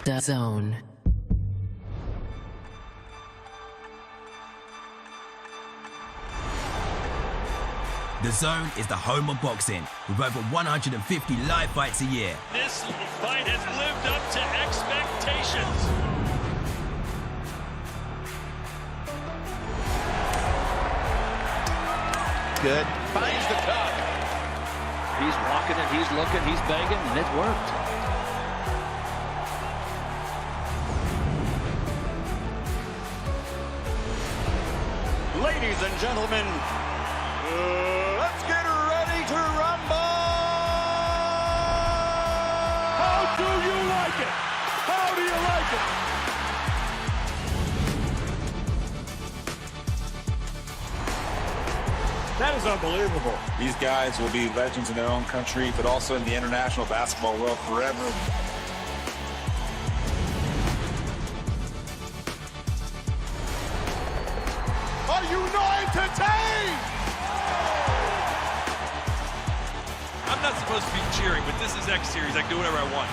DAZN. DAZN is the home of boxing, with over 150 live fights a year. This fight has lived up to expectations. Good. Finds the cup. He's walking it, he's looking, he's begging, and it worked. Ladies and gentlemen, let's get ready to rumble! How do you like it? How do you like it? That is unbelievable. These guys will be legends in their own country, but also in the international basketball world forever. Are you not entertained? I'm not supposed to be cheering, but this is X Series. I can do whatever I want.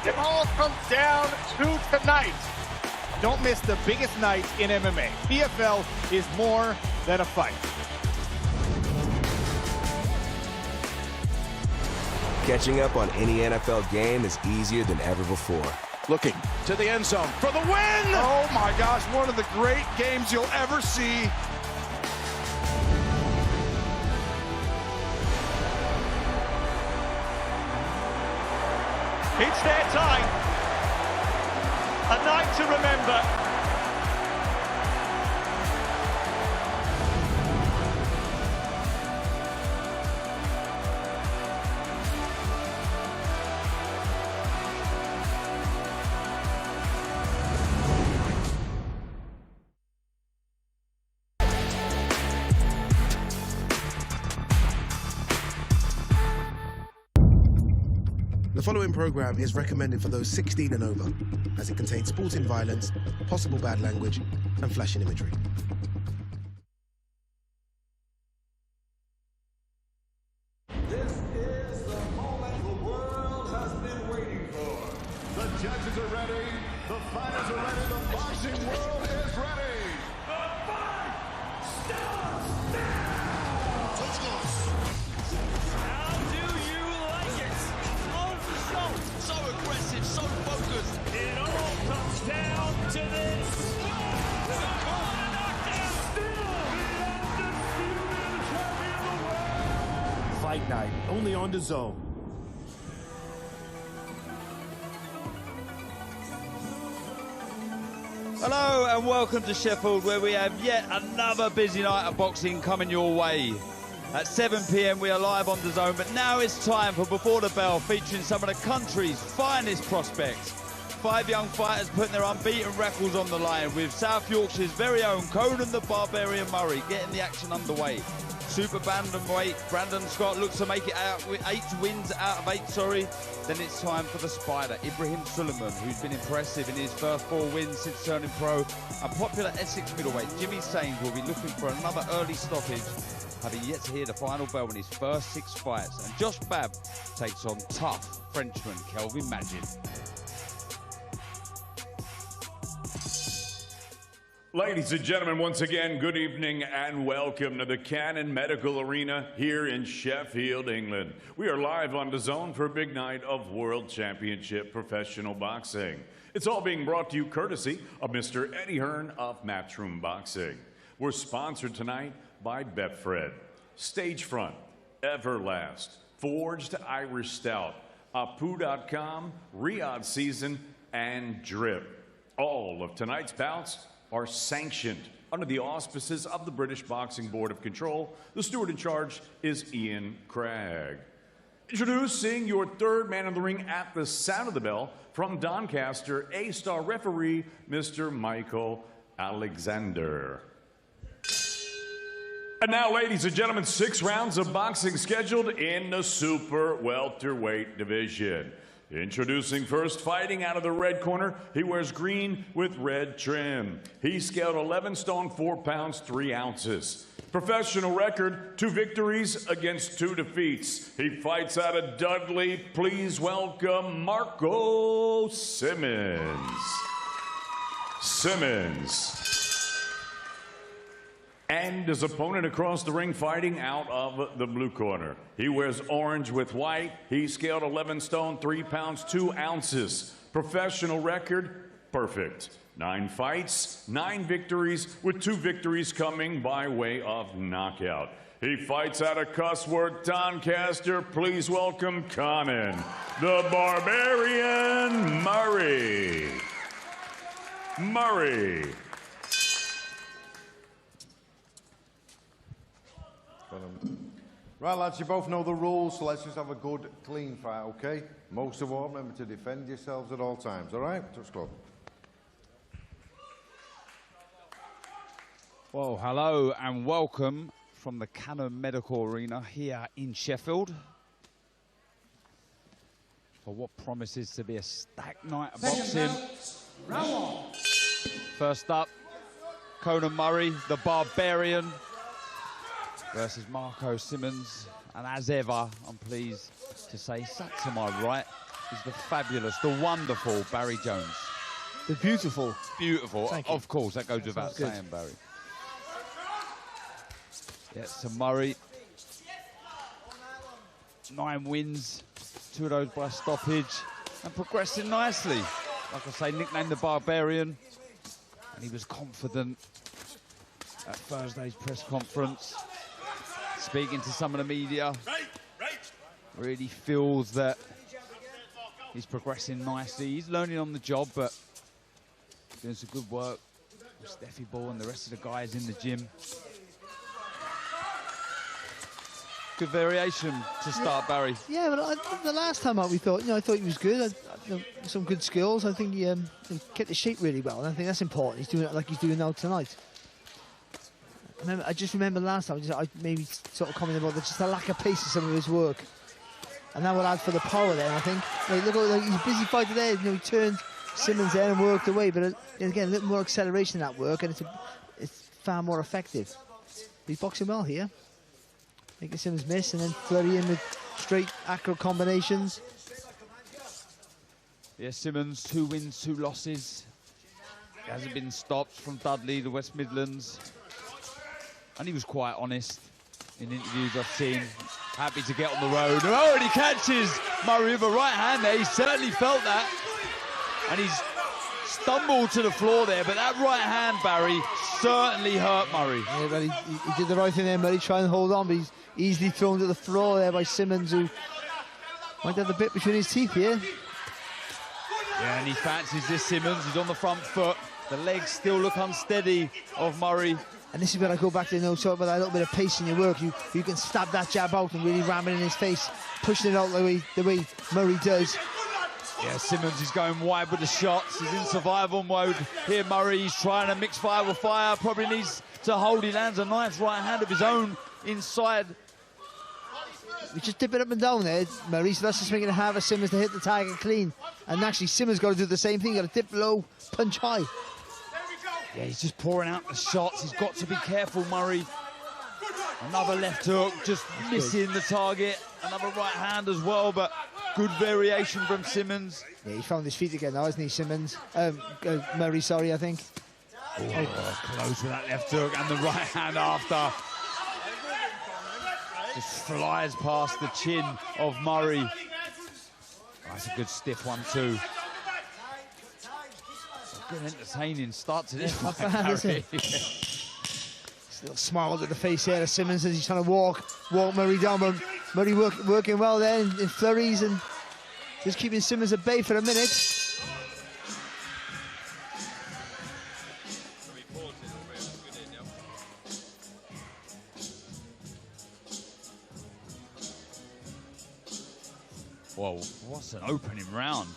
It all comes down to tonight. Don't miss the biggest night in MMA. PFL is more than a fight. Catching up on any NFL game is easier than ever before. Looking to the end zone for the win! Oh my gosh, one of the great games you'll ever see. It's their time. A night to remember. The following program is recommended for those 16 and over, as it contains sporting violence, possible bad language, and flashing imagery. This is the moment the world has been waiting for. The judges are ready, the fighters are ready, the boxing world is ready. The fight starts now! How do you like it? On the show. So aggressive, so focused. It all comes down to this. Fight night, only on DAZN. Hello and welcome to Sheffield, where we have yet another busy night of boxing coming your way. At 7 p.m. we are live on DAZN, but now it's time for Before the Bell, featuring some of the country's finest prospects. 5 young fighters putting their unbeaten records on the line, with South Yorkshire's very own Conan the Barbarian Murray getting the action underway. Super bantamweight Brandon Scott looks to make it out with 8 wins out of 8, Then it's time for the Spider, Ibrahim Suleiman, who's been impressive in his first 4 wins since turning pro. And popular Essex middleweight Jimmy Sains will be looking for another early stoppage, having yet to hear the final bell in his first 6 fights. And Josh Babb takes on tough Frenchman Kelvin Magin. Ladies and gentlemen, once again, good evening and welcome to the Cannon Medical Arena here in Sheffield, England. We are live on DAZN for a big night of World Championship Professional Boxing. It's all being brought to you courtesy of Mr. Eddie Hearn of Matchroom Boxing. We're sponsored tonight by Betfred, Stagefront, Everlast, Forged Irish Stout, Apu.com, Riyadh Season, and Drip. All of tonight's bouts are sanctioned under the auspices of the British Boxing Board of Control. The steward in charge is Ian Cragg. Introducing your third man in the ring at the sound of the bell from Doncaster, A-star referee, Mr. Michael Alexander. And now, ladies and gentlemen, 6 rounds of boxing scheduled in the super welterweight division. Introducing first, fighting out of the red corner, he wears green with red trim. He scaled 11 stone, 4 pounds, 3 ounces. Professional record, 2 victories against 2 defeats. He fights out of Dudley. Please welcome Marco Simmons. And his opponent across the ring, fighting out of the blue corner. He wears orange with white. He scaled 11 stone, 3 pounds, 2 ounces. Professional record, perfect. 9 fights, 9 victories, with 2 victories coming by way of knockout. He fights out of Cussworth, Doncaster. Please welcome Conan, the Barbarian Murray. Right, lads, you both know the rules, so let's just have a good, clean fight, okay? Most of all, remember to defend yourselves at all times, all right? Touch club. Well, hello and welcome from the Cannon Medical Arena here in Sheffield for what promises to be a stacked night of boxing. First up, Conan Murray, the Barbarian, versus Marco Simmons. And as ever, I'm pleased to say, sat to my right is the fabulous, the wonderful Barry Jones. The beautiful. Beautiful, Thank you. of course, that goes without Good. saying, Barry. Yeah, so Murray, 9 wins, 2 of those by stoppage, and progressing nicely. Like I say, nicknamed the Barbarian, and he was confident at Thursday's press conference, speaking to some of the media. Really feels that he's progressing nicely. He's learning on the job, but doing some good work with Steffi Ball and the rest of the guys in the gym. Good variation to start, Barry. Yeah, but the last time out we thought, I thought he was good. Some good skills. I think he kept his shape really well, and I think that's important. He's doing it like he's doing now tonight. I just remember last time, I maybe sort of commented about just a lack of pace in some of his work. And that will add for the power there, I think. Look at he's busy fighting there. He turned Simmons there and worked away, but again, a little more acceleration in that work, and it's far more effective. He's boxing well here. Making Simmons miss, and then flurry in with straight acro combinations. Yeah, Simmons, 2 wins, 2 losses. He hasn't been stopped from Dudley, the West Midlands. And he was quite honest in interviews I've seen. Happy to get on the road. Oh, and he catches Murray with a right hand there. He certainly felt that. And he's stumbled to the floor there, but that right hand, Barry, certainly hurt Murray. Yeah, but he did the right thing there, Murray, trying to hold on, but he's easily thrown to the floor there by Simmons, who might have the bit between his teeth here. Yeah, and he fancies this Simmons. He's on the front foot. The legs still look unsteady of Murray. And this is where I go back to talk about that little bit of pace in your work. You can stab that jab out and really ram it in his face, pushing it out the way Murray does. Yeah, Simmons is going wide with the shots. He's in survival mode. Here, Murray, he's trying to mix fire with fire. Probably needs to hold. He lands a nice right hand of his own inside. We just dip it up and down there, Murray, so that's just making it harder for Simmons to hit the target clean. And actually, Simmons got to do the same thing. Got to dip low, punch high. Yeah, he's just pouring out the shots. He's got to be careful, Murray. Another left hook, just missing the target. Another right hand as well, but good variation from Simmons. Yeah, he found his feet again now, hasn't he, Simmons? Murray, sorry, I think. Oh, close with that left hook and the right hand after. Just flies past the chin of Murray. That's a good stiff one too. Good entertaining start to this fight, Barry. A little smile to the face here of Simmons as he's trying to walk Murray down, but Murray working well there in flurries and just keeping Simmons at bay for a minute. Whoa, what's an opening round.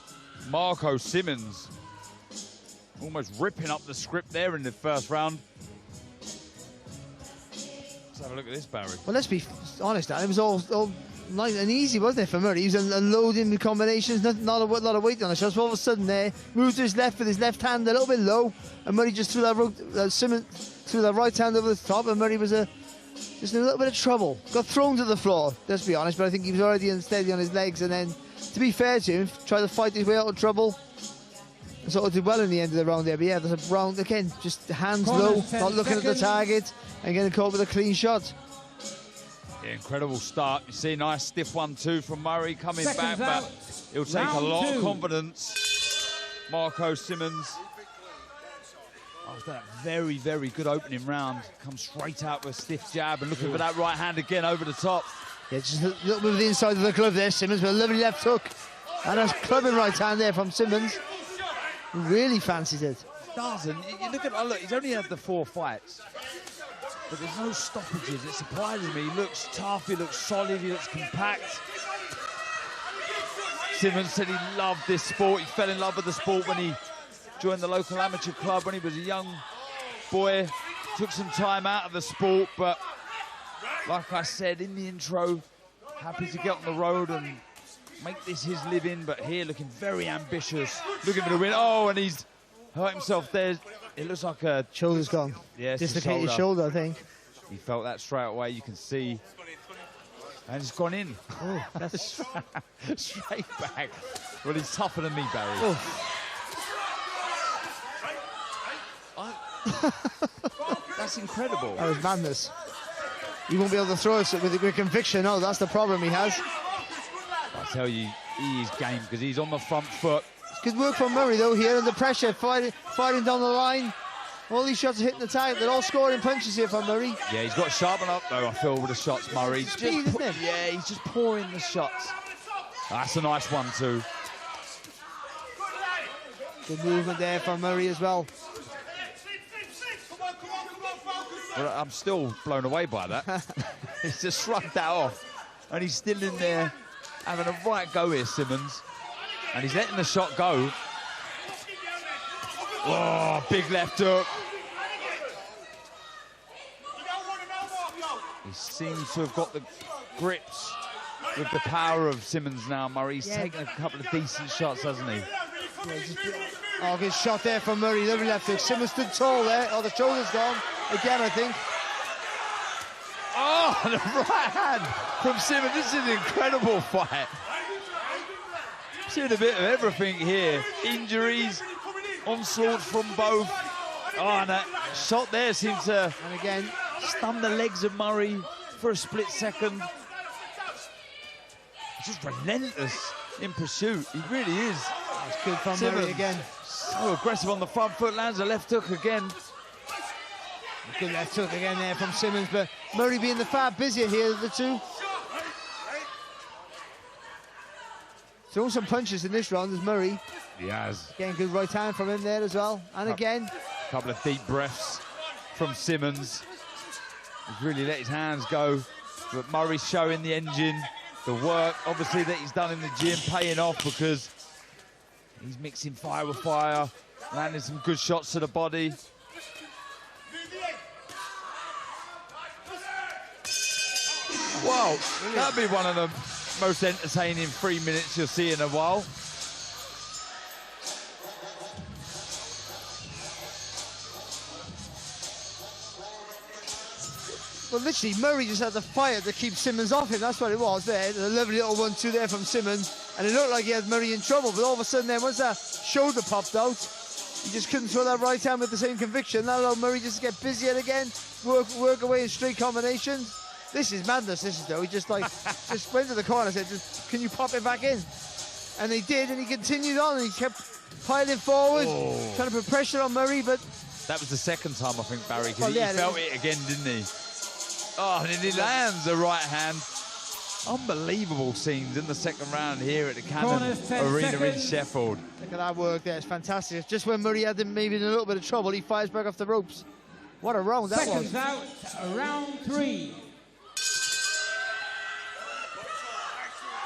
Marco Simmons almost ripping up the script there in the first round. Let's have a look at this, Barry. Well, let's be honest, Dan. It was all nice and easy, wasn't it, for Murray? He was unloading the combinations, not a lot of weight on the shots. All of a sudden there, moved to his left with his left hand a little bit low, and Murray just threw that Simmons threw that right hand over the top, and Murray was just in a little bit of trouble. Got thrown to the floor, let's be honest, but I think he was already unsteady on his legs, and then, to be fair to him, tried to fight his way out of trouble. And sort of did well in the end of the round there, but yeah, there's a round again, just hands low, not looking at the target, and getting caught with a clean shot. Yeah, incredible start. You see, nice stiff 1-2 from Murray coming back, out. but he'll take a lot of confidence. Marco Simmons, after that very, very good opening round, comes straight out with a stiff jab and looking for that right hand again over the top. Yeah, just a little bit of the inside of the glove there, Simmons, with a lovely left hook. And a clubbing right hand there from Simmons. Really fancies it. Doesn't. You look at, look, he's only had the 4 fights, but there's no stoppages. It surprises me. He looks tough, he looks solid, he looks compact. Simmons said he loved this sport. He fell in love with the sport when he joined the local amateur club when he was a young boy. Took some time out of the sport, but like I said in the intro, happy to get on the road and make this his living, but here looking very ambitious, looking for the win. Oh, and he's hurt himself there. It looks like a... Shoulder's gone. Yes, dislocated shoulder, I think. He felt that straight away, you can see. And it's gone in. Oh, that's... straight back. Well, he's tougher than me, Barry. Oh. That's incredible. That was madness. He won't be able to throw it with conviction. No, that's the problem he has. I tell you, he is game because he's on the front foot. It's good work from Murray, though, here under pressure, fighting down the line. All these shots are hitting the target. They're all scoring punches here from Murray. Yeah, he's got to sharpen up, though, I feel, with the shots, Murray. Speed, isn't it? Yeah, he's just pouring the shots. That's a nice one, too. Good movement there from Murray as well. Well, I'm still blown away by that. He's just shrugged that off. And he's still in there having a right go here, Simmons. And he's letting the shot go. Oh, big left hook. He seems to have got the grips with the power of Simmons now, Murray. He's taken a couple of decent shots, hasn't he? Oh, good shot there from Murray, lovely left hook. Simmons stood tall there. Oh, the shoulder's gone. Again, I think. Oh, the right hand from Simmons. This is an incredible fight. Seeing a bit of everything here. Injuries, onslaught from both. Oh, and that shot there seemed to, and again, stun the legs of Murray for a split second. Just relentless in pursuit. He really is. That's good from Simmons, Murray again. So aggressive on the front foot, lands a left hook again. Good left hook again there from Simmons, but Murray being the far busier here of the two. Throwing some punches in this round is Murray. He has. Getting good right hand from him there as well. And again. A couple of deep breaths from Simmons. He's really let his hands go. But Murray's showing the engine, the work, obviously, that he's done in the gym, paying off because he's mixing fire with fire, landing some good shots to the body. Well, that'd be one of the most entertaining 3 minutes you'll see in a while. Well, literally, Murray just had the fire to keep Simmons off him. That's what it was there. A lovely little 1-2 there from Simmons. And it looked like he had Murray in trouble. But all of a sudden then, once that shoulder popped out, he just couldn't throw that right hand with the same conviction. That allowed Murray just to get busier again, work away in straight combinations. This is madness, this is though. He just just went to the corner and said, can you pop it back in? And they did, and he continued on, and he kept piling forward, trying to put pressure on Murray, but... That was the second time, I think, Barry, because Well, yeah, he felt it again, didn't he? Oh, and then he lands the right hand. Unbelievable scenes in the second round here at the Cannon Arena in Sheffield. Look at that work there, it's fantastic. Just when Murray had him maybe in a little bit of trouble, he fires back off the ropes. What a round that was. Seconds out, round 3.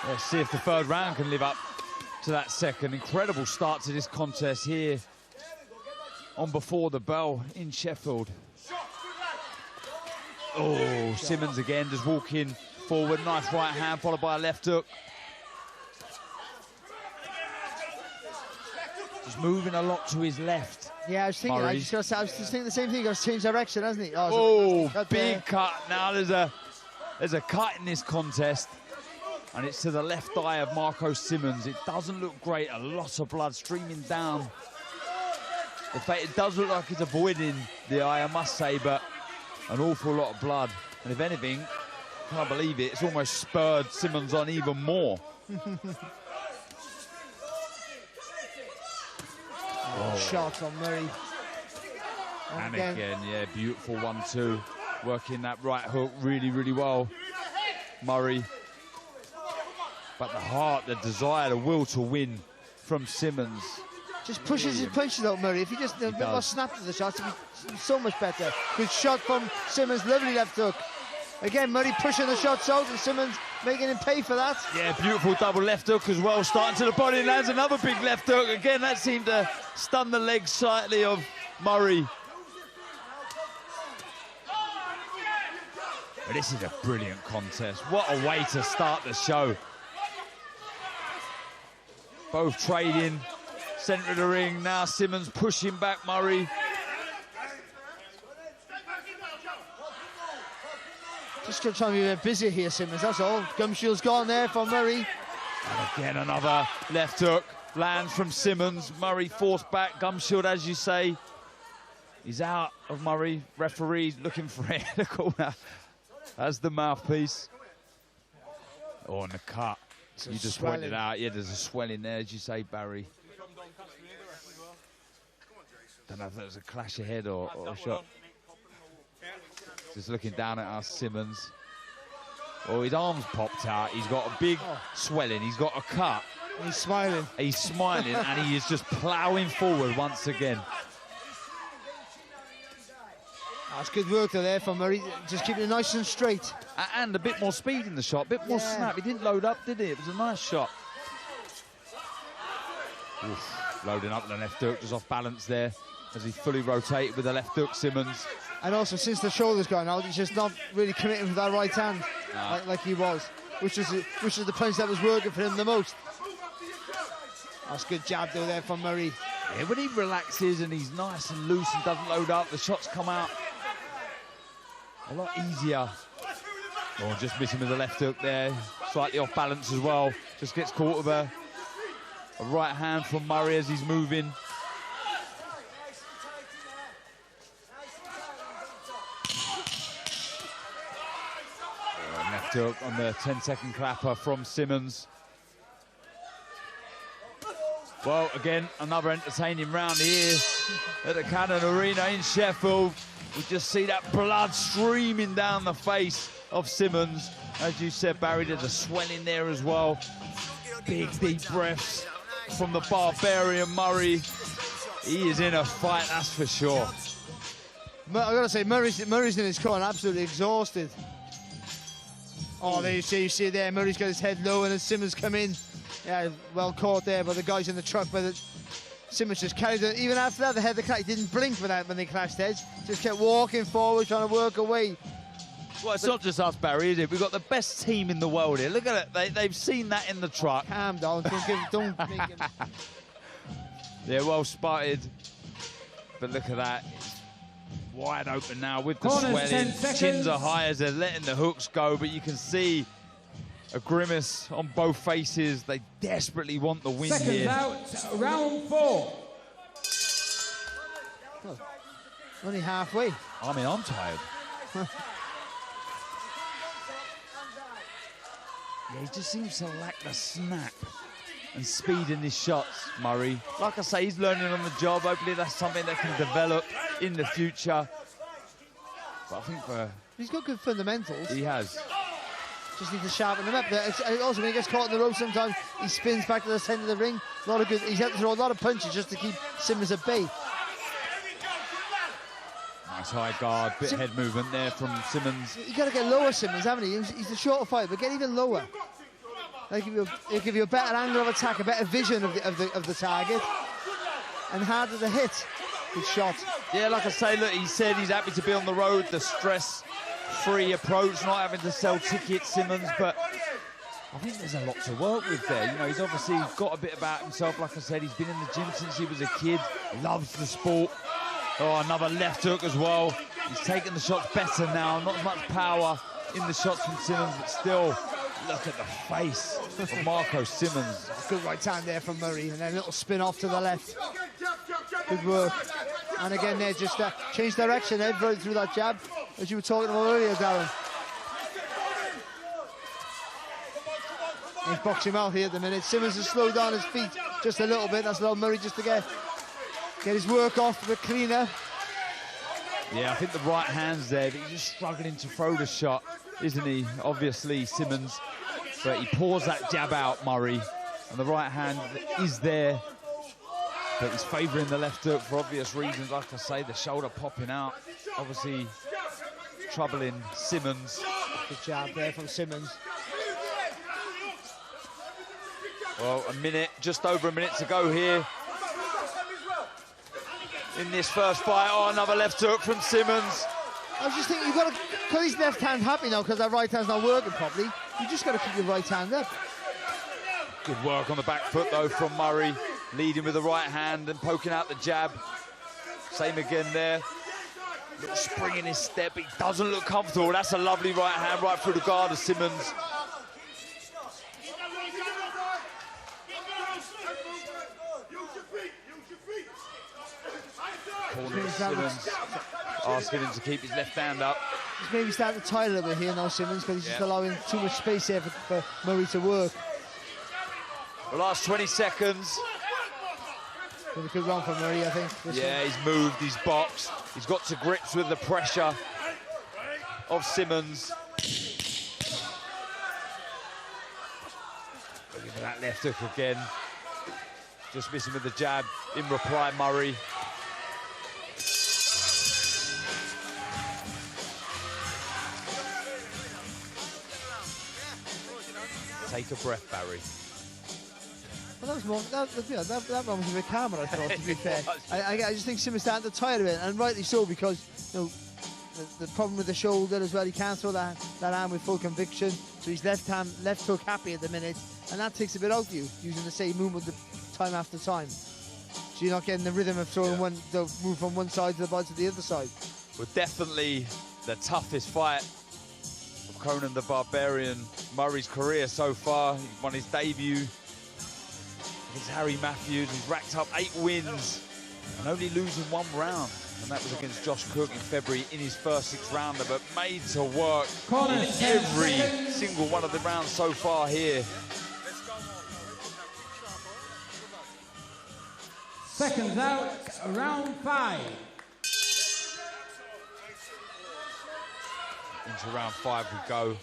Let's see if the third round can live up to that second. Incredible start to this contest here on Before the Bell in Sheffield. Oh, Simmons again, just walking forward. Nice right hand, followed by a left hook. Just moving a lot to his left. Yeah, I was thinking. I was just thinking the same thing. He got to change direction, hasn't he? Oh, big cut. Now there's a cut in this contest, and it's to the left eye of Marco Simmons. It doesn't look great. A lot of blood streaming down. In fact, it does look like he's avoiding the eye, I must say, but an awful lot of blood. And if anything, can't believe it, it's almost spurred Simmons on even more. Shot on Murray. And again, yeah, beautiful 1-2. Working that right hook really, really well, Murray. But the heart, the desire, the will to win from Simmons. Just pushes his punches out, Murray. If he just a bit more snap to the shots, it'd be so much better. Good shot from Simmons, lovely left hook. Again, Murray pushing the shots out, and Simmons making him pay for that. Yeah, beautiful double left hook as well. Starting to the body, lands another big left hook. Again, that seemed to stun the legs slightly of Murray. But this is a brilliant contest. What a way to start the show. Both trading. Centre of the ring, now Simmons pushing back Murray. Just trying to be a bit busier here, Simmons, that's all. Gumshield's gone there for Murray. And again, another left hook lands from Simmons. Murray forced back. Gumshield, as you say, he's out of Murray. Referee looking for it in the corner. That's the mouthpiece. Oh, and the cut. You just pointed out, yeah, there's a swelling there, as you say, Barry. Don't know if that was a clash ahead or a shot. Just looking down at us, Simmons. Oh, his arm's popped out. He's got a big swelling. He's got a cut. He's smiling. He's smiling, and he is just ploughing forward once again. That's good work there from Murray. Just keeping it nice and straight. And a bit more speed in the shot, a bit more snap. He didn't load up, did he? It was a nice shot. Oof. Loading up the left hook, just off balance there as he fully rotated with the left hook, Simmons. And also, since the shoulder's gone out, he's just not really committing with that right hand like he was, which is the punch that was working for him the most. That's good jab though there from Murray. Yeah, when he relaxes and he's nice and loose and doesn't load up, the shots come out a lot easier. Oh, just missing with the left hook there, slightly off balance as well. Just gets caught with a right hand from Murray as he's moving. Left hook on the 10-second clapper from Simmons. Well, again, another entertaining round here at the Cannon Arena in Sheffield. We just see that blood streaming down the face of Simmons. As you said, Barry, there's a swelling there as well. Big, deep breaths from the barbarian Murray. He is in a fight, that's for sure. I've got to say, Murray's in his corner, absolutely exhausted. Oh, there you see there, Murray's got his head low and as Simmons come in. Yeah, well caught there by the guys in the truck, but Simmons just carried it. Even after that, the head of the clash, he didn't blink for that when they clashed heads. Just kept walking forward, trying to work away. Well, it's not just us, Barry, is it? We've got the best team in the world here. Look at it. They've seen that in the truck. Calm down. Don't make him. Yeah, well spotted. But look at that. It's wide open now with the swelling. Chins are high as they're letting the hooks go, but you can see a grimace on both faces. They desperately want the win Seconds here. out, round 4. Oh, only halfway. I mean, I'm tired. Yeah, he just seems to lack the snap and speed in his shots, Murray. Like I say, he's learning on the job. Hopefully that's something that can develop in the future. But I think he's got good fundamentals. He has. Just need to sharpen them up. Also, when he gets caught in the rope, sometimes he spins back to the centre of the ring. He's had to throw a lot of punches just to keep Simmons at bay. Nice high guard, bit of head movement there from Simmons. You got to get lower, Simmons, haven't he? He's a shorter fighter, but get even lower. They'll give you a better angle of attack, a better vision of the target, and harder to hit. Good shot. Yeah, like I say, look, he said he's happy to be on the road. The stress free approach, not having to sell tickets, Simmons, but I think there's a lot to work with there. You know, he's obviously got a bit about himself. Like I said, he's been in the gym since he was a kid, loves the sport. Oh, another left hook as well. He's taking the shots better now, not as much power in the shots from Simmons, but still, look at the face of Marco Simmons. Good right hand there from Murray, and then a little spin off to the left. Good work. And again there, just change direction there, right through that jab, as you were talking about earlier, Darren. He's boxing out here at the minute. Simmons has slowed down his feet just a little bit. That's allowed Murray just to get his work off, a bit cleaner. Yeah, I think the right hand's there, but he's just struggling to throw the shot, isn't he? Obviously, Simmons. But he pours that jab out, Murray. And the right hand is there. But he's favouring the left hook for obvious reasons. Like I say, the shoulder popping out. Obviously, troubling Simmons. Good jab there from Simmons. Well, just over a minute to go here in this first fight. Oh, another left hook from Simmons. I was just thinking, you've got to, because his left hand happy now, because that right hand's not working properly, you just got to keep your right hand up. Good work on the back foot, though, from Murray. Leading with the right hand and poking out the jab. Same again there. Little spring in his step. He doesn't look comfortable. That's a lovely right hand right through the guard of Simmons. Corner of Simmons, asking him to keep his left hand up. He's maybe starting to tire a little bit here now, Simmons, because he's just allowing too much space here for Murray to work. The last 20 seconds. Been a good run for Murray, I think. Yeah, he's moved, he's boxed. He's got to grips with the pressure of Simmons. Looking for that left hook again. Just missing with the jab. In reply, Murray. Take a breath, Barry. Well, that one was a bit calmer, I thought, to be fair. I just think Simmons starting to tire a bit, and rightly so, because you know, the problem with the shoulder as well, he can't throw that arm with full conviction, so his left hook happy at the minute, and that takes a bit out of you, using the same movement time after time. So you're not getting the rhythm of throwing the move from one side to the body to the other side. Well, definitely the toughest fight of Conan the Barbarian Murray's career so far. He won his debut against Harry Matthews. He's racked up 8 wins and only losing 1 round. And that was against Josh Cook in February in his first 6-rounder, but made to work in every single one of the rounds so far here. Seconds out, round 5. Into round 5 we go.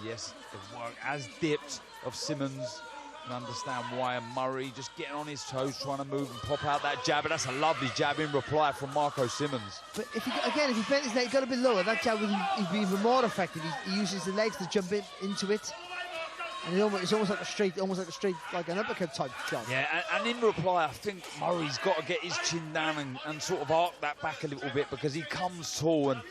Yes, the work has dipped of Simmons. And understand why. And Murray just getting on his toes, trying to move and pop out that jab. And that's a lovely jab in reply from Marco Simmons. But if he bent his leg, got a bit lower, that jab would be even more effective. He uses the legs to jump into it. And it's almost like a straight, like an uppercut type jab. Yeah, and in reply, I think Murray's got to get his chin down and sort of arc that back a little bit, because he comes tall, and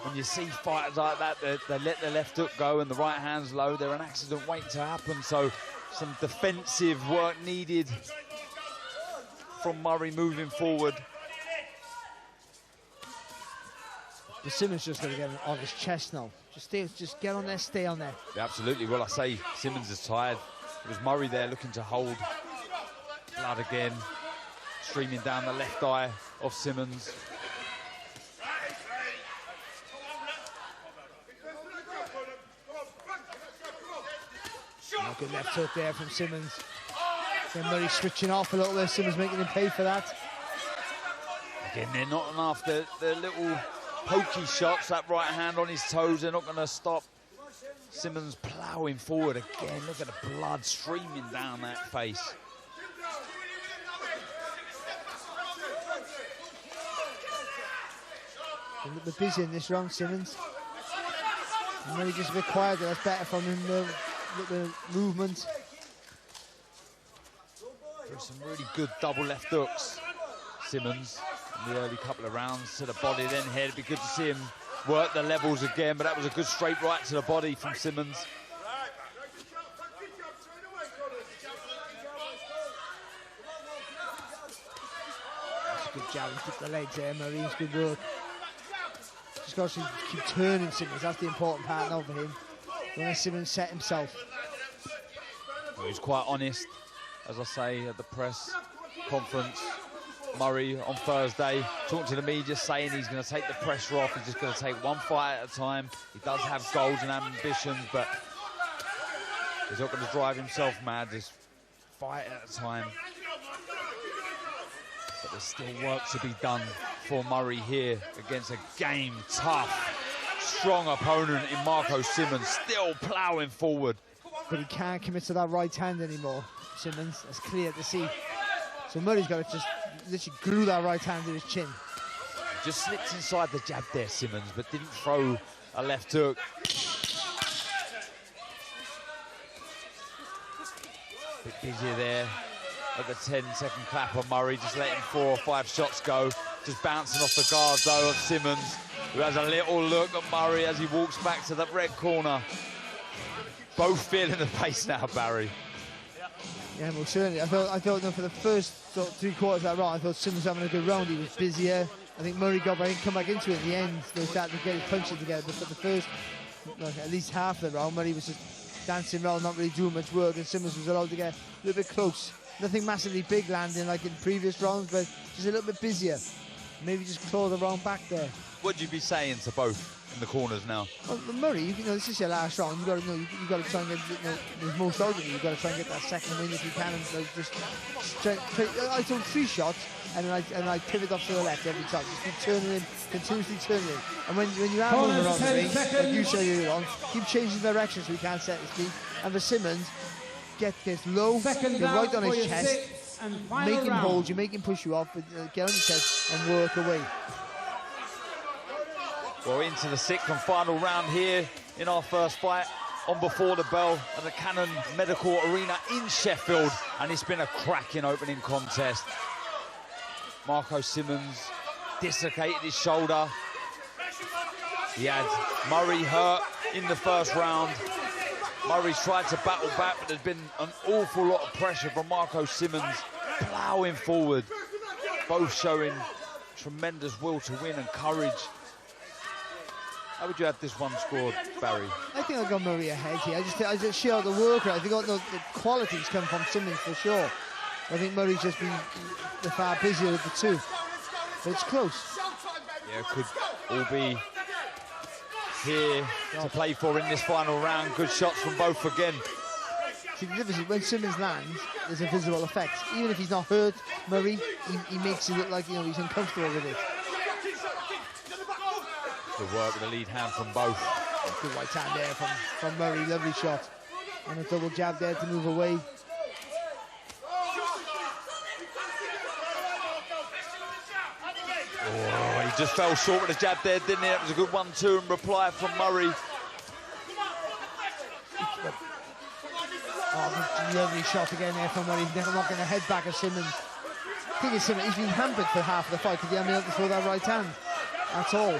when you see fighters like that, they let the left hook go and the right hand's low, they're an accident waiting to happen. So some defensive work needed from Murray moving forward. But Simmons just got to get on his chest now. Just get on there, stay on there. Yeah, absolutely. Well, I say Simmons is tired. It was Murray there looking to hold. Blood again, streaming down the left eye of Simmons. Oh, good left hook there from Simmons. Then Murray switching off a little bit. Simmons making him pay for that. Again, they're not enough. The little pokey shots, that right hand on his toes, they're not going to stop Simmons ploughing forward again. Look at the blood streaming down that face. A little bit busy in this round, Simmons. And Murray just a bit quieter. That's better from him, the movement. There's some really good double left hooks, Simmons, in the early couple of rounds to the body, then head. It'd be good to see him work the levels again, but that was a good straight right to the body from Simmons. That's a good jab, and keep the legs there, Murray's good work. Just got to keep turning Simmons, that's the important part now for him. When Simmons set himself. Well, he was quite honest, as I say, at the press conference. Murray on Thursday, talking to the media, saying he's going to take the pressure off, he's just going to take one fight at a time. He does have goals and ambitions, but he's not going to drive himself mad, just fight at a time. But there's still work to be done for Murray here against a game, tough, strong opponent in Marco Simmons, still ploughing forward. But he can't commit to that right hand anymore, Simmons. That's clear to see. So Murray's got to just literally glue that right hand to his chin. Just slipped inside the jab there, Simmons, but didn't throw a left hook. Bit busier there at the 10-second clap on Murray, just letting 4 or 5 shots go. Just bouncing off the guard, though, of Simmons, who has a little look at Murray as he walks back to the red corner. Both feeling the pace now, Barry. Yeah, well, certainly. I thought for the first sort of 3 quarters of that round, I thought Simmons was having a good round. He was busier. I think Murray got back and come back into it in the end. They started to get his punches together. But for the first, at least half of the round, Murray was just dancing around, not really doing much work, and Simmons was allowed to get a little bit close. Nothing massively big landing like in previous rounds, but just a little bit busier. Maybe just claw the round back there. What'd you be saying to both in the corners now? Well, Murray, this is your last round. You got to try and get the most out of you. You got to try and get that second win if you can. And just I took 3 shots, and then I pivot off to the left every time. Just keep turning him, continuously turning him. And when you are moving around the ring, like you say you're on, keep changing direction so he can't set his feet. And for Simmons, get low, get right on his chest, make him hold you, make him push you off, but get on his chest and work away. Well, into the 6th and final round here in our first fight on Before the Bell at the Cannon Medical Arena in Sheffield, and it's been a cracking opening contest. Marco Simmons dislocated his shoulder. He had Murray hurt in the first round. Murray's tried to battle back, but there's been an awful lot of pressure from Marco Simmons, ploughing forward, both showing tremendous will to win and courage. How would you have this one scored, Barry? I think I got Murray ahead here. I just share the work rate. I think the qualities come from Simmons for sure. I think Murray's just been the far busier of the two. But it's close. Yeah, could all be here to play for in this final round. Good shots from both again. See, the difference is when Simmons lands, there's a visible effect. Even if he's not hurt, Murray, he makes it look like he's uncomfortable with it. Good work with the lead hand from both. Good right hand there from Murray, lovely shot. And a double jab there to move away. Oh, he just fell short with the jab there, didn't he? That was a good 1-2 in reply from Murray. Oh, lovely shot again there from Murray. He's never knocking the head back of Simmons. I think it's Simmons, he's been hampered for half of the fight because he hasn't been able to throw that right hand. That's all.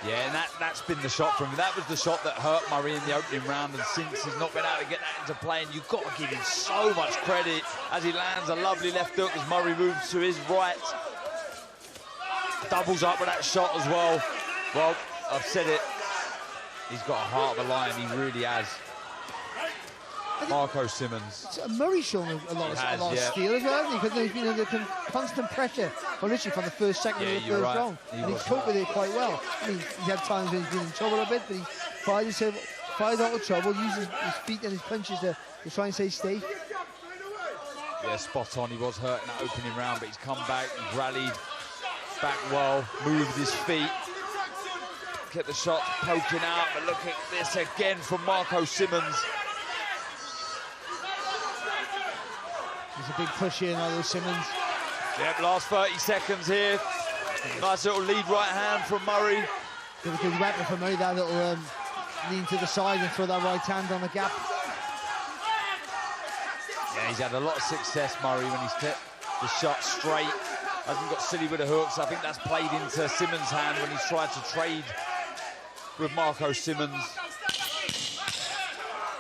Yeah, and that's been the shot from him. That was the shot that hurt Murray in the opening round, and since he's not been able to get that into play, and you've got to give him so much credit as he lands a lovely left hook as Murray moves to his right. Doubles up with that shot as well. Well, I've said it, he's got a heart of a lion, he really has. Marco Simmons. Murray's shown a lot of steel as well, hasn't he? Because he's been under constant pressure, literally from the first second of the first round. And he's coped with it quite well. I mean, he's had times when he's been in trouble a bit, but he's fired out of trouble, uses his feet and his punches to try and stay safe. Yeah, spot on. He was hurt in that opening round, but he's come back, he's rallied back well, moved his feet. Get the shot poking out, but look at this again from Marco Simmons. There's a big push here now with Simmons. Yep, last 30 seconds here. Nice little lead right hand from Murray. Good weapon for Murray, that little lean to the side and throw that right hand on the gap. Yeah, he's had a lot of success, Murray, when he's kept the shot straight. Hasn't got silly with the hooks. I think that's played into Simmons' hand when he's tried to trade with Marco Simmons.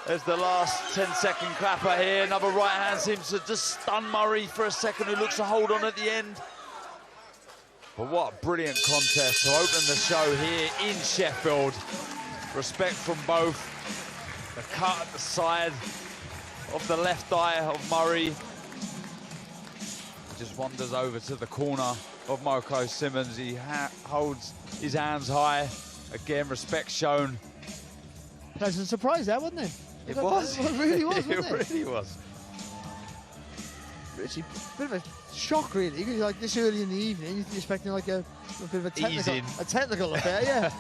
There's the last 10-second clapper here. Another right hand seems to just stun Murray for a second, who looks to hold on at the end. But what a brilliant contest to open the show here in Sheffield. Respect from both. The cut at the side of the left eye of Murray. Just wanders over to the corner of Marco Simmons. He holds his hands high. Again, respect shown. Pleasant surprise there, wasn't it? It was. It really was, wasn't it? It really was. Richie, a bit of a shock, really, because like this early in the evening, you're expecting like a bit of a technical affair, yeah.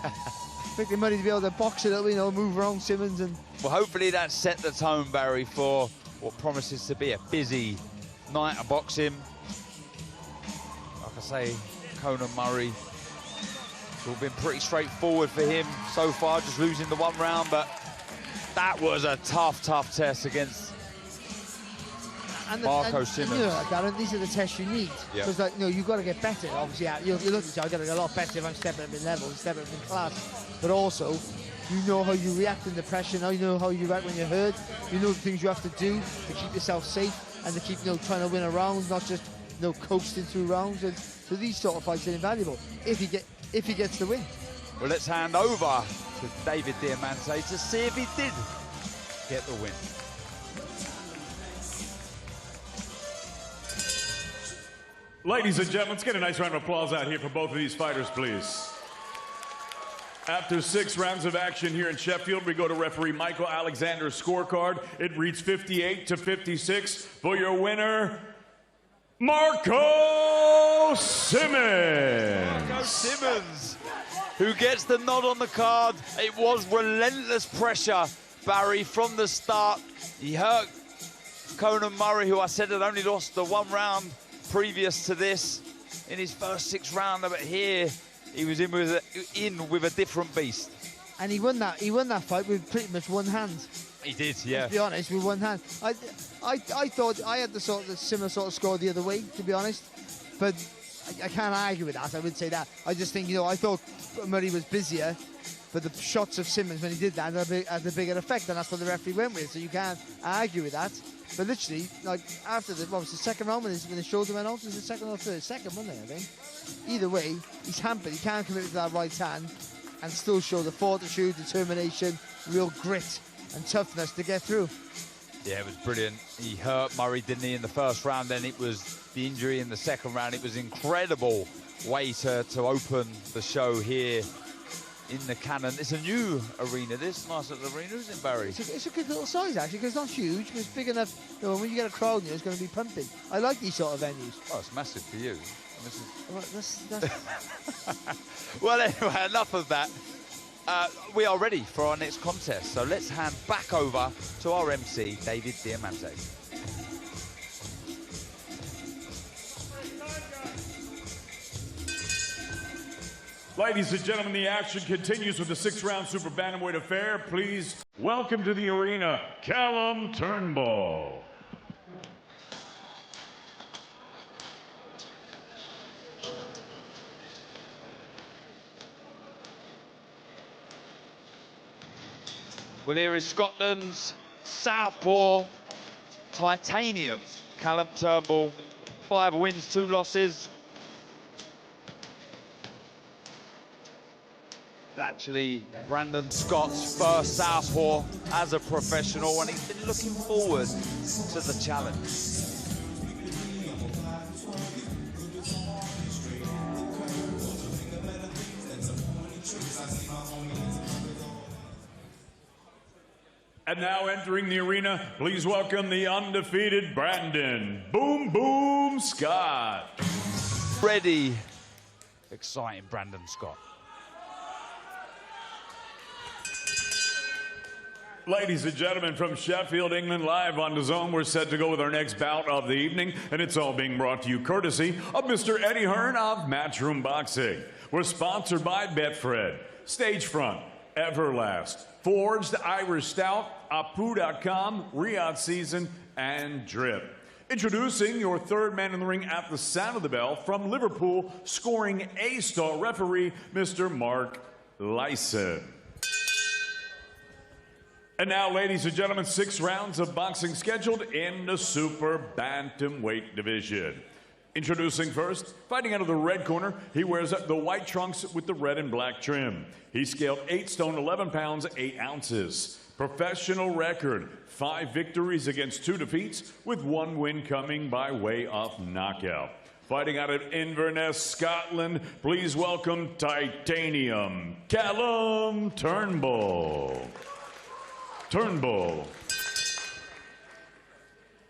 Expecting Murray to be able to box it up, you know, move around Simmons and. Well, hopefully that set the tone, Barry, for what promises to be a busy night of boxing. Like I say, Conor Murray. It's all been pretty straightforward for him so far, just losing the one round, but that was a tough test against Marco Simmons. You know, Darren, these are the tests you need. Because, like, you know, you've got to get better. Obviously, you look at it, I've got to get a lot better if I'm stepping up in level, stepping up in class. But also, you know how you react under pressure now, you know how you react when you're hurt, you know the things you have to do to keep yourself safe and to keep, you know, trying to win a round, not just, you know, coasting through rounds. And so these sort of fights are invaluable if he gets the win. Well, let's hand over to David Diamante to see if he did get the win. Ladies and gentlemen, let's get a nice round of applause out here for both of these fighters, please. After 6 rounds of action here in Sheffield, we go to referee Michael Alexander's scorecard. It reads 58-56 for your winner, Marco Simmons. Marco Simmons, who gets the nod on the card. It was relentless pressure, Barry, from the start. He hurt Conor Murray, who I said had only lost the one round previous to this in his first 6 rounds, but here he was in with a different beast. And he won that fight with pretty much one hand. He did, yeah. To be honest, with one hand. I thought I had the similar sort of score the other way, to be honest. But I can't argue with that. I would say that. I just think, you know, I thought Murray was busier, but the shots of Simmons when he did that had a bigger effect, and that's what the referee went with. So you can't argue with that. But literally, like after the second round when the shoulder went off, was it second or third? Second, wasn't it, I think? Either way, he's hampered. He can't commit to that right hand and still show the fortitude, determination, real grit and toughness to get through. Yeah, it was brilliant. He hurt Murray, didn't he, in the first round? Then it was the injury in the second round. It was an incredible way to open the show here in the Cannon. It's a new arena, this nice little arena, isn't it, Barry? It's a good little size, actually, because it's not huge, but it's big enough, you know, when you get a crowd here, it's going to be pumping. I like these sort of venues. Oh, it's massive for you. That's... Well, anyway, enough of that. We are ready for our next contest, so let's hand back over to our MC, David Diamante. Ladies and gentlemen, the action continues with the 6-round super bantamweight affair. Please welcome to the arena, Callum Turnbull. Well, here is Scotland's southpaw titanium, Callum Turnbull. 5 wins, 2 losses. Actually, Brandon Scott's first southpaw as a professional, and he's been looking forward to the challenge. And now entering the arena, please welcome the undefeated Brandon Boom Boom Scott. Ready, exciting Brandon Scott. Ladies and gentlemen, from Sheffield, England, live on DAZN, we're set to go with our next bout of the evening, and it's all being brought to you courtesy of Mr. Eddie Hearn of Matchroom Boxing. We're sponsored by Betfred, Stagefront, Everlast, Forged Irish Stout, Apu.com, Riyadh Season, and Drip. Introducing your third man in the ring at the sound of the bell from Liverpool, scoring A-star referee, Mr. Mark Lyson. And now, ladies and gentlemen, 6 rounds of boxing scheduled in the super bantamweight division. Introducing first, fighting out of the red corner, he wears the white trunks with the red and black trim. He scaled 8 stone, 11 pounds, 8 ounces. Professional record, 5 victories against 2 defeats, with 1 win coming by way of knockout. Fighting out of Inverness, Scotland, please welcome Titanium, Callum Turnbull.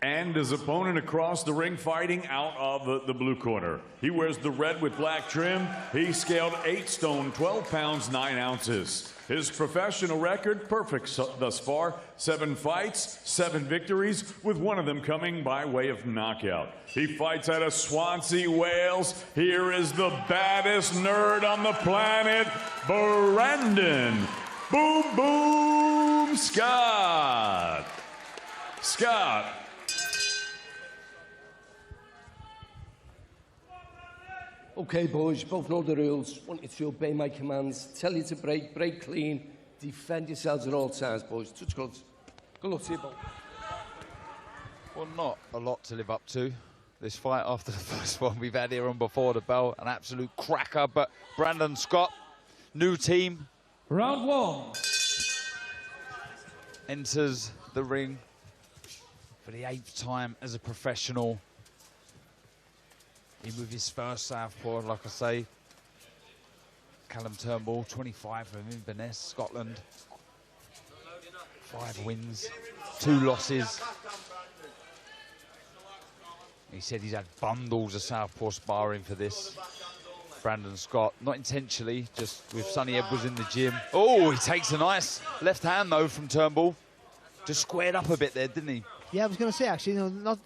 And his opponent across the ring, fighting out of the blue corner. He wears the red with black trim. He scaled 8 stone, 12 pounds, 9 ounces. His professional record, perfect thus far. 7 fights, 7 victories, with 1 of them coming by way of knockout. He fights out of Swansea, Wales. Here is the baddest nerd on the planet, Brandon Boom Boom Scott. Scott. Okay, boys, you both know the rules. Want you to obey my commands. Tell you to break clean. Defend yourselves at all times, boys. Touch gloves. Good luck to you both. Well, not a lot to live up to. This fight after the first one we've had here on Before the Bell. An absolute cracker, but Brandon Scott, new team. Round 1. Enters the ring for the 8th time as a professional. In with his first southpaw, like I say. Callum Turnbull, 25 from Inverness, Scotland. 5 wins, 2 losses. He said he's had bundles of southpaw sparring for this. Brandon Scott, not intentionally, just with Sonny Edwards in the gym. Oh, he takes a nice left hand, though, from Turnbull. Just squared up a bit there, didn't he? Yeah, I was going to say, actually, not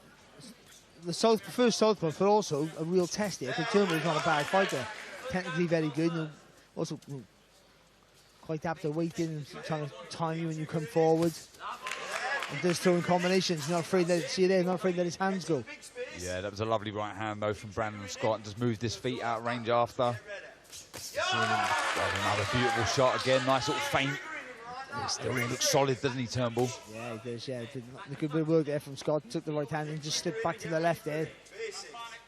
the first southpaw, but also a real test here, because Turnbull's not a bad fighter. Technically very good, also quite apt to wait in and trying to time you when you come forward. And does throw in combinations, not afraid that, see there, not afraid that his hands go. Yeah, that was a lovely right hand, though, from Brandon Scott, and just moved his feet out of range after. Another beautiful shot again, nice little feint. He still looks solid, doesn't he, Turnbull? Yeah, he does, yeah. Did a good bit of work there from Scott. Took the right hand and just slipped back to the left there.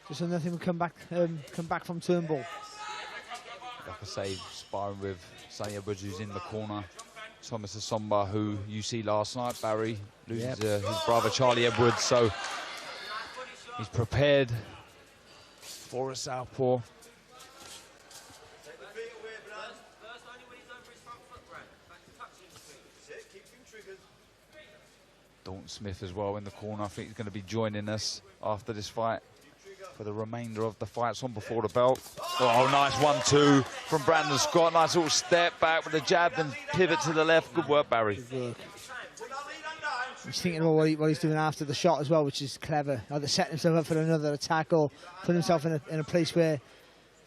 Just so nothing would come back from Turnbull. Like I say, sparring with Sonny Edwards, who's in the corner. Thomas Asomba, who you see last night, Barry, loses his brother, Charlie Edwards. So he's prepared for a southpaw. Dalton Smith as well in the corner. I think he's going to be joining us after this fight for the remainder of the fights on Before the Bell. Oh, nice 1-2 from Brandon Scott. Nice little step back with a jab and pivot to the left. Good work, Barry. Good work. He's thinking about what he's doing after the shot as well, which is clever. Either setting himself up for another attack or putting himself in a place where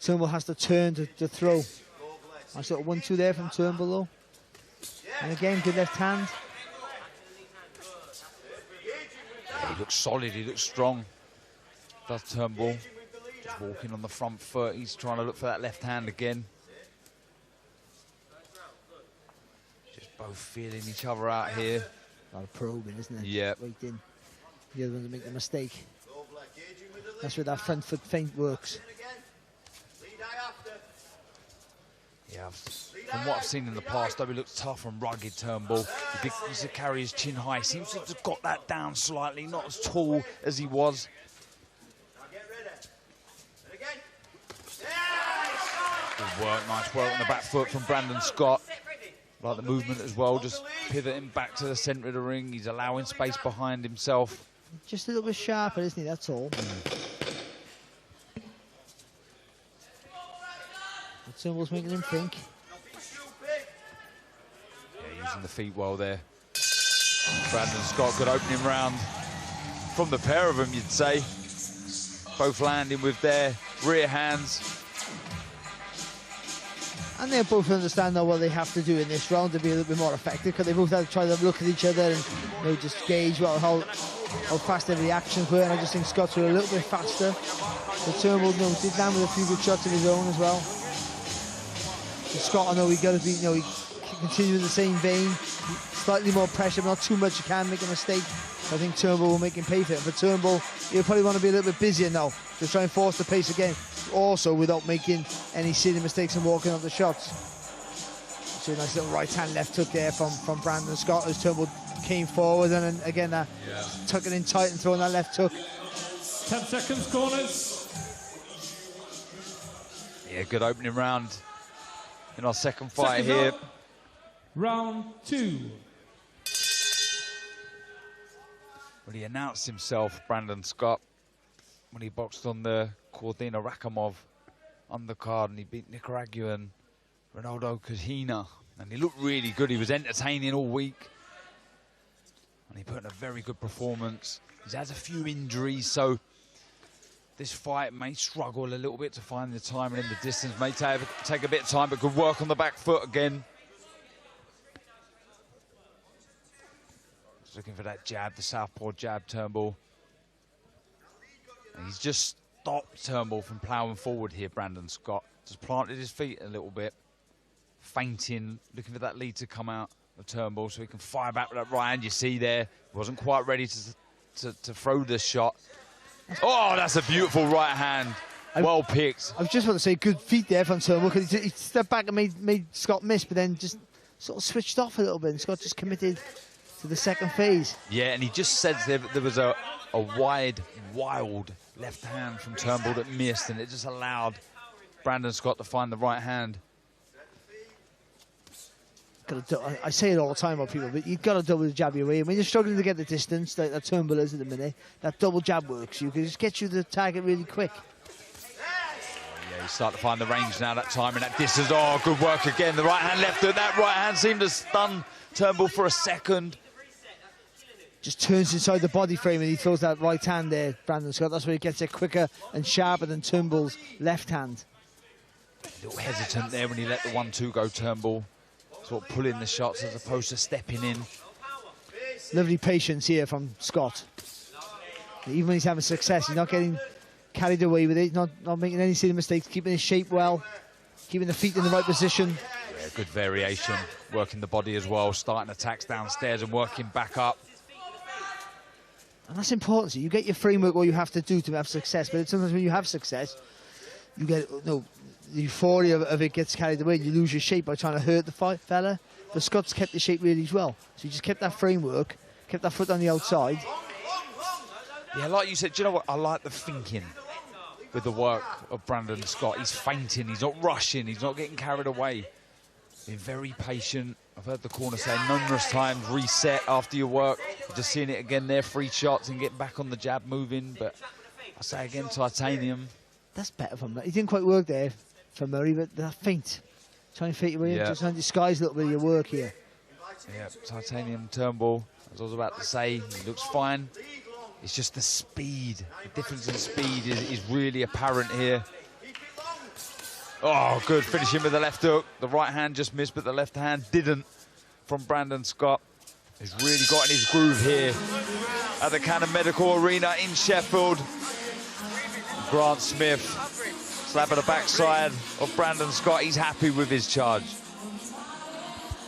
Turnbull has to turn to throw. Nice little 1-2 there from Turnbull, though. And again, good left hand. Yeah, he looks solid, he looks strong. Does Turnbull. Just walking on the front foot. He's trying to look for that left hand again. Just both feeling each other out here. A lot of probing, isn't it? Yeah. Waiting. The other one to make the mistake. That's where that front foot feint works. Yeah, from what I've seen in the past, though, he looks tough and rugged, Turnbull. He used to carry his chin high. Seems to have got that down slightly, not as tall as he was. Good work, nice work on the back foot from Brandon Scott. Like the movement as well, just pivoting back to the centre of the ring. He's allowing space behind himself. Just a little bit sharper, isn't he? That's all. Turnbull's making him think. Yeah, using the feet well there. Brandon Scott, good opening round from the pair of them, you'd say. Both landing with their rear hands. And they both understand now what they have to do in this round to be a little bit more effective, because they both had to try to look at each other and just gauge how fast their reactions were. And I just think Scott's were a little bit faster. But Turnbull did land with a few good shots of his own as well. So Scott, I know he got to be, he continue in the same vein, slightly more pressure, but not too much. You can make a mistake. I think Turnbull will make him pay for it. But Turnbull, he'll probably want to be a little bit busier now to try and force the pace again, also without making any silly mistakes and walking off the shots. So a nice little right-hand left hook there from Brandon Scott as Turnbull came forward, and then again tucking in tight and throwing that left hook. 10 seconds, corners. Yeah, good opening round in our second fight here. Round 2. Well, he announced himself, Brandon Scott, when he boxed on the Cordina Rakhimov undercard, and he beat Nicaraguan Ronaldo Cajina, and he looked really good. He was entertaining all week, and he put in a very good performance. He's had a few injuries, so this fight may struggle a little bit to find the timing in the distance. May take a bit of time, but good work on the back foot again. Just looking for that jab, the southpaw jab, Turnbull. And he's just stopped Turnbull from ploughing forward here, Brandon Scott. Just planted his feet a little bit, feinting, looking for that lead to come out of Turnbull so he can fire back with that right hand. You see there, he wasn't quite ready to throw the shot. Oh, that's a beautiful right hand. Well picked. I was just about to say, good feet there from Turnbull, because he stepped back and made Scott miss, but then just sort of switched off a little bit, and Scott just committed to the second phase. Yeah, and he just said there was a wide, wild left hand from Turnbull that missed, and it just allowed Brandon Scott to find the right hand. I say it all the time about people, but you've got to double the jab your way. When you're struggling to get the distance, like that Turnbull is at the minute, that double jab works. You can just get you the target really quick. Yeah, you start to find the range now, that time, and that distance. Oh, good work again. The right hand left hook. That right hand seemed to stun Turnbull for a second. Just turns inside the body frame and he throws that right hand there, Brandon Scott. That's where he gets it quicker and sharper than Turnbull's left hand. A little hesitant there when he let the 1-2 go, Turnbull. Sort of pulling the shots as opposed to stepping in. Lovely patience here from Scott. Even when he's having success, he's not getting carried away with it. He's not making any silly mistakes, keeping his shape well, keeping the feet in the right position. Yeah, good variation, working the body as well, starting attacks downstairs and working back up. And that's important. So you get your framework, what you have to do to have success. But sometimes when you have success, you get the euphoria of it gets carried away. You lose your shape by trying to hurt the fella. But Scott's kept the shape really well. So he just kept that framework, kept that foot on the outside. Yeah, like you said, do you know what? I like the thinking with the work of Brandon Scott. He's feinting, he's not rushing, he's not getting carried away. Being very patient. I've heard the corner say numerous times, reset after your work. You're just seeing it again there, 3 shots and getting back on the jab, moving. But I say again, Titanium. That's better from Murray. He didn't quite work there for Murray, but that feint. Trying to feint your way in, just trying to disguise a little bit of your work here. Yeah, Titanium Turnbull, as I was about to say, he looks fine. It's just the speed. The difference in speed is really apparent here. Oh, good, finishing with the left hook. The right hand just missed, but the left hand didn't from Brandon Scott. He's really got in his groove here at the Cannon Medical Arena in Sheffield. Grant Smith, slap at the backside of Brandon Scott. He's happy with his charge.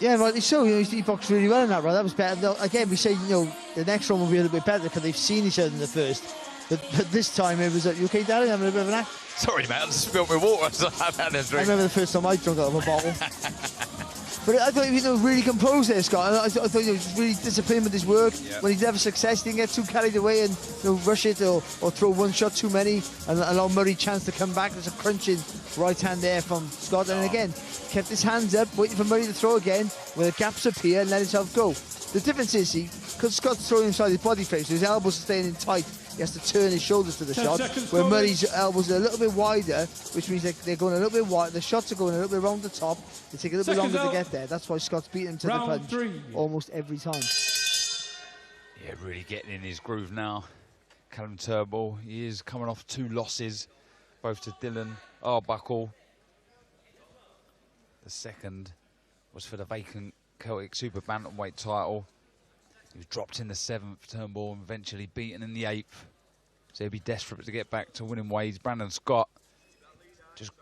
Yeah, rightly so. He boxed really well in that round. That was better. Again, we say, the next round will be a little bit better because they've seen each other in the first. But this time it was, you okay, Darren? Having a bit of an act? Sorry, mate, I just spilled my water, so I've had a drink. I remember the first time I drank out of a bottle. But I thought he was really composed there, Scott. I thought he was really disciplined with his work. Yep. When he'd have success, he didn't get too carried away and rush it or throw one shot too many and allow Murray a chance to come back. There's a crunching right hand there from Scott. And again, kept his hands up, waiting for Murray to throw again, where the gaps appear and let himself go. The difference is, because Scott's throwing inside his body frame, so his elbows are staying in tight, he has to turn his shoulders to the shot, where Murray's elbows are a little bit wider, which means they're going a little bit wide. The shots are going a little bit around the top. They take a little bit longer to get there. That's why Scott's beating him to the punch almost every time. Yeah, really getting in his groove now. Callum Turnbull, he is coming off 2 losses, both to Dylan Arbuckle. The second was for the vacant Celtic Super Bantamweight title. He was dropped in the 7th, Turnbull, and eventually beaten in the 8th. So he'll be desperate to get back to winning ways. Brandon Scott just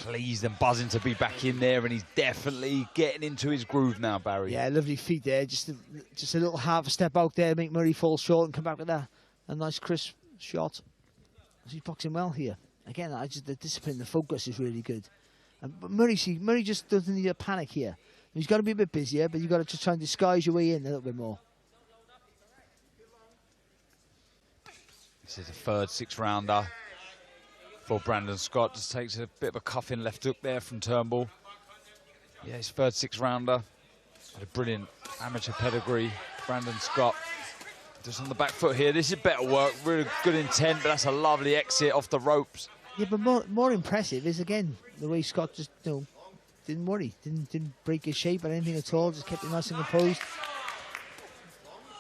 pleased and buzzing to be back in there, and he's definitely getting into his groove now, Barry. Yeah, lovely feet there. Just a little half a step out there, make Murray fall short and come back with a nice crisp shot. He's boxing well here. Again, the discipline, the focus is really good. But Murray just doesn't need a panic here. He's got to be a bit busier, but you've got to just try and disguise your way in a little bit more. This is a third 6-rounder for Brandon Scott. Just takes a bit of a cuffing left hook there from Turnbull. Yeah, his third 6-rounder. Had a brilliant amateur pedigree. Brandon Scott just on the back foot here. This is better work, really good intent, but that's a lovely exit off the ropes. Yeah, but more impressive is, again, the way Scott just, didn't worry. Didn't break his shape or anything at all. Just kept it nice and composed.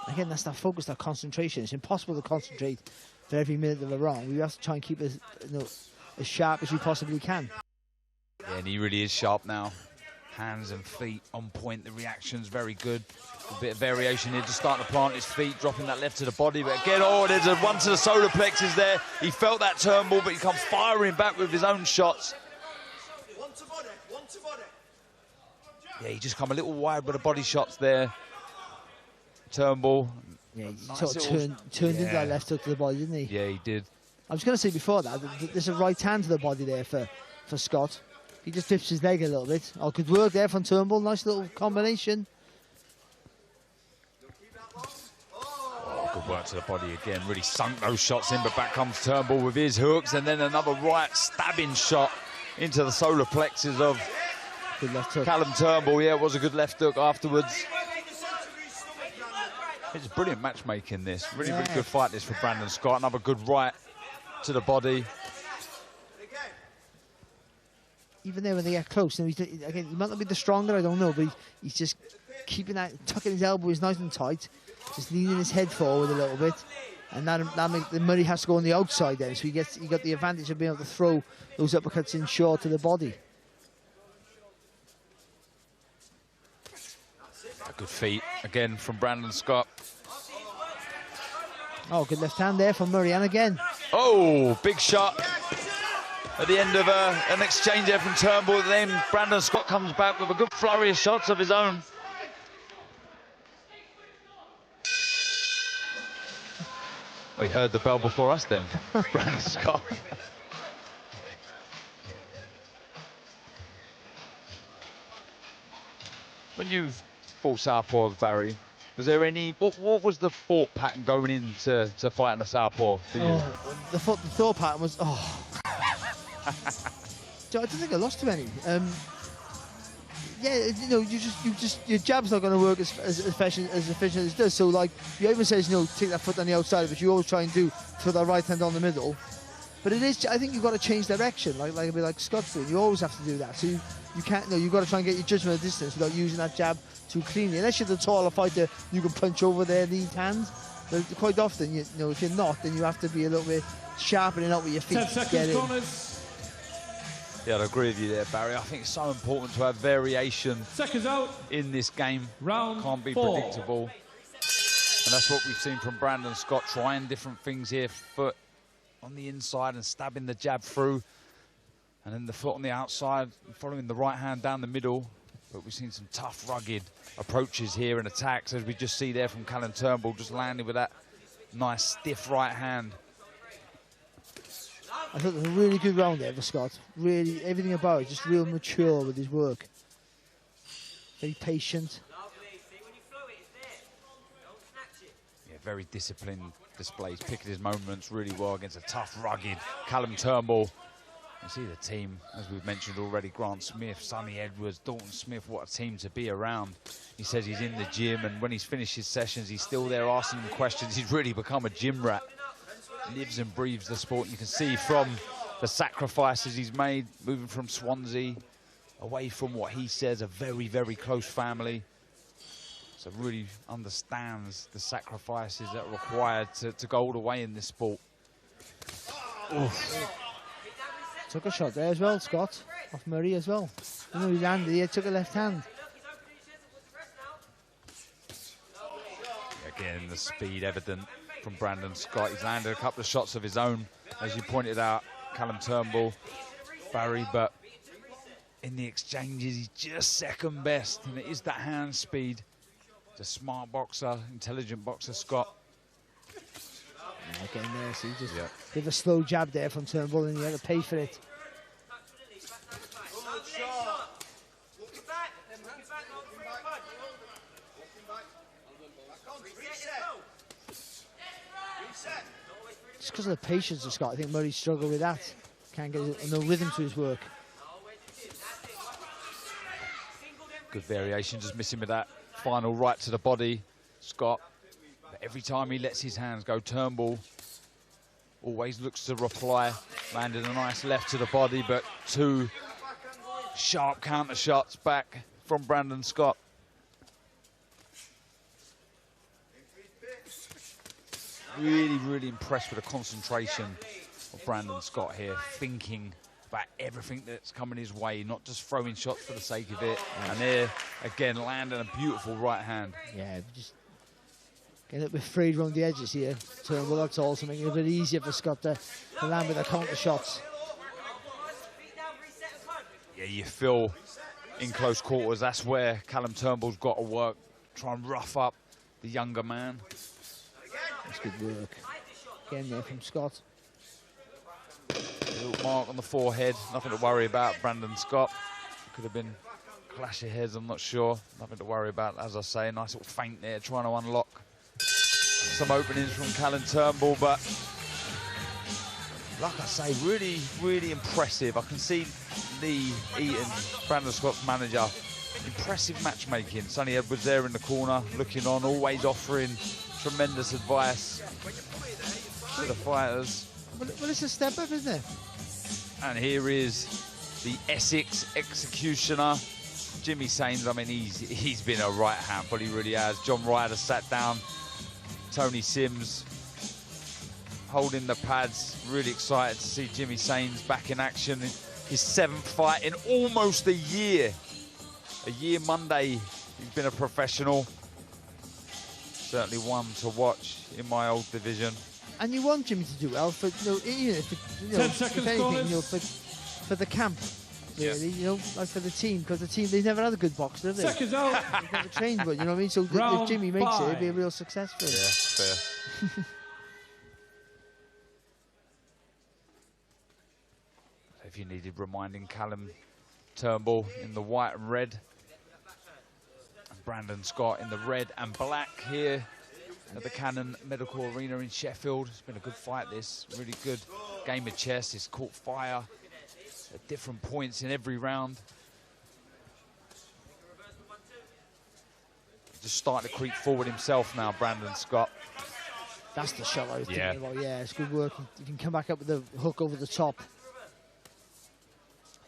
Again, that's that focus, that concentration. It's impossible to concentrate for every minute of a round. We have to try and keep it as sharp as we possibly can. Yeah, and he really is sharp now. Hands and feet on point. The reaction's very good. A bit of variation here, just starting to plant his feet, dropping that left to the body. But again, there's a one to the solar plexus there. He felt that Turnbull, but he comes firing back with his own shots. Yeah, he just come a little wide with the body shots there. Turnbull. Yeah, he sort of turned into that left hook to the body, didn't he? Yeah, he did. I was going to say before that, there's a right hand to the body there for Scott. He just lifts his leg a little bit. Oh, good work there from Turnbull. Nice little combination. Oh, good work to the body again. Really sunk those shots in, but back comes Turnbull with his hooks, and then another right stabbing shot into the solar plexus of good left hook. Callum Turnbull. Yeah, it was a good left hook afterwards. It's brilliant matchmaking, this. Really good fight, this, for Brandon Scott. Another good right to the body. Even there when they get close, again, he might not be the stronger, I don't know, but he's just keeping that, tucking his elbows nice and tight, just leaning his head forward a little bit, and that makes Murray has to go on the outside then, so he got the advantage of being able to throw those uppercuts in short to the body. Good feet again from Brandon Scott. Oh, good left hand there from Murray, and again. Oh, big shot at the end of an exchange there from Turnbull. Then Brandon Scott comes back with a good flurry of shots of his own. Oh, he heard the bell before us then, Brandon Scott. When you've fought southpaw, Barry, was there any, what was the thought pattern going into fighting a southpaw? The thought pattern was, I don't think I lost too many. Yeah, your jab's not going to work as efficient as it does. So, like, you even says, take that foot on the outside, but you always try and throw that right hand on the middle. But it is, I think you've got to change direction, like Scott's doing. You always have to do that. So you can't, you've got to try and get your judgment at distance without using that jab too cleanly. Unless you're the taller fighter, you can punch over their lead hand. But quite often, if you're not, then you have to be a little bit sharpening up with your feet. 10 seconds, corners. Yeah, I'd agree with you there, Barry. I think it's so important to have variation in this game. Can't be predictable. And that's what we've seen from Brandon Scott, trying different things here. Foot on the inside and stabbing the jab through. And then the foot on the outside, following the right hand down the middle. But we've seen some tough, rugged approaches here and attacks, as we just see there from Callum Turnbull, just landing with that nice, stiff right hand. I thought it was a really good round there for Scott. Really, everything about it, just real mature with his work. Very patient. Yeah, very disciplined displays, picking his moments really well against a tough, rugged Callum Turnbull. You see the team, as we've mentioned already, Grant Smith, Sonny Edwards, Dalton Smith, what a team to be around. He says he's in the gym, and when he's finished his sessions, he's still there asking him questions. He's really become a gym rat. Lives and breathes the sport. You can see from the sacrifices he's made, moving from Swansea, away from what he says, a very, very close family. So really understands the sacrifices that are required to go all the way in this sport. Oof. Took a shot there as well, Scott, off Murray as well. He landed, he took a left hand. Again, the speed evident from Brandon Scott. He's landed a couple of shots of his own, as you pointed out, Callum Turnbull, Barry, but in the exchanges, he's just second best, and it is that hand speed. He's a smart boxer, intelligent boxer, Scott. Again there, see, just give a slow jab there from Turnbull, and you have to pay for it. Just because of the patience of Scott, I think Murray struggled with that. Can't get no rhythm to his work. Good variation, just missing with that final right to the body, Scott. But every time he lets his hands go, Turnbull always looks to reply. Landed a nice left to the body, but 2 sharp counter shots back from Brandon Scott. Really, really impressed with the concentration of Brandon Scott here, thinking about everything that's coming his way, not just throwing shots for the sake of it. And there, again, landing a beautiful right hand. Yeah, just getting a bit frayed around the edges here. Turnbull, that's also making it a bit easier for Scott to land with the counter shots. Yeah, you feel in close quarters, that's where Callum Turnbull's got to work, try and rough up the younger man. That's good work. Again there from Scott. A little mark on the forehead, nothing to worry about, Brandon Scott. Could have been a clash of heads, I'm not sure. Nothing to worry about, as I say. A nice little feint there, trying to unlock some openings from Callum Turnbull, but like I say, really, really impressive. I can see Lee Eaton, Brandon Scott's manager, impressive matchmaking. Sonny Edwards there in the corner, looking on, always offering tremendous advice to the fighters. Well, it's a step up, isn't it? And here is the Essex executioner, Jimmy Sains. I mean, he's been a right handful, he really has. John Ryder sat down, Tony Sims holding the pads. Really excited to see Jimmy Sains back in action. His 7th fight in almost a year. A year Monday, he's been a professional. Certainly one to watch in my old division. And you want Jimmy to do well for, you know, 10 seconds, if anything, for the camp, really, you know, like for the team, because the team, they've never had a good boxer, have they? Seconds out. They've never trained one, you know what I mean? So if Jimmy makes it, it'll be a real success for him. Yeah, fair. If you needed reminding, Callum Turnbull in the white and red, and Brandon Scott in the red and black here at the Cannon Medical Arena in Sheffield. It's been a good fight, this. Really good game of chess. It's caught fire at different points in every round. Just starting to creep forward himself now, Brandon Scott. That's the shot I was thinking about. Yeah, it's good work. You can come back up with the hook over the top.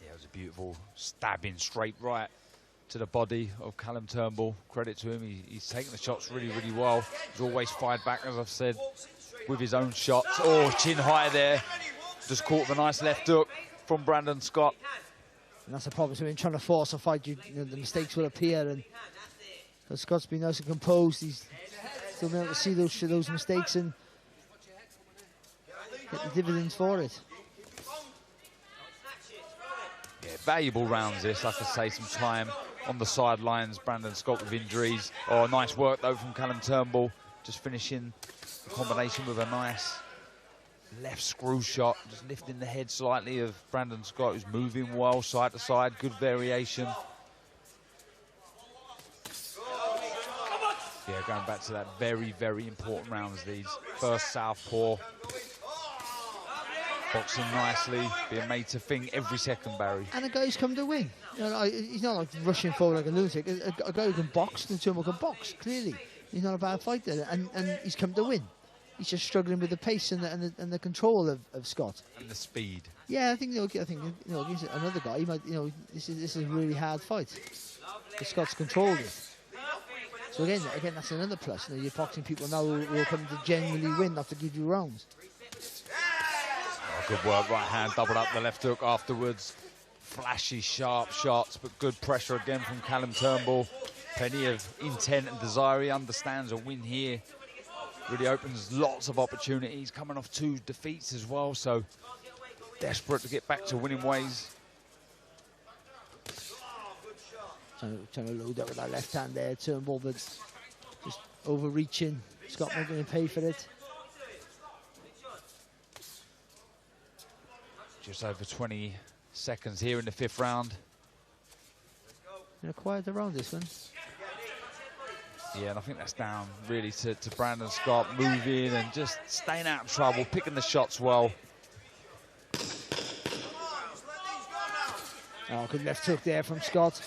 Yeah, it was a beautiful stabbing straight right to the body of Callum Turnbull. Credit to him, he's taken the shots really, really well. He's always fired back, as I've said, with his own shots. Oh, chin high there. Just caught the nice left hook from Brandon Scott. And that's the problem. So when trying to force a fight, you know, the mistakes will appear. And so Scott's been nice and composed. He's still been able to see those mistakes and get the dividends for it. Yeah, valuable rounds this. Like I say, some time on the sidelines. Brandon Scott with injuries. Oh, nice work though from Callum Turnbull. Just finishing the combination with a nice left screw shot. Just lifting the head slightly of Brandon Scott, who's moving well side to side. Good variation. Yeah, going back to that very, very important rounds, these. First southpaw. Boxing nicely, being made to think every second, Barry. And a guy who's come to win. You know, he's not like rushing forward like a lunatic. A guy who can box, the Turnbull can box, clearly. He's not a bad fighter, and he's come to win. He's just struggling with the pace and the control of Scott. And the speed. Yeah, I think against another guy, he might, this is a really hard fight. But Scott's controlled it. So again, that's another plus. You're boxing people now who will come to genuinely win, not to give you rounds. Good work, right hand, doubled up the left hook afterwards. Flashy, sharp shots, but good pressure again from Callum Turnbull. Plenty of intent and desire. He understands a win here really opens lots of opportunities. Coming off 2 defeats as well, so desperate to get back to winning ways. Trying to load up with that left hand there, Turnbull, but just overreaching. Scott not going to pay for it. Just over 20 seconds here in the 5th round. Quiet around this one. Yeah, and I think that's down really to Brandon Scott moving and just staying out of trouble, picking the shots well. Oh, good left hook there from Scott.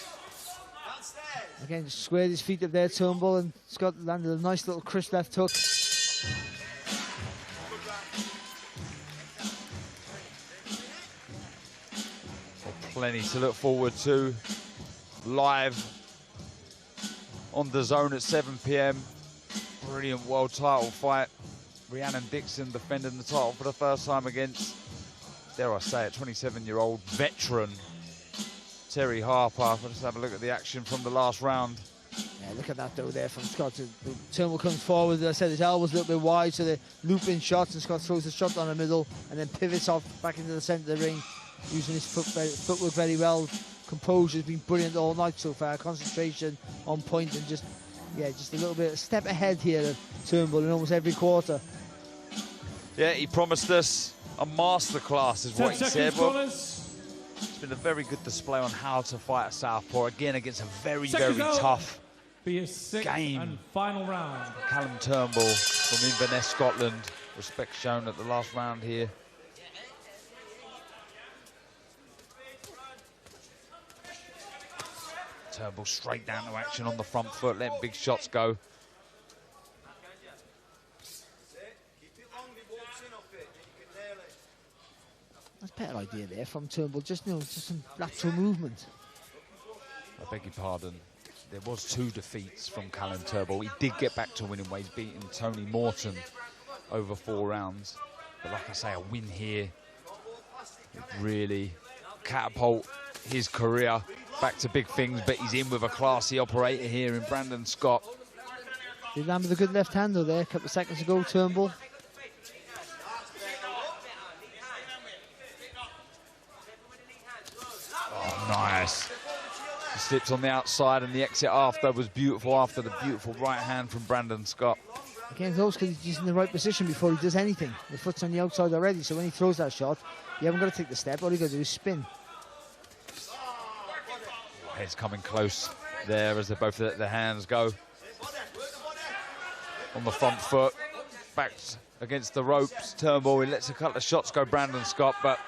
Again, just squared his feet up there, Turnbull, and Scott landed a nice little crisp left hook. Plenty to look forward to. Live on DAZN at 7 p.m. Brilliant world title fight. Rhiannon Dixon defending the title for the first time against, dare I say it, 27-year-old veteran Terri Harper. Let's have a look at the action from the last round. Yeah, look at that though there from Scott. Turnbull comes forward, as I said, his elbow's a little bit wide, so they're looping shots, and Scott throws the shot down the middle and then pivots off back into the centre of the ring, using his footwork very well. Composure's been brilliant all night so far. Concentration on point, and just a little bit, a step ahead here of Turnbull in almost every quarter. Yeah, he promised us a masterclass, is what he said. Well, it's been a very good display on how to fight a southpaw, again against a very tough game. And final round. Callum Turnbull from Inverness, Scotland. Respect shown at the last round here. Turnbull straight down to action on the front foot, letting big shots go. That's a better idea there from Turnbull, just some lateral movement. I beg your pardon. There was 2 defeats from Callum Turnbull. He did get back to winning ways, beating Tony Morton over 4 rounds. But like I say, a win here would really catapult his career back to big things, but he's in with a classy operator here in Brandon Scott. He landed with a good left hander there a couple of seconds ago, Turnbull. Oh, nice. He slips on the outside, and the exit after was beautiful, after the beautiful right hand from Brandon Scott. Again, those because he's in the right position before he does anything. The foot's on the outside already, so when he throws that shot, you haven't got to take the step. All you got to do is spin. Head's coming close there as they both let their hands go. On the front foot, back against the ropes. Turnbull, he lets a couple of shots go, Brandon Scott, but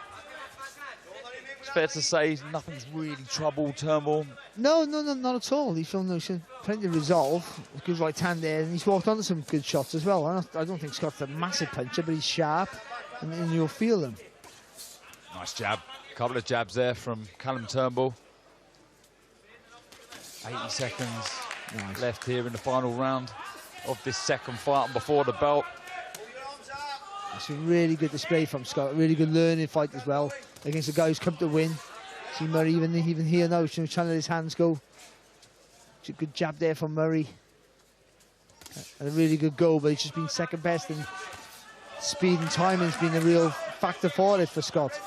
it's fair to say nothing's really troubled Turnbull. No, not at all. He's shown plenty of resolve. A good right hand there, and he's walked onto some good shots as well. I don't think Scott's a massive puncher, but he's sharp, and you'll feel them. Nice jab. A couple of jabs there from Callum Turnbull. 80 seconds left here in the final round of this second fight before the belt. It's a really good display from Scott. A really good learning fight as well against a guy who's come to win. See Murray even here now, trying to let his hands go. It's a good jab there from Murray. And a really good goal, but he's just been second best, and speed and timing has been a real factor for it for Scott.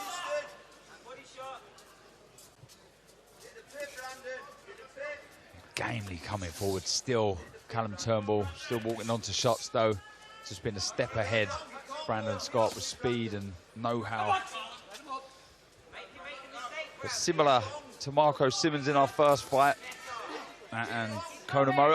Gamely coming forward still. Callum Turnbull still walking onto shots though. It's just been a step ahead. Brandon Scott with speed and know-how. But similar to Marco Simmons in our first fight. And Conor Murray,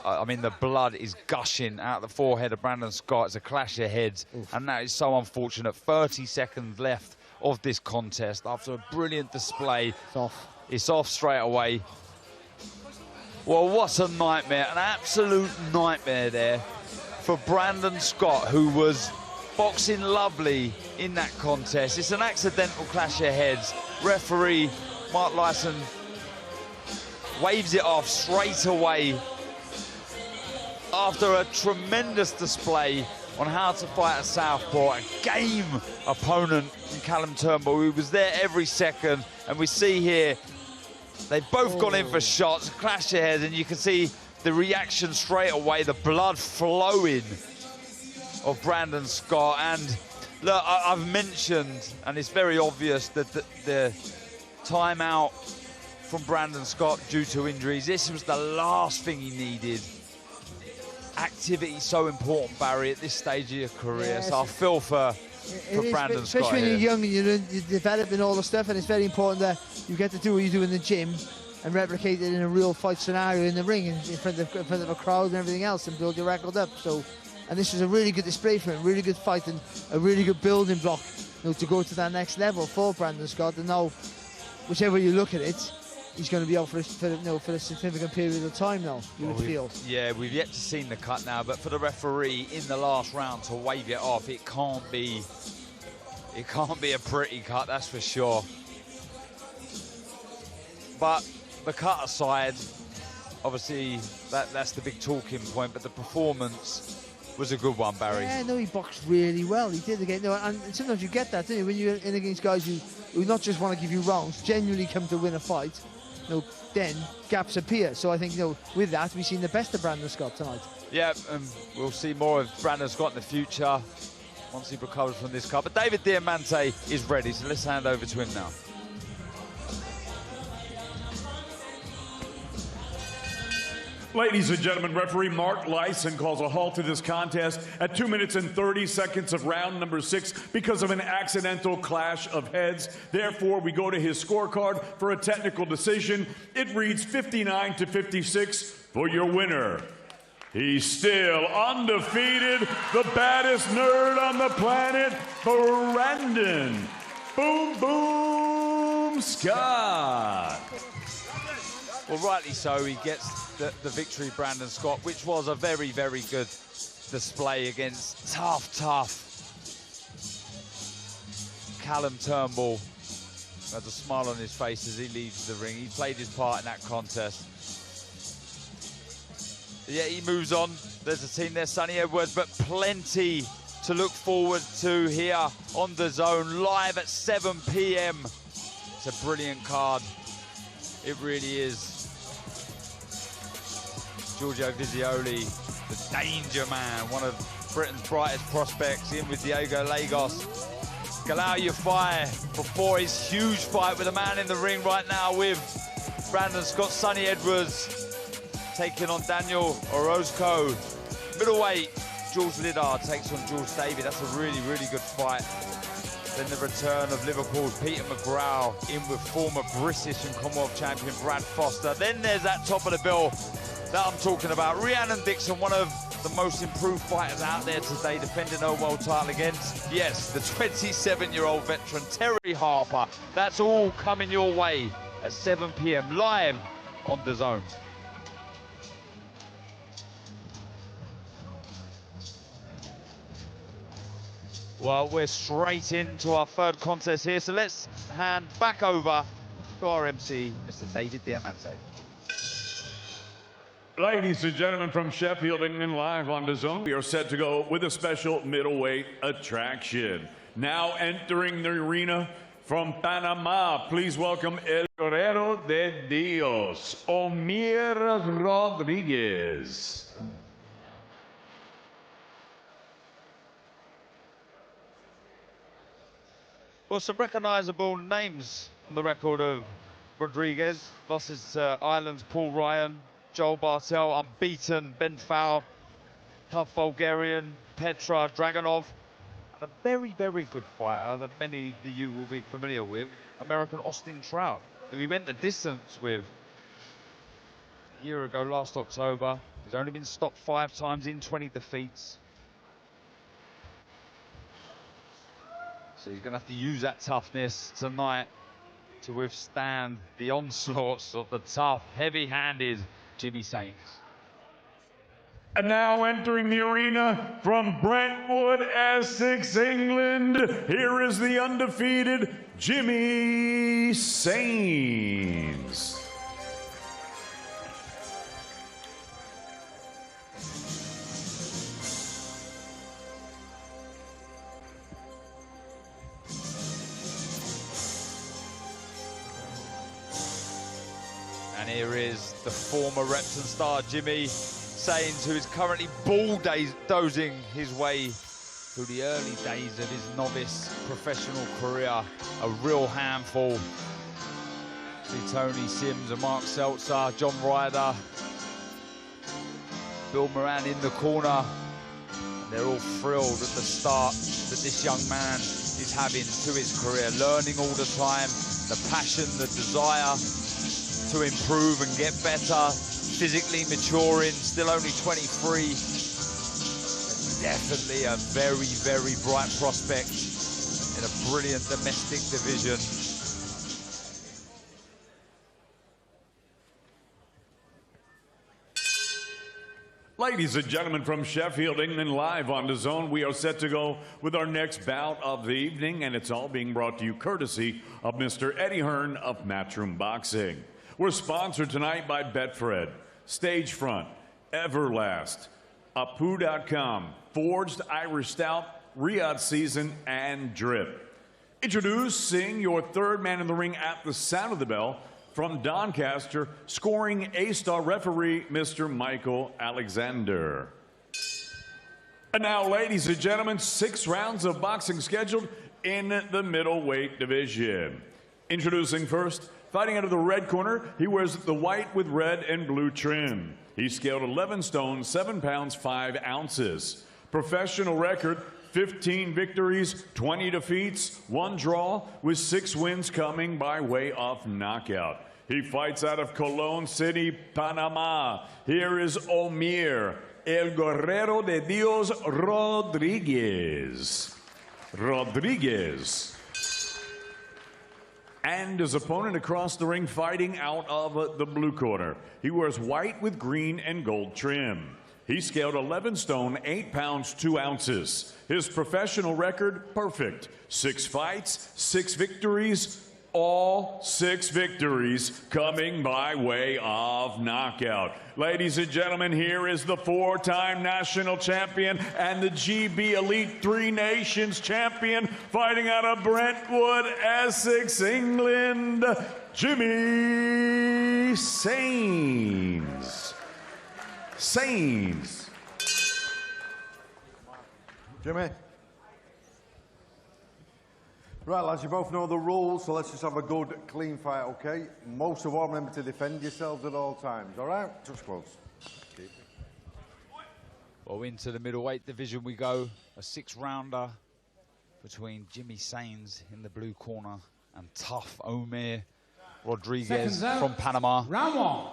I mean, the blood is gushing out the forehead of Brandon Scott. It's a clash of heads. Oof. And that is so unfortunate. 30 seconds left of this contest after a brilliant display. It's off straight away. Well, what a nightmare, an absolute nightmare there for Brandon Scott, who was boxing lovely in that contest. It's an accidental clash of heads. Referee Mark Lyson waves it off straight away after a tremendous display on how to fight a southpaw, a game opponent in Callum Turnbull, who was there every second. And we see here, they've both gone in for shots, clash of heads, and you can see the reaction straight away, the blood flowing of Brandon Scott. And look, I've mentioned, and it's very obvious, that the timeout from Brandon Scott due to injuries. This was the last thing he needed. Activity so important, Barry, at this stage of your career. Yes. So I feel for Brandon Scott especially when here. you're young and you're developing all the stuff, and it's very important that you get to do what you do in the gym and replicate it in a real fight scenario in the ring in front of a crowd and everything else, and build your record up. So, and this was a really good display for him, really good fight, and a really good building block, you know, to go to that next level for Brandon Scott. And now, whichever way you look at it, he's going to be out for a significant period of time now, you would feel. Yeah, we've yet to see the cut now, but for the referee in the last round to wave it off, it can't be a pretty cut, that's for sure. But the cut aside, obviously that's the big talking point, but the performance was a good one, Barry. Yeah, no, he boxed really well. He did again. No, and sometimes you get that, don't you? When you're in against guys who not just want to give you rounds, genuinely come to win a fight. You know, then gaps appear. So I think, you know, with that, we've seen the best of Brandon Scott tonight. Yeah, we'll see more of Brandon Scott in the future once he recovers from this cut. But David Diamante is ready, so let's hand over to him now. Ladies and gentlemen, referee Mark Lyson calls a halt to this contest at 2 minutes and 30 seconds of round number 6 because of an accidental clash of heads. Therefore, we go to his scorecard for a technical decision. It reads 59-56 for your winner. He's still undefeated, the baddest nerd on the planet, Brandon Boom Boom Scott. Well, rightly so, he gets the victory, Brandon Scott, which was a very, very good display against tough Callum Turnbull. Has a smile on his face as he leaves the ring. He played his part in that contest. Yeah, he moves on. There's a team there, Sonny Edwards, but plenty to look forward to here on DAZN, live at 7 p.m. It's a brilliant card. It really is. Giorgio Vizioli, the danger man, one of Britain's brightest prospects, in with Diego Lagos. Galao Yafai before his huge fight with a man in the ring right now with Brandon Scott. Sonny Edwards taking on Daniel Orozco. Middleweight, George Liddard takes on George David. That's a really, really good fight. Then the return of Liverpool's Peter McGraw in with former British and Commonwealth champion Brad Foster. Then there's that top of the bill that I'm talking about. Rhiannon Dixon, one of the most improved fighters out there today, defending her world title against, yes, the 27-year-old veteran Terri Harper. That's all coming your way at 7 p.m. live on DAZN. Well, we're straight into our third contest here, so let's hand back over to our MC, Mr. David Diamante. Ladies and gentlemen, from Sheffield, England, live on DAZN, we are set to go with a special middleweight attraction. Now entering the arena from Panama, please welcome El Torero de Dios, Omir Rodriguez. Well, some recognisable names on the record of Rodriguez. Losses to Ireland's Paul Ryan, Joel Bartel, unbeaten Ben Fowl, tough Bulgarian Petra Dragunov, and a very, very good fighter that many of you will be familiar with, American Austin Trout, who he went the distance with a year ago, last October. He's only been stopped 5 times in 20 defeats. So he's going to have to use that toughness tonight to withstand the onslaughts of the tough, heavy-handed Jimmy Saints. And now entering the arena from Brentwood, Essex, England, here is the undefeated Jimmy Saints. And here is the former Repton star, Jimmy Saints, who is currently bulldozing his way through the early days of his novice professional career. A real handful. See Tony Sims and Mark Seltzer, John Ryder, Bill Moran in the corner. And they're all thrilled at the start that this young man is having to his career, learning all the time, the passion, the desire to improve and get better, physically maturing, still only 23. Definitely a very, very bright prospect in a brilliant domestic division. Ladies and gentlemen, from Sheffield, England, live on DAZN, we are set to go with our next bout of the evening, and it's all being brought to you courtesy of Mr. Eddie Hearn of Matchroom Boxing. We're sponsored tonight by Betfred, Stagefront, Everlast, Apu.com, Forged Irish Stout, Riyadh Season, and Drip. Introducing your third man in the ring at the sound of the bell, from Doncaster, scoring A-star referee, Mr. Michael Alexander. And now, ladies and gentlemen, 6 rounds of boxing scheduled in the middleweight division. Introducing first, fighting out of the red corner, he wears the white with red and blue trim. He scaled 11 stone, 7 pounds, 5 ounces. Professional record, 15 victories, 20 defeats, 1 draw, with 6 wins coming by way of knockout. He fights out of Colón City, Panama. Here is Omir, El Guerrero de Dios Rodriguez. And his opponent across the ring, fighting out of the blue corner. He wears white with green and gold trim. He scaled 11 stone, 8 pounds, 2 ounces. His professional record, perfect. 6 fights, 6 victories, all 6 victories coming by way of knockout. Ladies and gentlemen, here is the 4-time national champion and the GB Elite 3 Nations champion, fighting out of Brentwood, Essex, England, Jimmy Sains. Jimmy. Right, lads, you both know the rules, so let's just have a good, clean fight, okay? Most of all, remember to defend yourselves at all times, all right? Touch close. Well, into the middleweight division we go. A 6-rounder between Jimmy Sains in the blue corner and tough Omir Rodriguez from Panama. Round 1.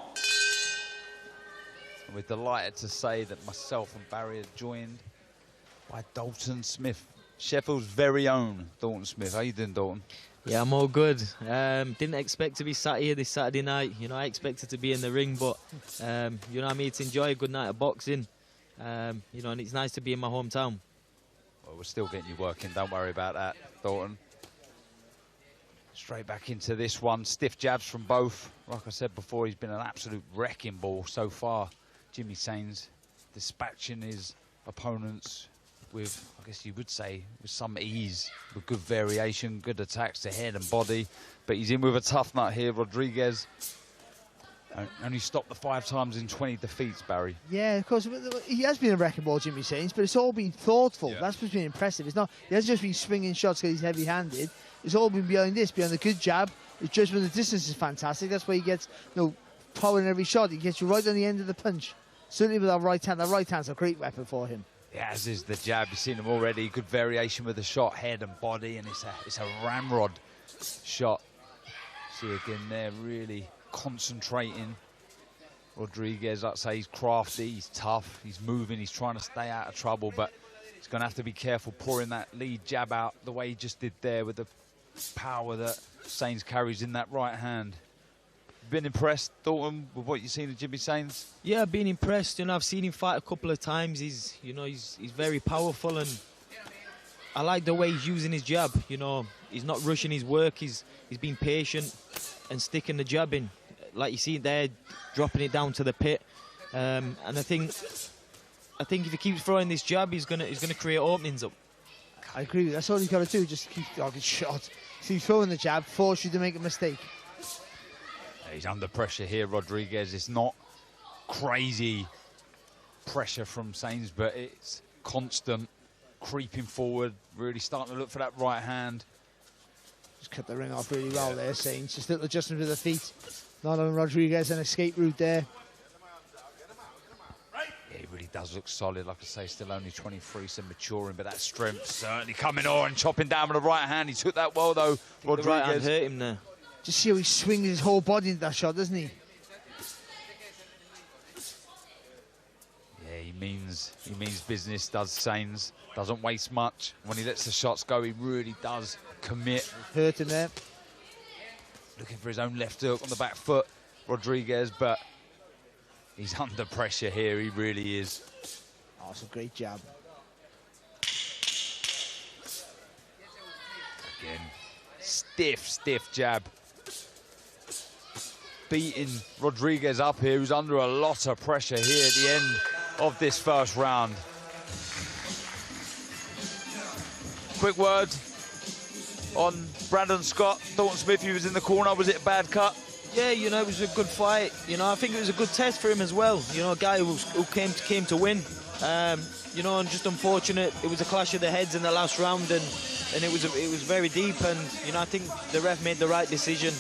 And we're delighted to say that myself and Barry are joined by Dalton Smith, Sheffield's very own Dalton Smith. How you doing, Dalton? Yeah, I'm all good. Didn't expect to be sat here this Saturday night. You know, I expected to be in the ring, but you know, I'm here to enjoy a good night of boxing. You know, and it's nice to be in my hometown. Well, we're still getting you working. Don't worry about that, Dalton. Straight back into this one. Stiff jabs from both. Like I said before, he's been an absolute wrecking ball so far. Jimmy Sains dispatching his opponents with, I guess you would say, with some ease, with good variation, good attacks to head and body. But he's in with a tough nut here, Rodriguez. Only stopped the 5 times in 20 defeats, Barry. Yeah, of course, he has been a wrecking ball, Jimmy Sains, but it's all been thoughtful. Yeah. That's what's been impressive. It's not, he hasn't just been swinging shots because he's heavy-handed. It's all been behind this, behind the good jab. His judgment of the distance is fantastic. That's why he gets, you know, power in every shot. He gets you right on the end of the punch. Certainly with that right hand. That right hand's a great weapon for him. Yeah, as is the jab. You've seen him already. Good variation with the shot, head and body, and it's a ramrod shot. See again there, really concentrating. Rodriguez, I'd say he's crafty, he's tough, he's moving, he's trying to stay out of trouble, but he's going to have to be careful pouring that lead jab out the way he just did there with the power that Sains carries in that right hand. Been impressed, Dalton, with what you've seen of Jimmy Sains? Yeah, I've been impressed. You know, I've seen him fight a couple of times. He's, you know, he's very powerful, and I like the way he's using his jab. You know, he's not rushing his work. He's been patient and sticking the jab in, like you see there, dropping it down to the pit. And I think if he keeps throwing this jab, he's gonna create openings up. I agree. That's all he's got to do. Just keep target shot. See, throwing the jab, force you to make a mistake. He's under pressure here, Rodriguez. It's not crazy pressure from Sains, but it's constant, creeping forward, really starting to look for that right hand. Just cut the ring off really well there, Sainz. Just little adjustment with the feet. Not on Rodriguez, an escape route there. Yeah, he really does look solid. Like I say, still only 23, so maturing, but that strength certainly coming on and chopping down with the right hand. He took that well, though. Rodriguez. The right hand hurt him there. Just see how he swings his whole body into that shot, doesn't he? Yeah, he means business, does Sainz. Doesn't waste much. When he lets the shots go, he really does commit. Hurting there. Looking for his own left hook on the back foot, Rodriguez, but he's under pressure here. He really is. Oh, it's a great jab. Again, stiff jab. Beating Rodriguez up here, who's under a lot of pressure here at the end of this first round. Quick word on Brandon Scott. Dalton Smith, he was in the corner. Was it a bad cut? Yeah, you know, it was a good fight. You know, I think it was a good test for him as well. You know, a guy who came to win. You know, and just unfortunate. It was a clash of the heads in the last round, and it was very deep. And you know, I think the ref made the right decision.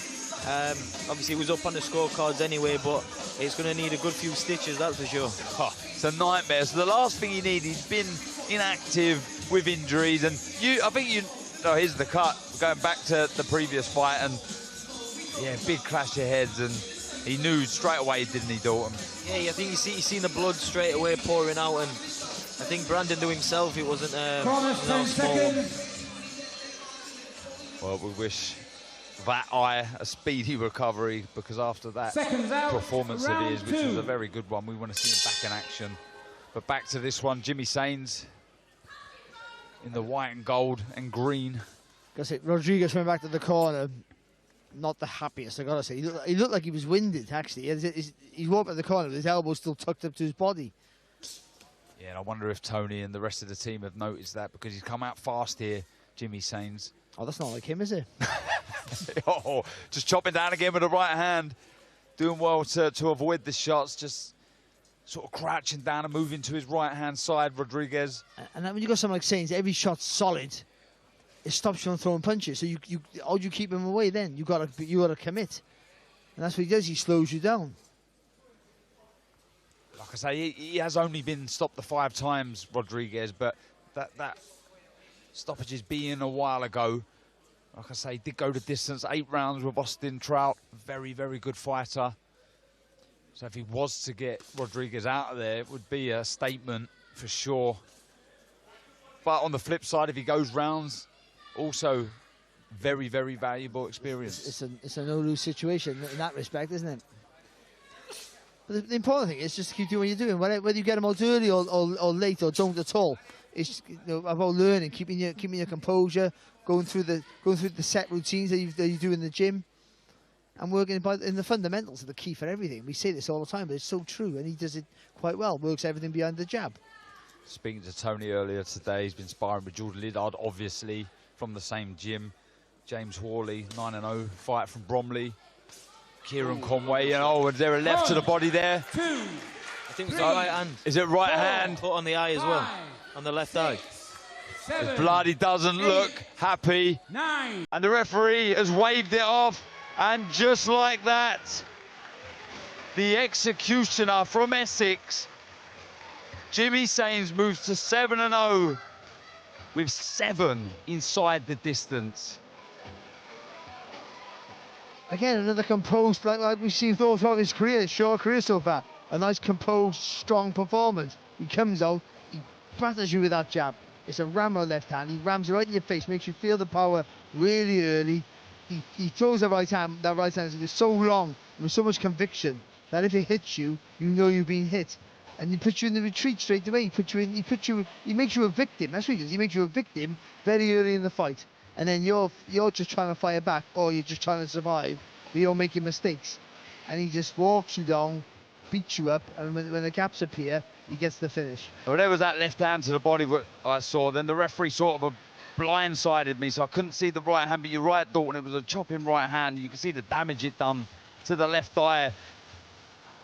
Obviously, it was up on the scorecards anyway, but it's going to need a good few stitches, that's for sure. Oh, it's a nightmare. So the last thing he needed, he's been inactive with injuries, and I think here's the cut, going back to the previous fight, and yeah, big clash of heads, and he knew straight away, didn't he, Dalton? Yeah, I think you seen the blood straight away pouring out, and I think Brandon knew himself it wasn't a small one. Well, we wish that eye a speedy recovery, because after that performance of his, which was a very good one, we want to see him back in action. But back to this one, Jimmy Sainz in the white and gold and green. That's it. Rodriguez went back to the corner. Not the happiest, I gotta say. He looked like he was winded, actually. He walked at the corner with his elbow still tucked up to his body. Yeah, and I wonder if Tony and the rest of the team have noticed that, because he's come out fast here, Jimmy Sainz. Oh, that's not like him, is it? Oh, just chopping down again with the right hand. Doing well to avoid the shots, just sort of crouching down and moving to his right-hand side, Rodriguez. And then when you got someone like Sainz, every shot's solid. It stops you from throwing punches. So how do you keep him away then? You gotta commit. And that's what he does, he slows you down. Like I say, he has only been stopped the 5 times, Rodriguez, but that stoppage has been a while ago. Like I say, he did go the distance, 8 rounds with Austin Trout. Very, very good fighter. So if he was to get Rodriguez out of there, it would be a statement for sure. But on the flip side, if he goes rounds, also very, very valuable experience. It's a no-lose situation in that respect, isn't it? But the important thing is just to keep doing what you're doing. Whether you get them out early or late or don't at all, it's about learning, keeping your composure, going through the set routines that you do in the gym, and working in the fundamentals are the key for everything. We say this all the time, but it's so true, and he does it quite well. Works everything behind the jab. Speaking to Tony earlier today, he's been sparring with Jordan Liddard, obviously from the same gym. James Hawley, 9-0 fight from Bromley. Kieran Conway, is there a left to the body there? I think it's the right hand. Is it right hand? Put on the eye as well, on the left eye. His bloody doesn't look happy. 9. And the referee has waved it off, and just like that, the executioner from Essex, Jimmy Sainz, moves to 7-0 with 7 inside the distance. Again, another composed, like we've seen throughout his career, short career so far. A nice composed, strong performance. He comes out, he batters you with that jab. It's a rammer left hand. He rams it right in your face, makes you feel the power really early. He throws the right hand. That right hand is so long with so much conviction that if it hits you, you know you've been hit, and he puts you in the retreat straight away. He makes you a victim. That's what he does. He makes you a victim very early in the fight, and then you're just trying to fire back, or you're just trying to survive. But you're making mistakes, and he just walks you down, beats you up, and when the gaps appear, he gets the finish. Well, there was that left hand to the body what I saw. Then the referee sort of blindsided me, so I couldn't see the right hand. But you're right, Dalton, it was a chopping right hand. You can see the damage it done to the left eye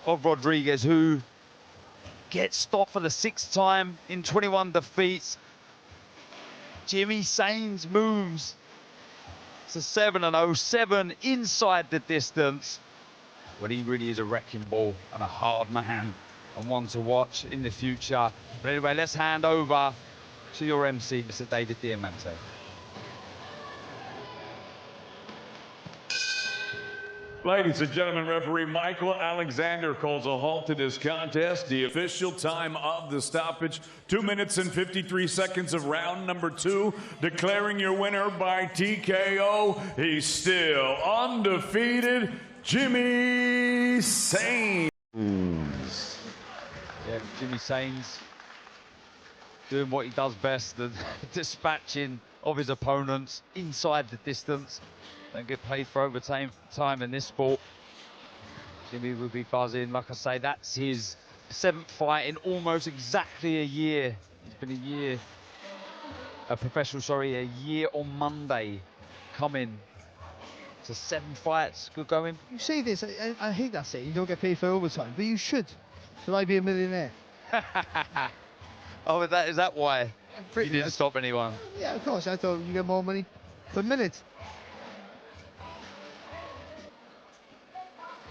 of Rodriguez, who gets stopped for the 6th time in 21 defeats. Jimmy Sainz moves to 7-0, 7 inside the distance. Well, he really is a wrecking ball and a hard man and one to watch in the future. But anyway, let's hand over to your MC, Mr. David Diamante. Ladies and gentlemen, referee Michael Alexander calls a halt to this contest. The official time of the stoppage, 2 minutes and 53 seconds of round number 2. Declaring your winner by TKO, he's still undefeated, Jimmy Sains. Yeah, Jimmy Sains doing what he does best, the dispatching of his opponents inside the distance. Don't get paid for overtime in this sport. Jimmy will be buzzing. Like I say, that's his 7th fight in almost exactly a year. It's been a year on Monday coming to 7 fights. Good going. You say this, I hate that saying, you don't get paid for overtime, but you should. Should I be a millionaire? Oh, is that why? You didn't stop anyone? Yeah, of course. I thought you get more money per minute.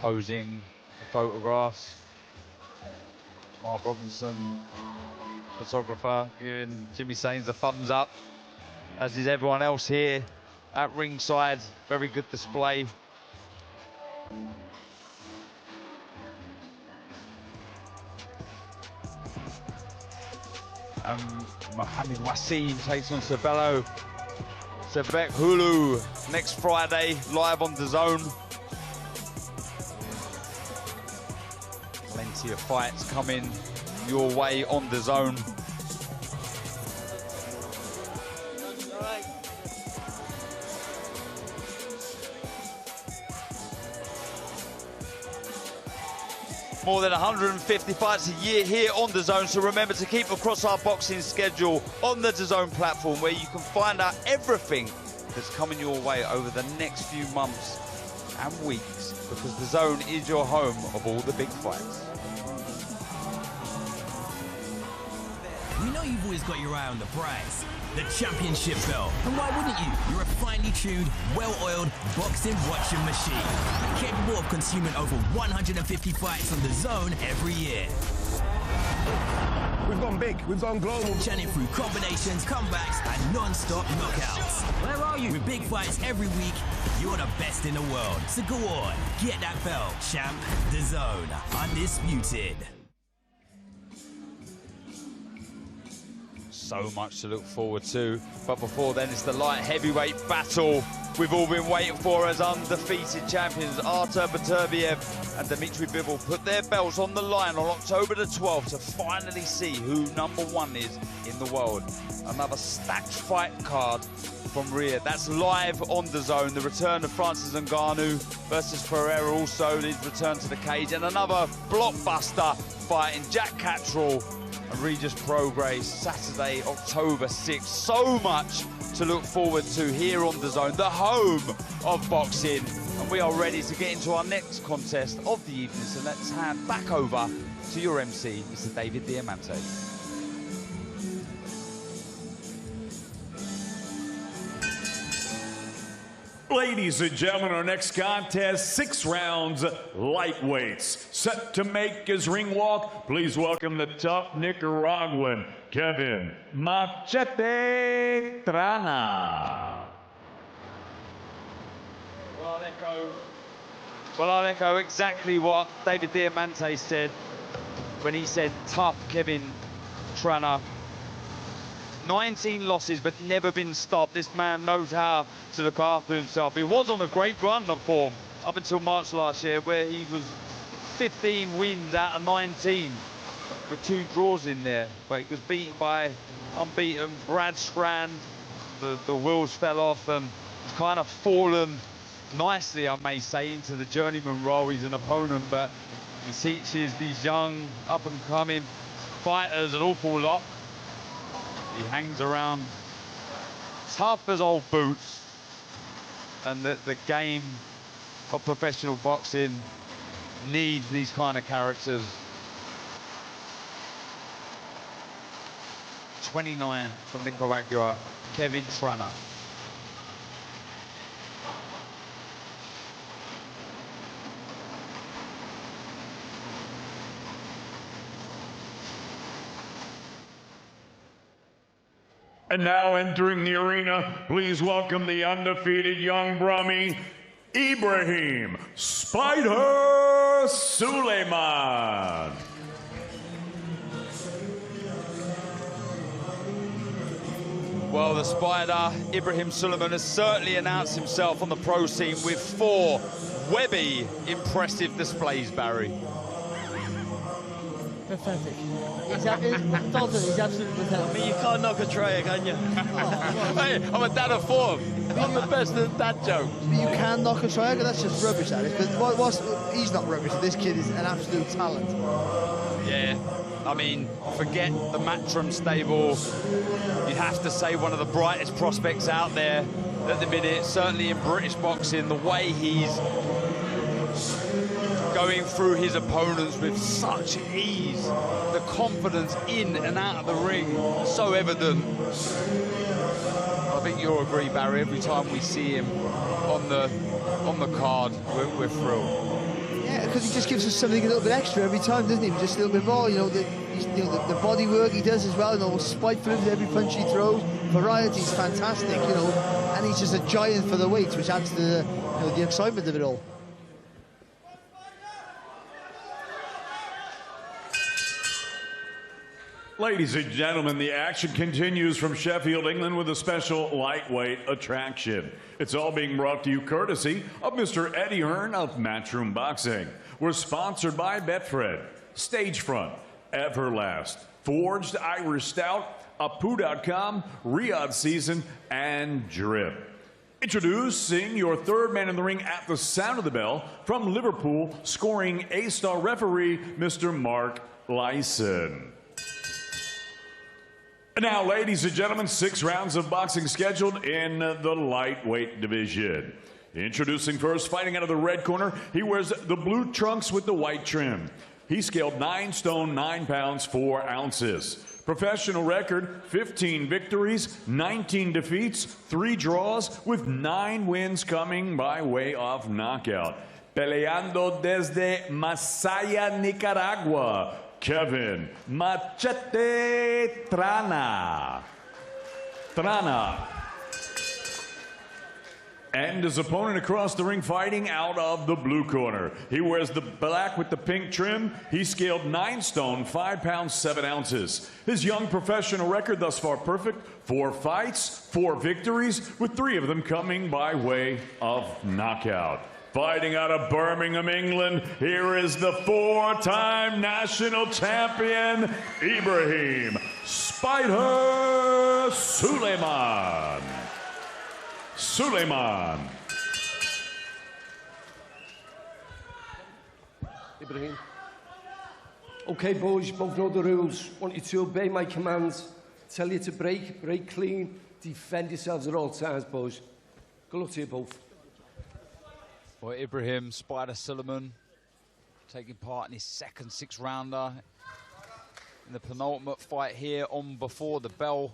Posing photographs. Mark Robinson, photographer, giving Jimmy Sains a thumbs up, as is everyone else here at ringside. Very good display. Mohamed Wassim takes on Sabelo Sebek Hulu next Friday, live on DAZN. Plenty of fights coming your way on DAZN. More than 150 fights a year here on DAZN, so remember to keep across our boxing schedule on the DAZN platform, where you can find out everything that's coming your way over the next few months and weeks, because DAZN is your home of all the big fights. We know you've always got your eye on the prize, the championship belt. And why wouldn't you? You're a finely tuned, well-oiled boxing watching machine, capable of consuming over 150 fights on DAZN every year. We've gone big, we've gone global. Churning through combinations, comebacks, and non-stop knockouts. Where are you? With big fights every week, you're the best in the world. So go on, get that belt, champ. DAZN, undisputed. So much to look forward to, but before then it's the light heavyweight battle we've all been waiting for, as undefeated champions Artur Beterbiev and Dmitry Bivol put their belts on the line on October the 12th to finally see who #1 is in the world. Another stacked fight card from Riyadh. That's live on DAZN. The return of Francis Ngannou versus Pereira, also his return to the cage, and another blockbuster fight in Jack Catterall and Regis Prograis, Saturday, October 6th. So much to look forward to here on DAZN, the home of boxing. And we are ready to get into our next contest of the evening. So let's hand back over to your MC, Mr. David Diamante. Ladies and gentlemen, our next contest, 6 rounds, lightweights. Set to make his ring walk, please welcome the tough Nicaraguan, Kevin Machete Trana. Well, I'll echo exactly what David Diamante said when he said tough Kevin Trana. 19 losses, but never been stopped. This man knows how to look after himself. He was on a great run of form up until March last year, where he was 15 wins out of 19 with 2 draws in there. But he was beaten by unbeaten Brad Strand. The wheels fell off and kind of fallen nicely, I may say, into the journeyman role. He's an opponent, but he teaches these young up-and-coming fighters an awful lot. He hangs around tough as old boots, and the game of professional boxing needs these kind of characters. 29 from Nicaragua, Kevin Trana. And now entering the arena, please welcome the undefeated young Brummy, Ibrahim Spider Suleiman. Well, the Spider, Ibrahim Suleiman, has certainly announced himself on the pro scene with 4 Webby impressive displays, Barry. Pathetic. Dalton, he's absolutely pathetic. I mean, you can't knock a tryer, can you? Hey, I'm a dad of 4. I'm the best at dad jokes. You can knock a tryer, that's just rubbish, that is. But he's not rubbish. This kid is an absolute talent. Yeah, I mean, forget the Matchroom stable. You'd have to say one of the brightest prospects out there at the minute, certainly in British boxing. The way he's going through his opponents with such ease, the confidence in and out of the ring, so evident. I think you'll agree, Barry, every time we see him on the card, we're thrilled. Yeah, because he just gives us something a little bit extra every time, doesn't he? Just a little bit more, the body work he does as well, spiteful with every punch he throws. Variety's fantastic, and he's just a giant for the weight, which adds to the excitement of it all. Ladies and gentlemen, the action continues from Sheffield, England with a special lightweight attraction. It's all being brought to you courtesy of Mr. Eddie Hearn of Matchroom Boxing. We're sponsored by Betfred, Stagefront, Everlast, Forged Irish Stout, Apu.com, Riyadh Season, and Drip. Introducing your third man in the ring at the sound of the bell from Liverpool, scoring A-star referee, Mr. Mark Lyson. Now, ladies and gentlemen, 6 rounds of boxing scheduled in the lightweight division. Introducing first, fighting out of the red corner, he wears the blue trunks with the white trim. He scaled 9 stone, 9 pounds, 4 ounces. Professional record, 15 victories, 19 defeats, 3 draws, with 9 wins coming by way of knockout. Peleando desde Masaya, Nicaragua, Kevin Machete Trana. And his opponent across the ring fighting out of the blue corner. He wears the black with the pink trim. He scaled 9 stone, 5 pounds, 7 ounces. His young professional record thus far perfect. 4 fights, 4 victories, with 3 of them coming by way of knockout. Fighting out of Birmingham, England, here is the 4-time national champion, Ibrahim Spider Suleiman. Ibrahim. Okay, boys, you both know the rules. Want you to obey my commands. Tell you to break clean, defend yourselves at all times, boys. Good luck to you both. Well, Ibrahim Spider Suleiman taking part in his second 6-rounder in the penultimate fight here on Before the Bell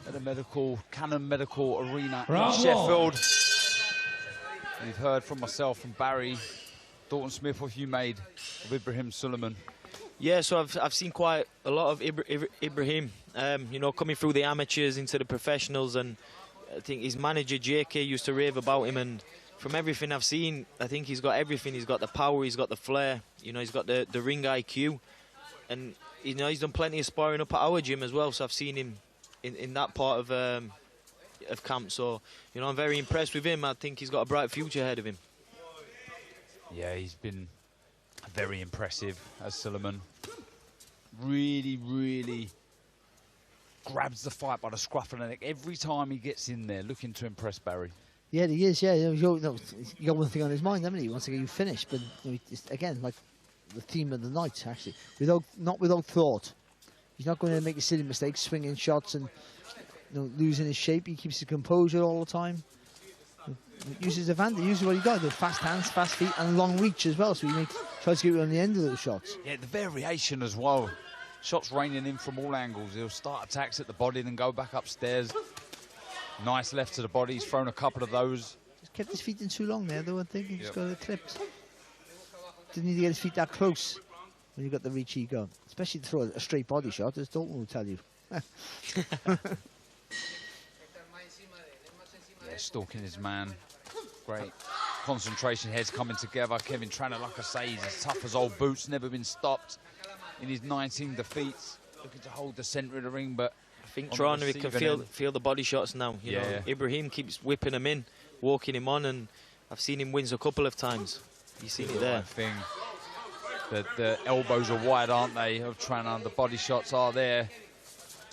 at the Cannon Medical Arena in Sheffield. You've heard from myself and Barry. Dalton Smith, what have you made of Ibrahim Suleiman? Yeah, so I've seen quite a lot of Ibrahim, coming through the amateurs into the professionals, and I think his manager JK used to rave about him, and from everything I've seen, I think he's got everything. He's got the power, he's got the flair, he's got the ring IQ, and he's done plenty of sparring up at our gym as well, so I've seen him in that part of camp, so I'm very impressed with him. I think he's got a bright future ahead of him. Yeah, he's been very impressive as Suleiman. Really grabs the fight by the scruff of the neck every time he gets in there, looking to impress Barry. Yeah, he is, yeah. He's got one thing on his mind, hasn't he? He wants to get you finished, but again, like the theme of the night, actually. Not without thought. He's not going to make a silly mistake, swinging shots and losing his shape. He keeps his composure all the time. He uses advantage, uses what he got. The fast hands, fast feet, and long reach as well. So he tries to get you on the end of those shots. Yeah, the variation as well. Shots raining in from all angles. He'll start attacks at the body, then go back upstairs. Nice left to the body. He's thrown a couple of those. Just kept his feet in too long there, though, I think. He just got the clips. Didn't need to get his feet that close when you got the reach he got. Especially to throw a straight body shot, as Dalton will tell you. Yeah, stalking his man. Great concentration, heads coming together. Kevin Tranter, like I say, he's as tough as old boots, never been stopped in his 19 defeats. Looking to hold the centre of the ring, but I think Tranter can feel the body shots now. You know, Ibrahim keeps whipping him in, walking him on, and I've seen him wins a couple of times. You've seen it there. Thing. The elbows are wide, aren't they, of Tranter? The body shots are there,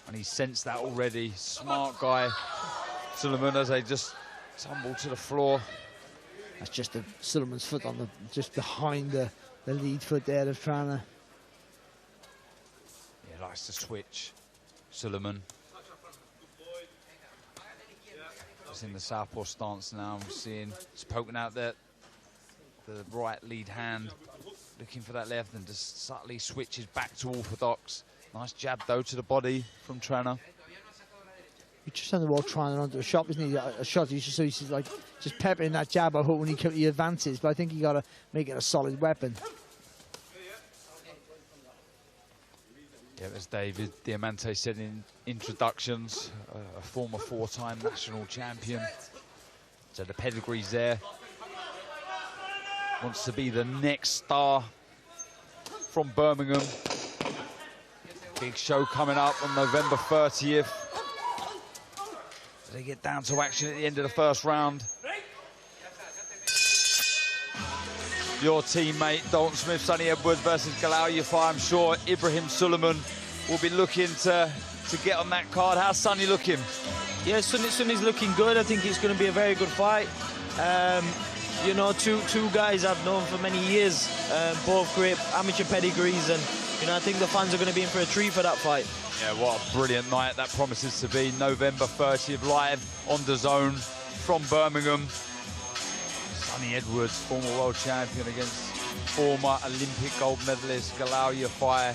and he sensed that already. Smart guy, Suleiman, as they just tumble to the floor. That's just Suleiman's foot on just behind the lead foot there of Tranter. Yeah, likes to switch, Suleiman. Just in the southpaw stance now. I'm seeing he's poking out the right lead hand, looking for that left, and just subtly switches back to orthodox. Nice jab though to the body from Tranter. He's just on the wall trying onto a shot, isn't he? A shot. He's like just peppering that jab. I hope when he advances, but I think you got to make it a solid weapon. Yeah, as David Diamante said in introductions, a former 4-time national champion. So the pedigree's there. Wants to be the next star from Birmingham. Big show coming up on November 30th. They get down to action at the end of the first round. Your teammate, Dalton Smith, Sonny Edwards versus Galal Yafai. I'm sure Ibrahim Suleiman will be looking to get on that card. How's Sonny looking? Yeah, Sonny's looking good. I think it's going to be a very good fight. You know, two guys I've known for many years, both great amateur pedigrees, and you know, I think the fans are going to be in for a treat for that fight. Yeah, what a brilliant night that promises to be. November 30th, live on DAZN from Birmingham. Sonny Edwards, former world champion, against former Olympic gold medalist Galal Yafai.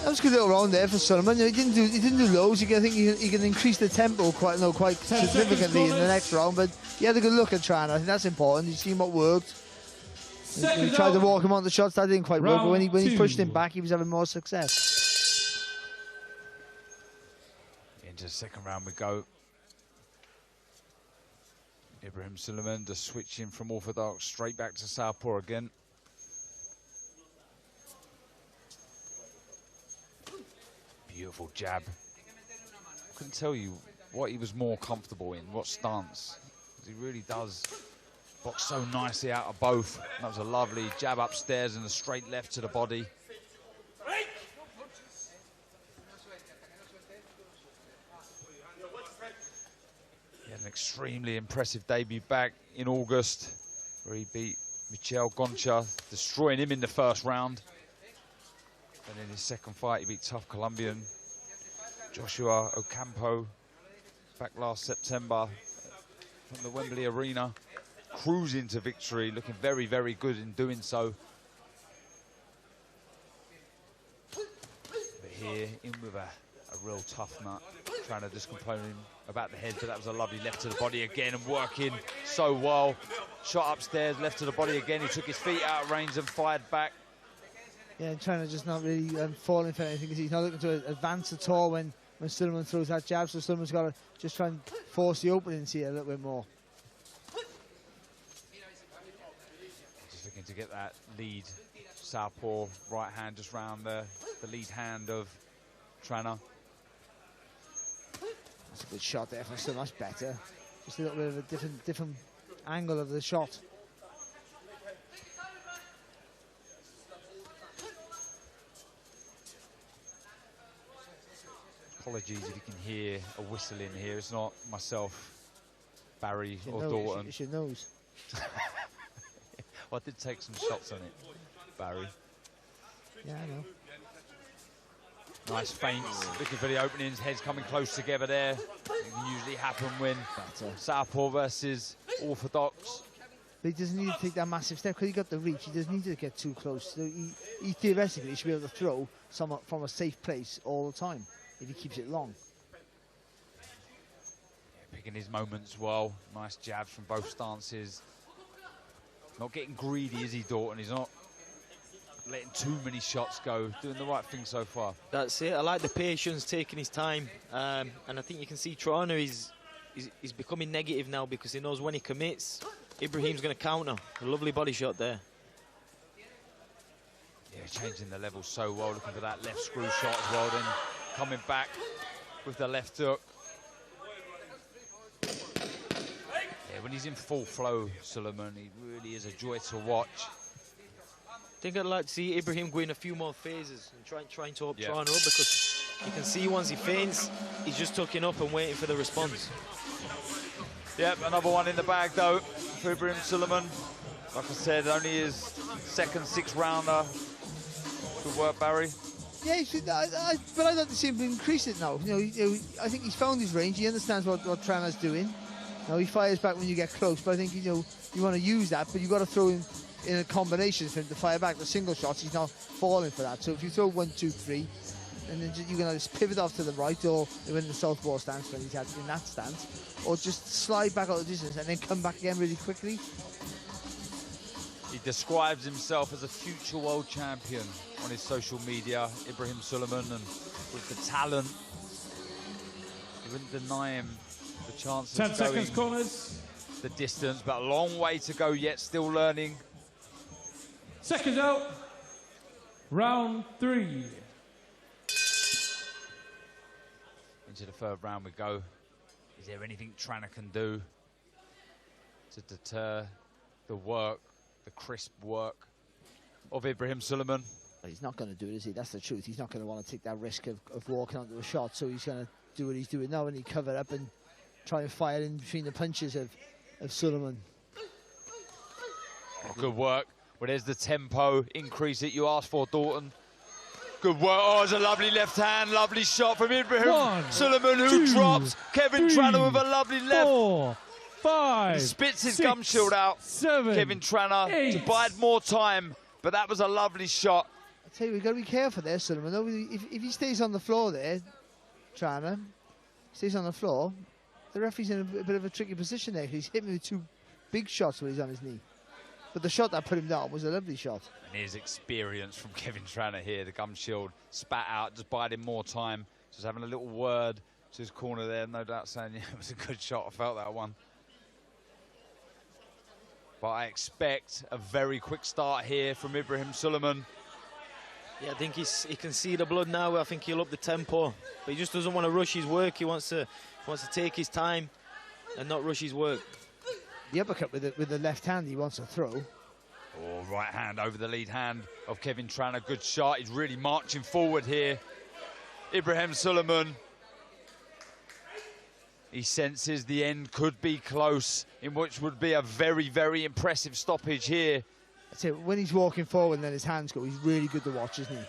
That was a good little round there for Suleiman. He didn't do loads. I think he can increase the tempo quite significantly in the next round. But he had a good look at Tranter. I think that's important. He's seen what worked. He tried to walk him on the shots. That didn't quite work. But when he pushed him back, he was having more success. Into the second round we go. Ibrahim Suleiman just switching from orthodox straight back to southpaw again. Beautiful jab. I couldn't tell you what he was more comfortable in, what stance. He really does box so nicely out of both. That was a lovely jab upstairs and a straight left to the body. He had an extremely impressive debut back in August, where he beat Michel Concha, destroying him in the first round. And in his second fight, he beat tough Colombian Joshua Ocampo back last September from the Wembley Arena. Cruising to victory, looking very, very good in doing so. But here, in with a real tough nut, trying to just complain about the head, but that was a lovely left to the body again and working so well. Shot upstairs, left to the body again. He took his feet out of range and fired back. Yeah, Tranter just not really falling for anything because he's not looking to advance at all when Suleiman throws that jab. So Suleiman's got to just try and force the openings here a little bit more. Just looking to get that lead. Southpaw right hand just round the lead hand of Tranter. That's a good shot there from Suleiman. That's better. Just a little bit of a different angle of the shot. Apologies if you can hear a whistle in here. It's not myself, Barry or Dalton. It's your nose. Well, I did take some shots on it, Barry. Yeah, I know. Nice feints, looking for the openings, heads coming close together there. It can usually happen when southpaw versus orthodox. But he doesn't need to take that massive step because he got the reach. He doesn't need to get too close. So he theoretically should be able to throw from a safe place all the time if he keeps it long. Yeah, picking his moments well. Nice jabs from both stances. Not getting greedy, is he, Dalton? He's not letting too many shots go. Doing the right thing so far. That's it. I like the patience, taking his time. And I think you can see Trana is becoming negative now because he knows when he commits, Ibrahim's going to counter. A lovely body shot there. Yeah, changing the level so well. Looking for that left screw shot as well. Then coming back with the left hook. Yeah, when he's in full flow, Suleiman, he really is a joy to watch. I think I'd like to see Ibrahim go in a few more phases and trying to up Trana up, because you can see once he feints, he's just tucking up and waiting for the response. Yep, another one in the bag though for Ibrahim Suleiman. Like I said, only his second 6-rounder. Good work, Barry. Yeah, but I'd like to see him increase it now. I think he's found his range. He understands what Trana's doing. He fires back when you get close, but I think you want to use that, but you've got to throw him in a combination for him to fire back. The single shots, he's not falling for that. So if you throw 1, 2, 3, and then you can either just pivot off to the right or in the southpaw stance when he's had in that stance, or just slide back out the distance and then come back again really quickly. He describes himself as a future world champion on his social media, Ibrahim Suleiman, and with the talent, he wouldn't deny him the chance of 10 seconds, corners. The distance, but a long way to go yet, still learning. Seconds out. Round 3. Into the third round we go. Is there anything Trana can do to deter the work, the crisp work of Ibrahim Suleiman? But he's not going to do it, is he? That's the truth. He's not going to want to take that risk of walking onto a shot, so he's going to do what he's doing now, and he cover up and try and fire in between the punches of Suleiman. Oh, good work. Well, there's the tempo increase that you asked for, Dalton. Good work. Oh, it's a lovely left hand, lovely shot from Ibrahim Suleiman, who drops Kevin Trana with a lovely left. 4, 5, he spits his 6, gum shield out. 7, Kevin Trana 8. to bide more time, but that was a lovely shot. I tell you, we've got to be careful there, Suleiman. If he stays on the floor there, Trana stays on the floor, the referee's in a bit of a tricky position there. He's hit me with 2 big shots when he's on his knee. But the shot that put him down was a lovely shot. And his experience from Kevin Trana here, the gum shield spat out, just biding more time, just having a little word to his corner there, no doubt saying, yeah, it was a good shot, I felt that one. But I expect a very quick start here from Ibrahim Suleiman. Yeah, I think he can see the blood now. I think he'll up the tempo, but he just doesn't want to rush his work. He wants to take his time and not rush his work. The uppercut with the left hand he wants to throw. Oh, right hand over the lead hand of Kevin Trana. Good shot. He's really marching forward here. Ibrahim Suleiman. He senses the end could be close, in which would be a very, very impressive stoppage here. That's it. When he's walking forward and then his hands go, he's really good to watch, isn't he?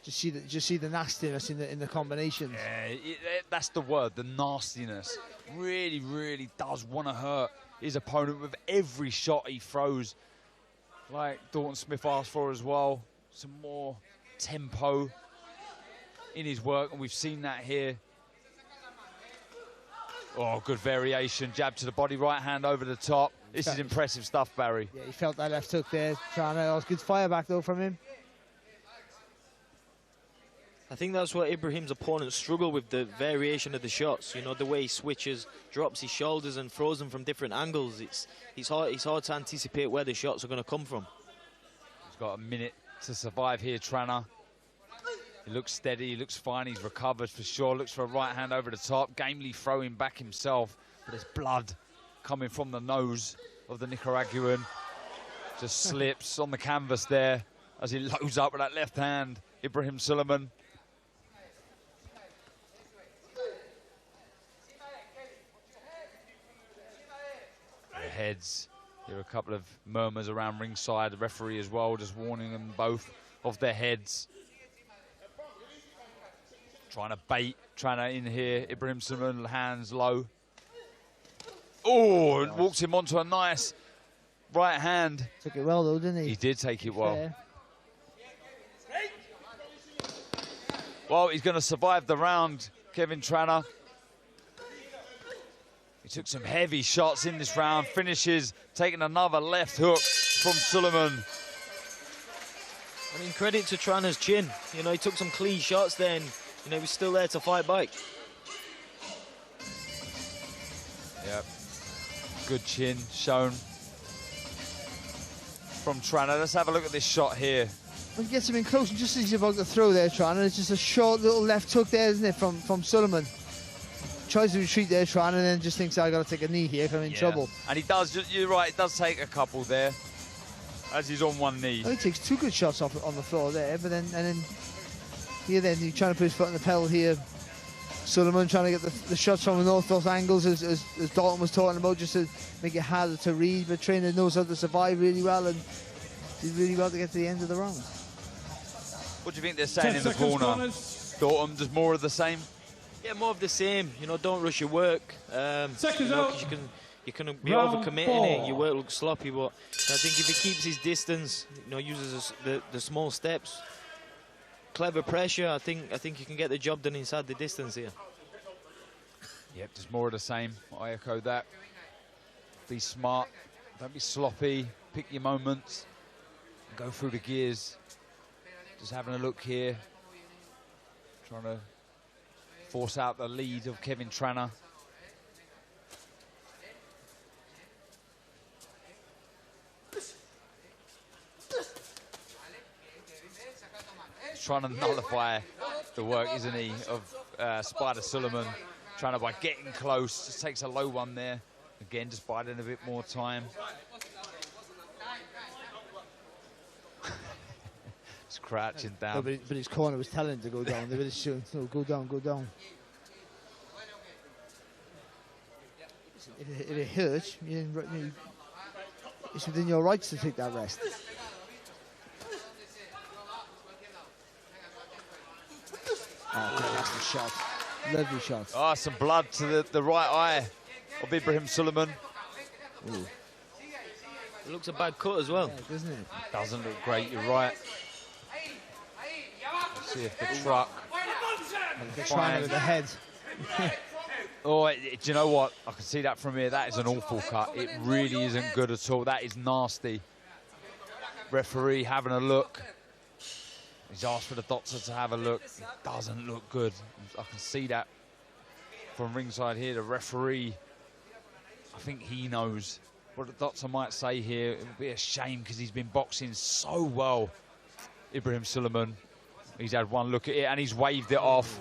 Just see the nastiness in the combinations. Yeah, that's the word, the nastiness. Really, really does want to hurt his opponent with every shot he throws. Like Dalton Smith asked for as well, some more tempo in his work, and we've seen that here. Oh, good variation, jab to the body, right hand over the top. This is impressive stuff, Barry. Yeah, he felt that left hook there, Trana. That was good fire back though from him. I think that's what Ibrahim's opponents struggle with, the variation of the shots. You know, the way he switches, drops his shoulders and throws them from different angles. It's hard to anticipate where the shots are going to come from. He's got a minute to survive here, Trana. He looks steady, he looks fine, he's recovered for sure. Looks for a right hand over the top, gamely throwing back himself, but there's blood coming from the nose of the Nicaraguan. Just slips on the canvas there as he loads up with that left hand, Ibrahim Suleiman. Their heads, there are a couple of murmurs around ringside, the referee as well, just warning them both of their heads. Trying to bait Trana in here, Ibrahim Suleiman, hands low. Oh, nice. Walks him onto a nice right hand. Took it well though, didn't he? He did take it well. Well, he's going to survive the round, Kevin Trana. He took some heavy shots in this round, finishes taking another left hook from Suleiman. I mean, credit to Trana's chin. You know, he took some clean shots then. You know, he was still there to fight back. Yep. Good chin shown from Trana. Let's have a look at this shot here. When he gets him in close, just as he's about to throw there, Trana, it's just a short little left hook there, isn't it, from Suleiman. Tries to retreat there, Trana, and then just thinks, I got to take a knee here, because I'm in trouble. And he does, you're right, it does take a couple there, as he's on one knee. Well, he takes 2 good shots off on the floor there, but then, here then, he's trying to put his foot on the pedal here. Suleiman trying to get the shots from the north-south angles, as Dalton was talking about, just to make it harder to read, but trainer knows how to survive really well, and did really well to get to the end of the round. What do you think they're saying in the corner? Dalton, just more of the same? Yeah, more of the same. You know, don't rush your work. Seconds out. out. You can be Round overcommitting 4. it. Your work looks sloppy, but I think if he keeps his distance, you know, uses the small steps, clever pressure, I think you can get the job done inside the distance here. Yep, just more of the same. I echo that. Be smart. Don't be sloppy. Pick your moments. Go through the gears. Just having a look here. Trying to force out the lead of Kevin Trana. He's trying to nullify the work, isn't he, of Spider Suleiman. Trying to, by getting close, just takes a low one there. Again, just biding a bit more time. Just crouching down. No, but his corner was telling him to go down. They were just shooting, no, go down, go down. If it hurts, it's within your rights to take that rest. Oh, that's the shot. Lovely shot. Oh, some blood to the right eye of Ibrahim Suleiman. Ooh. It looks a bad cut as well. Yeah, doesn't it? Doesn't look great, you're right. Let's see if the truck... Trying with the head. Oh, do you know what? I can see that from here. That is an awful cut. It really isn't good at all. That is nasty. Referee having a look. He's asked for the doctor to have a look. It doesn't look good. I can see that from ringside here. The referee, I think he knows what the doctor might say here. It would be a shame because he's been boxing so well, Ibrahim Suleiman. He's had one look at it and he's waved it off.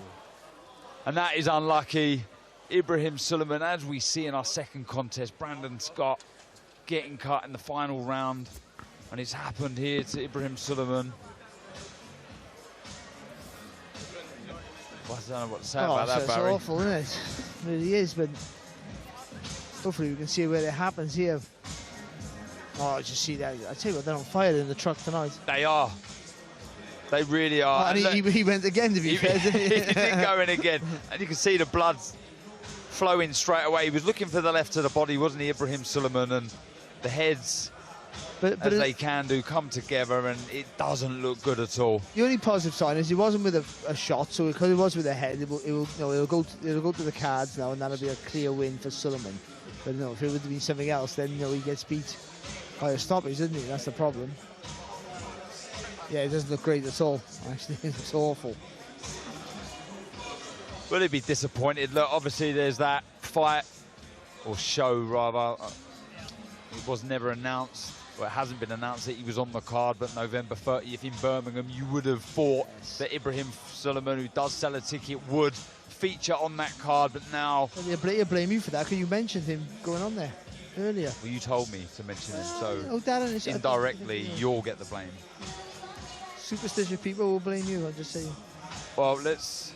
And that is unlucky. Ibrahim Suleiman, as we see in our second contest, Brandon Scott getting cut in the final round. And it's happened here to Ibrahim Suleiman. Well, I don't know what to say about that, Barry. It's awful, isn't it? It really is, but hopefully we can see where it happens here. Oh, just see that. I tell you what, they're on fire in the truck tonight. They are. They really are. Oh, and he went again, to be fair. He did go in again. And you can see the blood flowing straight away. He was looking for the left of the body, wasn't he, Ibrahim Suleiman? And the heads, but as they can do, come together, and it doesn't look good at all. The only positive sign is he wasn't with a shot, so because it was with a head, it'll go to the cards now, and that'll be a clear win for Suleiman. But no, if it would have been something else, then he gets beat by a stoppage, doesn't he? That's the problem. Yeah, it doesn't look great at all. Actually, it's awful. Will he be disappointed? Look, obviously there's that fight, or show rather. It was never announced. Well, it hasn't been announced that he was on the card, but November 30th in Birmingham, you would have thought that Ibrahim Suleiman, who does sell a ticket, would feature on that card, but now... Well, you blame you for that, because you mentioned him going on there earlier. Well, you told me to mention him, so Darren, indirectly, you'll get the blame. Superstitious people will blame you, I'll just say. Well, let's...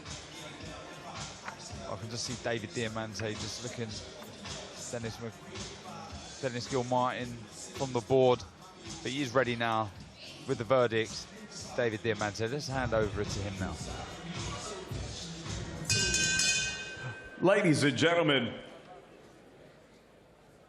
I can just see David Diamante just looking... Dennis Gilmartin from the board, but he is ready now with the verdict. David Diamante, let's hand over to him now. Ladies and gentlemen,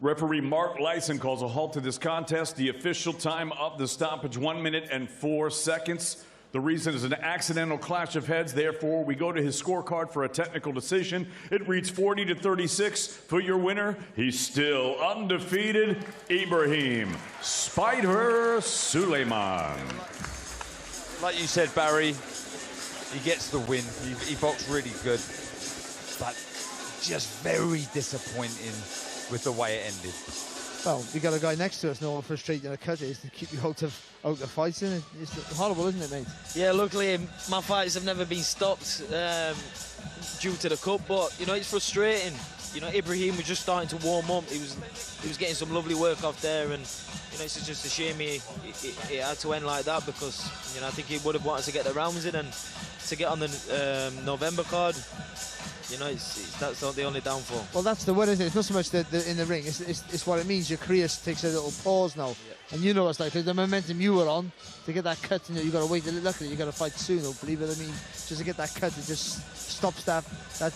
referee Mark Lyson calls a halt to this contest. The official time of the stoppage, 1 minute and 4 seconds. The reason is an accidental clash of heads. Therefore, we go to his scorecard for a technical decision. It reads 40-36 for your winner. He's still undefeated, Ibrahim Spider Suleiman. Like you said, Barry, he gets the win. He boxed really good, but just very disappointing with the way it ended. Well, we got a guy next to us know how frustrating a cut is to keep you out of fighting. It's horrible, isn't it, mate? Yeah, luckily my fights have never been stopped due to the cup, but you know, it's frustrating. You know, Ibrahim was just starting to warm up. He was getting some lovely work off there, and you know, it's just a shame it had to end like that, because you know, I think he would have wanted to get the rounds in and to get on the November card. You know, that's not the only downfall. Well, that's the one, isn't it? It's not so much the in the ring. It's what it means. Your career takes a little pause now, and you know what it's like. The momentum you were on to get that cut, you got to wait. Luckily, you got to fight soon. Hopefully, but I mean, just to get that cut, it just stops that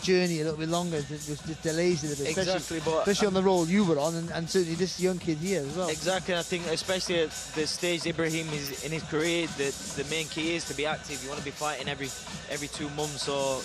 journey a little bit longer. It just delays it a bit. Exactly, especially on the roll you were on, and certainly this young kid here as well. Exactly, I think especially at the stage Ibrahim is in his career, the main key is to be active. You want to be fighting every 2 months, or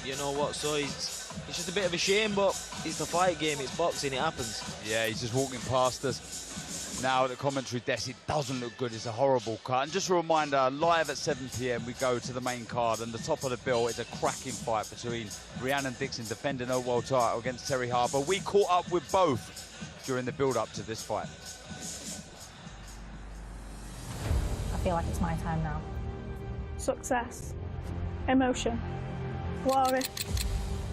you know what, so it's just a bit of a shame, but it's the fight game, it's boxing, it happens. Yeah, he's just walking past us now at the commentary desk. It doesn't look good, it's a horrible cut. And just a reminder, live at 7 p.m. we go to the main card, and the top of the bill is a cracking fight between Rhiannon Dixon defending her world title against Terri Harper. We caught up with both during the build-up to this fight. I feel like it's my time now. Success, emotion, glory,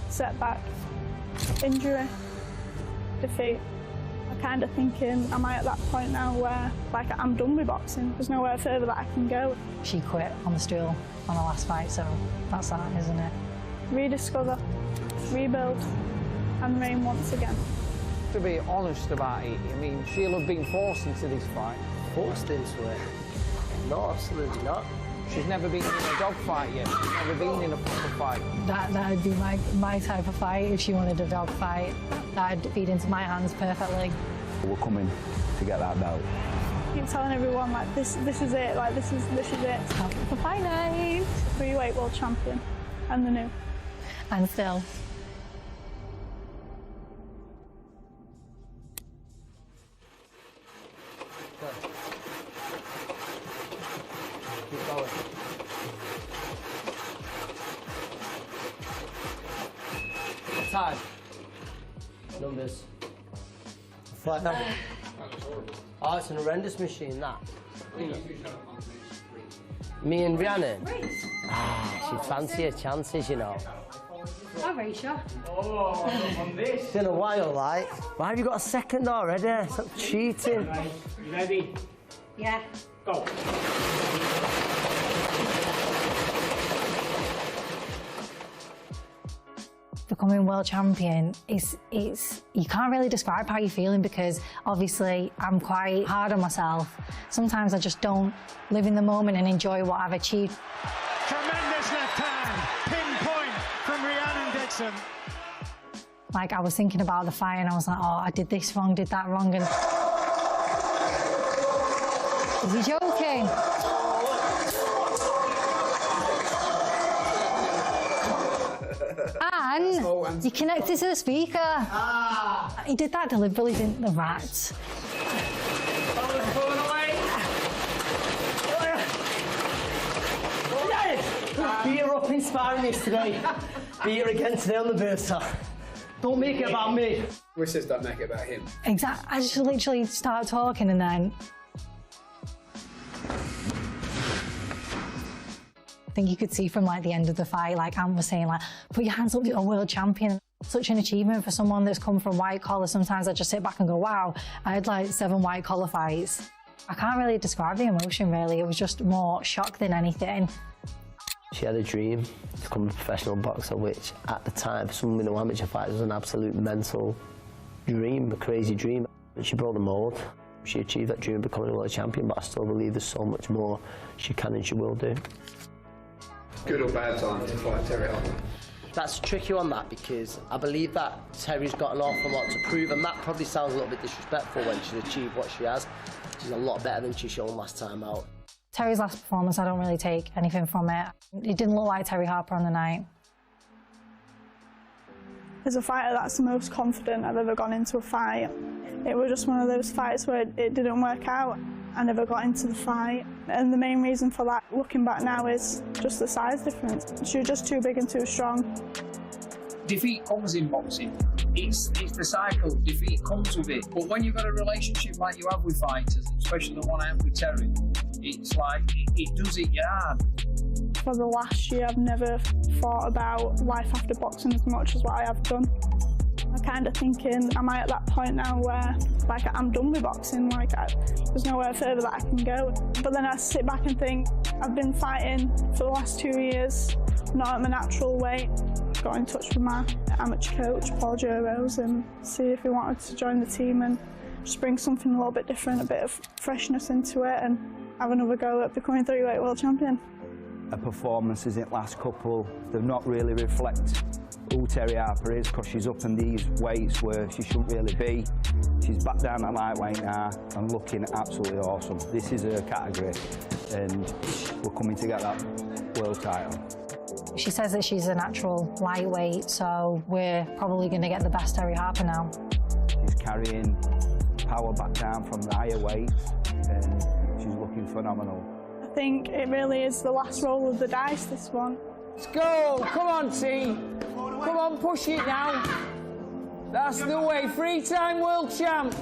setback, injury, defeat. I'm kind of thinking, am I at that point now where, like, I'm done with boxing? There's nowhere further that I can go. She quit on the stool on the last fight, so that's that, isn't it? Rediscover, rebuild, and reign once again. To be honest about it, I mean, she'll have been forced into this fight. Forced into it? No, absolutely not. She's never been in a dogfight yet. She's never been in a proper fight. That would be my type of fight. If she wanted a dog fight, that'd feed into my hands perfectly. We're coming to get that belt. Keep telling everyone, like, this is it, like, this is it. For fight night. Freeweight world champion, and the new. And still. Keep going. Time. Numbers. Flat now. Oh, it's an horrendous machine, that. Me and Rhiannon? She'd fancy her chances, you know. Hi, Rachel. Oh, on this. It's been a while, like. Why have you got a second already? Stop cheating. You ready? Yeah. Go. Becoming world champion is you can't really describe how you're feeling, because obviously I'm quite hard on myself. Sometimes I just don't live in the moment and enjoy what I've achieved. Tremendous left hand, pinpoint from Rhiannon Dixon. Like, I was thinking about the fight and I was like, oh, I did this wrong, did that wrong, and is he joking? And you connected to the speaker. He did that deliberately, didn't the rat? Beat her up in sparring yesterday. Beat her again today on the burster. Don't make it about me. We says don't make it about him. Exactly. I just literally started talking, and then I think you could see from like the end of the fight, like Ant was saying, like, put your hands up, you're a world champion. Such an achievement for someone that's come from white collar. Sometimes I just sit back and go, wow, I had like 7 white collar fights. I can't really describe the emotion, really. It was just more shock than anything. She had a dream to become a professional boxer, which at the time, for someone with no amateur fight, was an absolute mental dream, a crazy dream. And she broke the mould. She achieved that dream of becoming a world champion, but I still believe there's so much more she can and she will do. Good or bad time to fight Terri Harper? That's a tricky one, that, because I believe that Terri's got an awful lot to prove, and that probably sounds a little bit disrespectful when she's achieved what she has. She's a lot better than she's shown last time out. Terry's last performance, I don't really take anything from it. It didn't look like Terri Harper on the night. As a fighter, that's the most confident I've ever gone into a fight. It was just one of those fights where it didn't work out. I never got into the fight. And the main reason for that, looking back now, is just the size difference. She was just too big and too strong. Defeat comes in boxing. It's the cycle. Defeat comes with it. But when you've got a relationship like you have with fighters, especially the one I have with Terry, it's like it does it hard. For the last year, I've never thought about life after boxing as much as what I have done. I'm kind of thinking, am I at that point now where, like, I'm done with boxing? Like, there's nowhere further that I can go. But then I sit back and think, I've been fighting for the last 2 years, not at my natural weight. Got in touch with my amateur coach, Paul Rose, and see if he wanted to join the team and just bring something a little bit different, a bit of freshness into it, and have another go at becoming 3-weight world champion. Her performances in the last couple, they've not really reflect who Terri Harper is, because she's up in these weights where she shouldn't really be. She's back down at lightweight now and looking absolutely awesome. This is her category, and we're coming to get that world title. She says that she's a natural lightweight, so we're probably going to get the best Terri Harper now. She's carrying power back down from the higher weights, and she's looking phenomenal. I think it really is the last roll of the dice, this one. Let's go! Come on, T! Come on, push it now! That's the way, three-time world champ!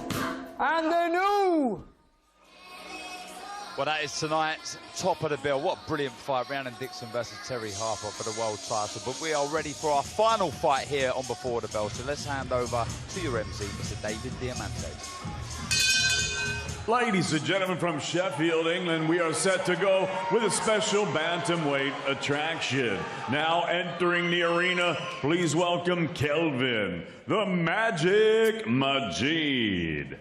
And the new! Well, that is tonight's top of the bill. What a brilliant fight, Rhiannon Dixon versus Terri Harper for the world title. But we are ready for our final fight here on Before the Bell. So let's hand over to your MC, Mr. David Diamante. Ladies and gentlemen from Sheffield, England, we are set to go with a special bantamweight attraction. Now entering the arena, please welcome Kelvin, the Magic Majid.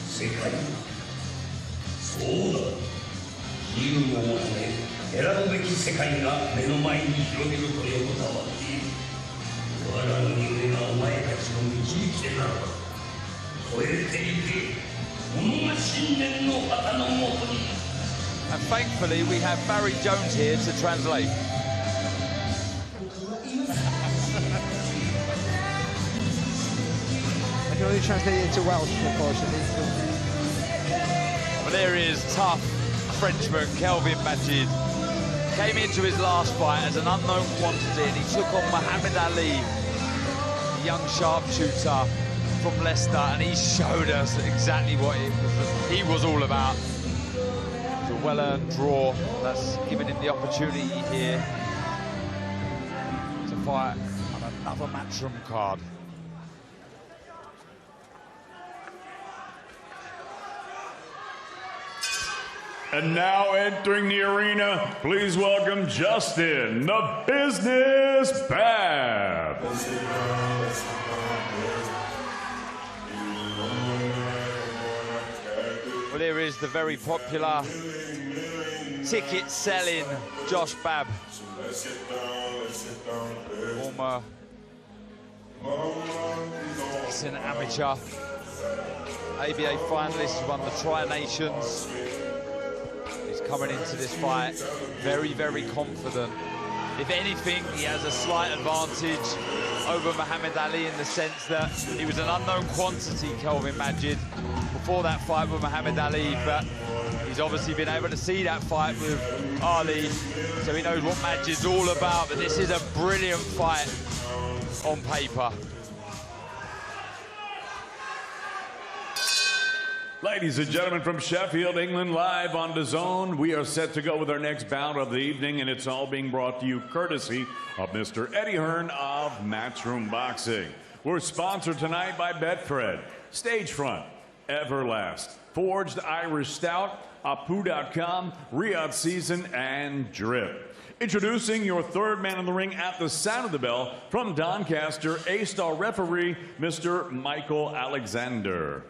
世界そうだ自由を求め選ぶべき世界が目の前に広げると横たわっている我らの夢がお前たちの導き手ならば超えていけ己が信念の旗のもとに And thankfully we have Barry Jones here to translate. I can only translate it into Welsh, unfortunately. Well, there he is, tough Frenchman, Kelvin Majid. Came into his last fight as an unknown quantity and he took on Muhammad Ali, the young sharpshooter from Leicester, and he showed us exactly what he was all about. It's a well-earned draw that's given him the opportunity here to fight on another Matchroom card. And now entering the arena, please welcome Justin, the Business Bab. Well, here is the very popular ticket-selling Josh Babb, former decent amateur, ABA finalist, won the Tri-Nations. He's coming into this fight very, very confident. If anything, he has a slight advantage over Muhammad Ali in the sense that he was an unknown quantity, Kelvin Majid, before that fight with Muhammad Ali, but he's obviously been able to see that fight with Ali, so he knows what Majid's all about, but this is a brilliant fight on paper. Ladies and gentlemen from Sheffield, England, live on DAZN, we are set to go with our next bout of the evening, and it's all being brought to you courtesy of Mr. Eddie Hearn of Matchroom Boxing. We're sponsored tonight by Betfred, Stagefront, Everlast, Forged Irish Stout, Apu.com, Riyadh Season, and Drip. Introducing your third man in the ring at the sound of the bell from Doncaster, A-star referee, Mr. Michael Alexander.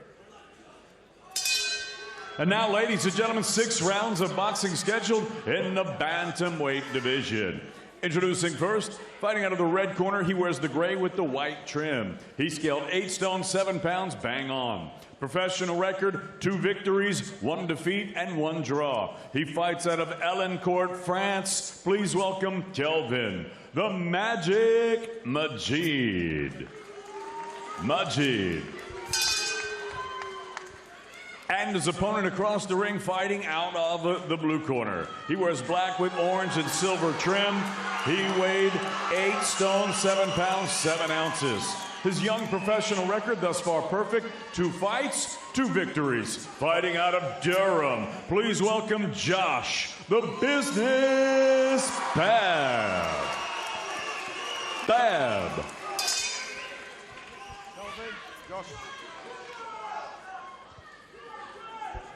And now, ladies and gentlemen, 6 rounds of boxing scheduled in the bantamweight division. Introducing first, fighting out of the red corner, he wears the gray with the white trim. He scaled 8 stone 7 pounds, bang on. Professional record, 2 victories, 1 defeat, and 1 draw. He fights out of Elincourt, France. Please welcome Kelvin, the Magic Majid. Majid. And his opponent across the ring fighting out of the blue corner. He wears black with orange and silver trim. He weighed 8 stone 7 pounds 7 ounces. His young professional record thus far perfect, 2 fights, 2 victories. Fighting out of Durham, please welcome Josh, the Business Bab. Bab. Josh.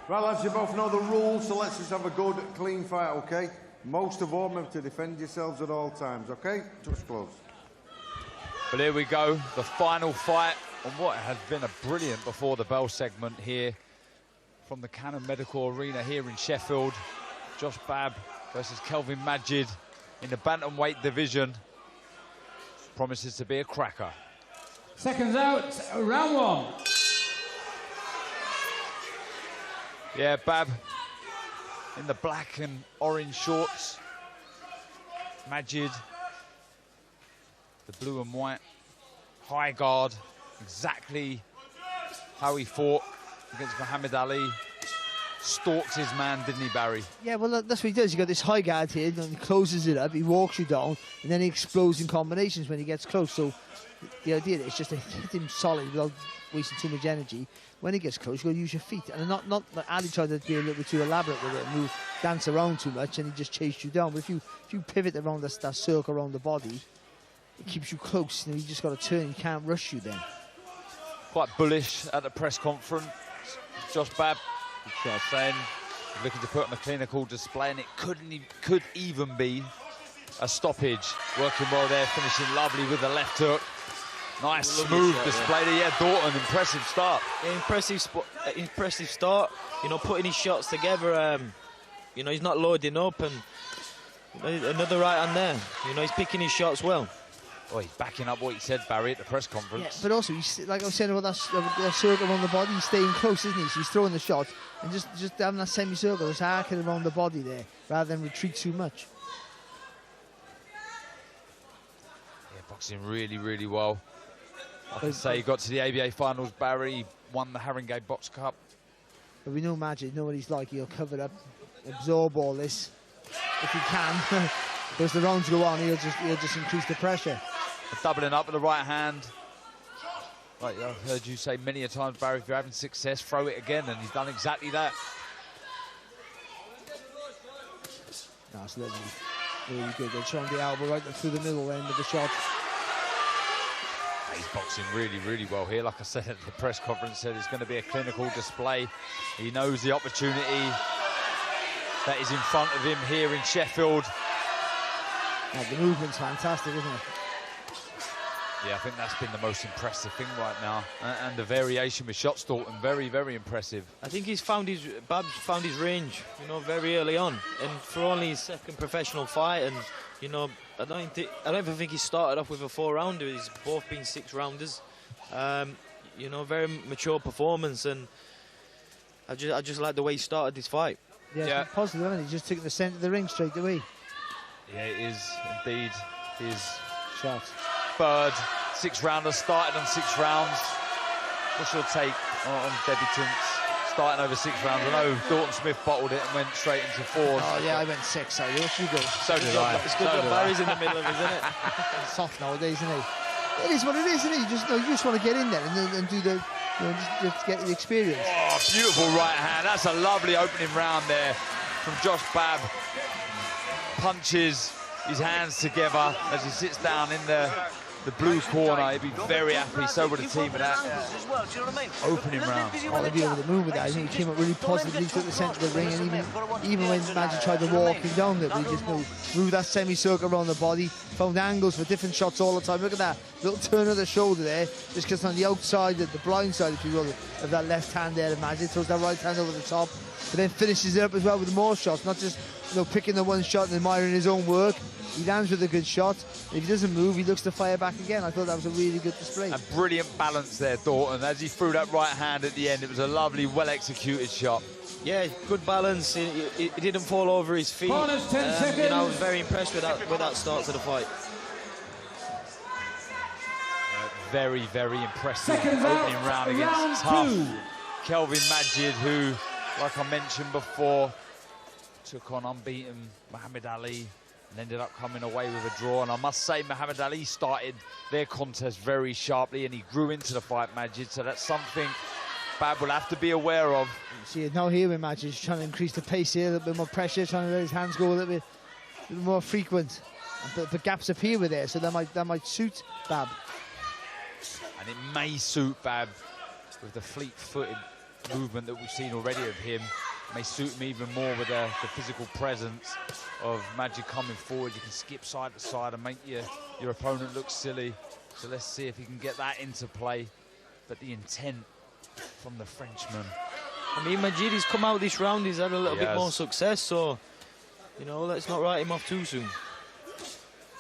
Well, as you both know the rules, so let's just have a good, clean fight, okay? Most of all, remember to defend yourselves at all times, okay? Touch close. But here we go, the final fight on what has been a brilliant before the bell segment here from the Cannon Medical Arena here in Sheffield. Josh Babb versus Kelvin Majid in the bantamweight division. Promises to be a cracker. Seconds out, round 1. Yeah, Babb in the black and orange shorts. Majid, the blue and white. High guard, exactly how he fought against Muhammad Ali. Stalked his man, didn't he, Barry? Yeah, well, that's what he does. He got this high guard here, and he closes it up, he walks you down, and then he explodes in combinations when he gets close. So the idea is just to hit him solid without wasting too much energy. When he gets close, you got to use your feet. And not like Ali tried to be a little bit too elaborate with it and move, dance around too much, and he just chased you down. But if you pivot around that circle around the body, it keeps you close. You just got to turn. He can't rush you then. Quite bullish at the press conference. Josh Babb saying looking to put on a clinical display, and it could even be a stoppage. Working well there, finishing lovely with the left hook. Nice, smooth display there. Yeah, Dorton, impressive start. Yeah, impressive start. You know, putting his shots together. You know, he's not loading up, and another right hand there. You know, he's picking his shots well. Oh, he's backing up what he said, Barry, at the press conference. Yeah, but also, like I was saying about that circle around the body, he's staying close, isn't he? So he's throwing the shot and just having that semicircle, just arcing around the body there, rather than retreat too much. Yeah, boxing really, really well. I can say he got to the ABA finals, Barry, won the Haringey Box Cup. But we know Magic, know what he's like. He'll cover up, absorb all this if he can. But as the rounds go on, he'll just increase the pressure. Doubling up with the right hand. Like I've heard you say many a times, Barry, if you're having success, throw it again, and he's done exactly that. That's really good. They're trying the elbow right through the middle end of the shot. He's boxing really, really well here. Like I said at the press conference, said it's going to be a clinical display. He knows the opportunity that is in front of him here in Sheffield. Yeah, the movement's fantastic, isn't it? Yeah, I think that's been the most impressive thing right now. And the variation with shots, Dalton, very, very impressive. I think Babb's found his range, you know, very early on. And for only his second professional fight, and, you know, I don't even think he started off with a 4-rounder. He's both been 6-rounders. You know, very mature performance, and I just like the way he started this fight. Yeah, it's positive, isn't it? He just took the centre of the ring straight away. Yeah, it is indeed his shot. Third 6-rounder, started on 6 rounds. What's your take on debutants starting over 6 rounds? I know Dalton Smith bottled it and went straight into 4s. Oh yeah, I went 6. So you go. So did I. It's good that Barry's in the middle of it, isn't it? It's soft nowadays, isn't it? It is what it is, isn't it? You just want to get in there and do the, you know, just get the experience. Oh, beautiful right hand. That's a lovely opening round there from Josh Babb. Punches his hands together as he sits down in the blue corner. He'd be very happy, so would the team of that opening round. Oh, they'd be over the moon with that. I think he came up really positively, took the centre of the ring, and even when Magic tried to walk him down, that we just moved that semicircle around the body, found angles for different shots all the time. Look at that little turn of the shoulder there, just because on the outside, the blind side, if you will, of that left hand there of Majid, throws that right hand over the top, but then finishes it up as well with more shots, not just picking the one shot and admiring his own work. He lands with a good shot. If he doesn't move, he looks to fire back again. I thought that was a really good display. A brilliant balance there, Thornton. As he threw that right hand at the end, it was a lovely, well-executed shot. Yeah, good balance. It didn't fall over his feet. Corners, 10 seconds. I was very impressed with that start to the fight. Very, very impressive Seconds opening out, round against round tough two. Kelvin Majid, who, like I mentioned before, took on unbeaten Muhammad Ali and ended up coming away with a draw. And I must say, Muhammad Ali started their contest very sharply and he grew into the fight, Majid, so that's something Bab will have to be aware of. You see it now here with Majid, he's trying to increase the pace here, a little bit more pressure, trying to let his hands go a little bit more frequent. But gaps appear with there, so that might suit Bab. And it may suit Bab with the fleet-footed movement that we've seen already of him. It may suit him even more with the physical presence of Majid coming forward. You can skip side to side and make your opponent look silly. So let's see if he can get that into play. But the intent from the Frenchman. I mean, Majid, he's come out this round, he's had a little bit more success, so, let's not write him off too soon.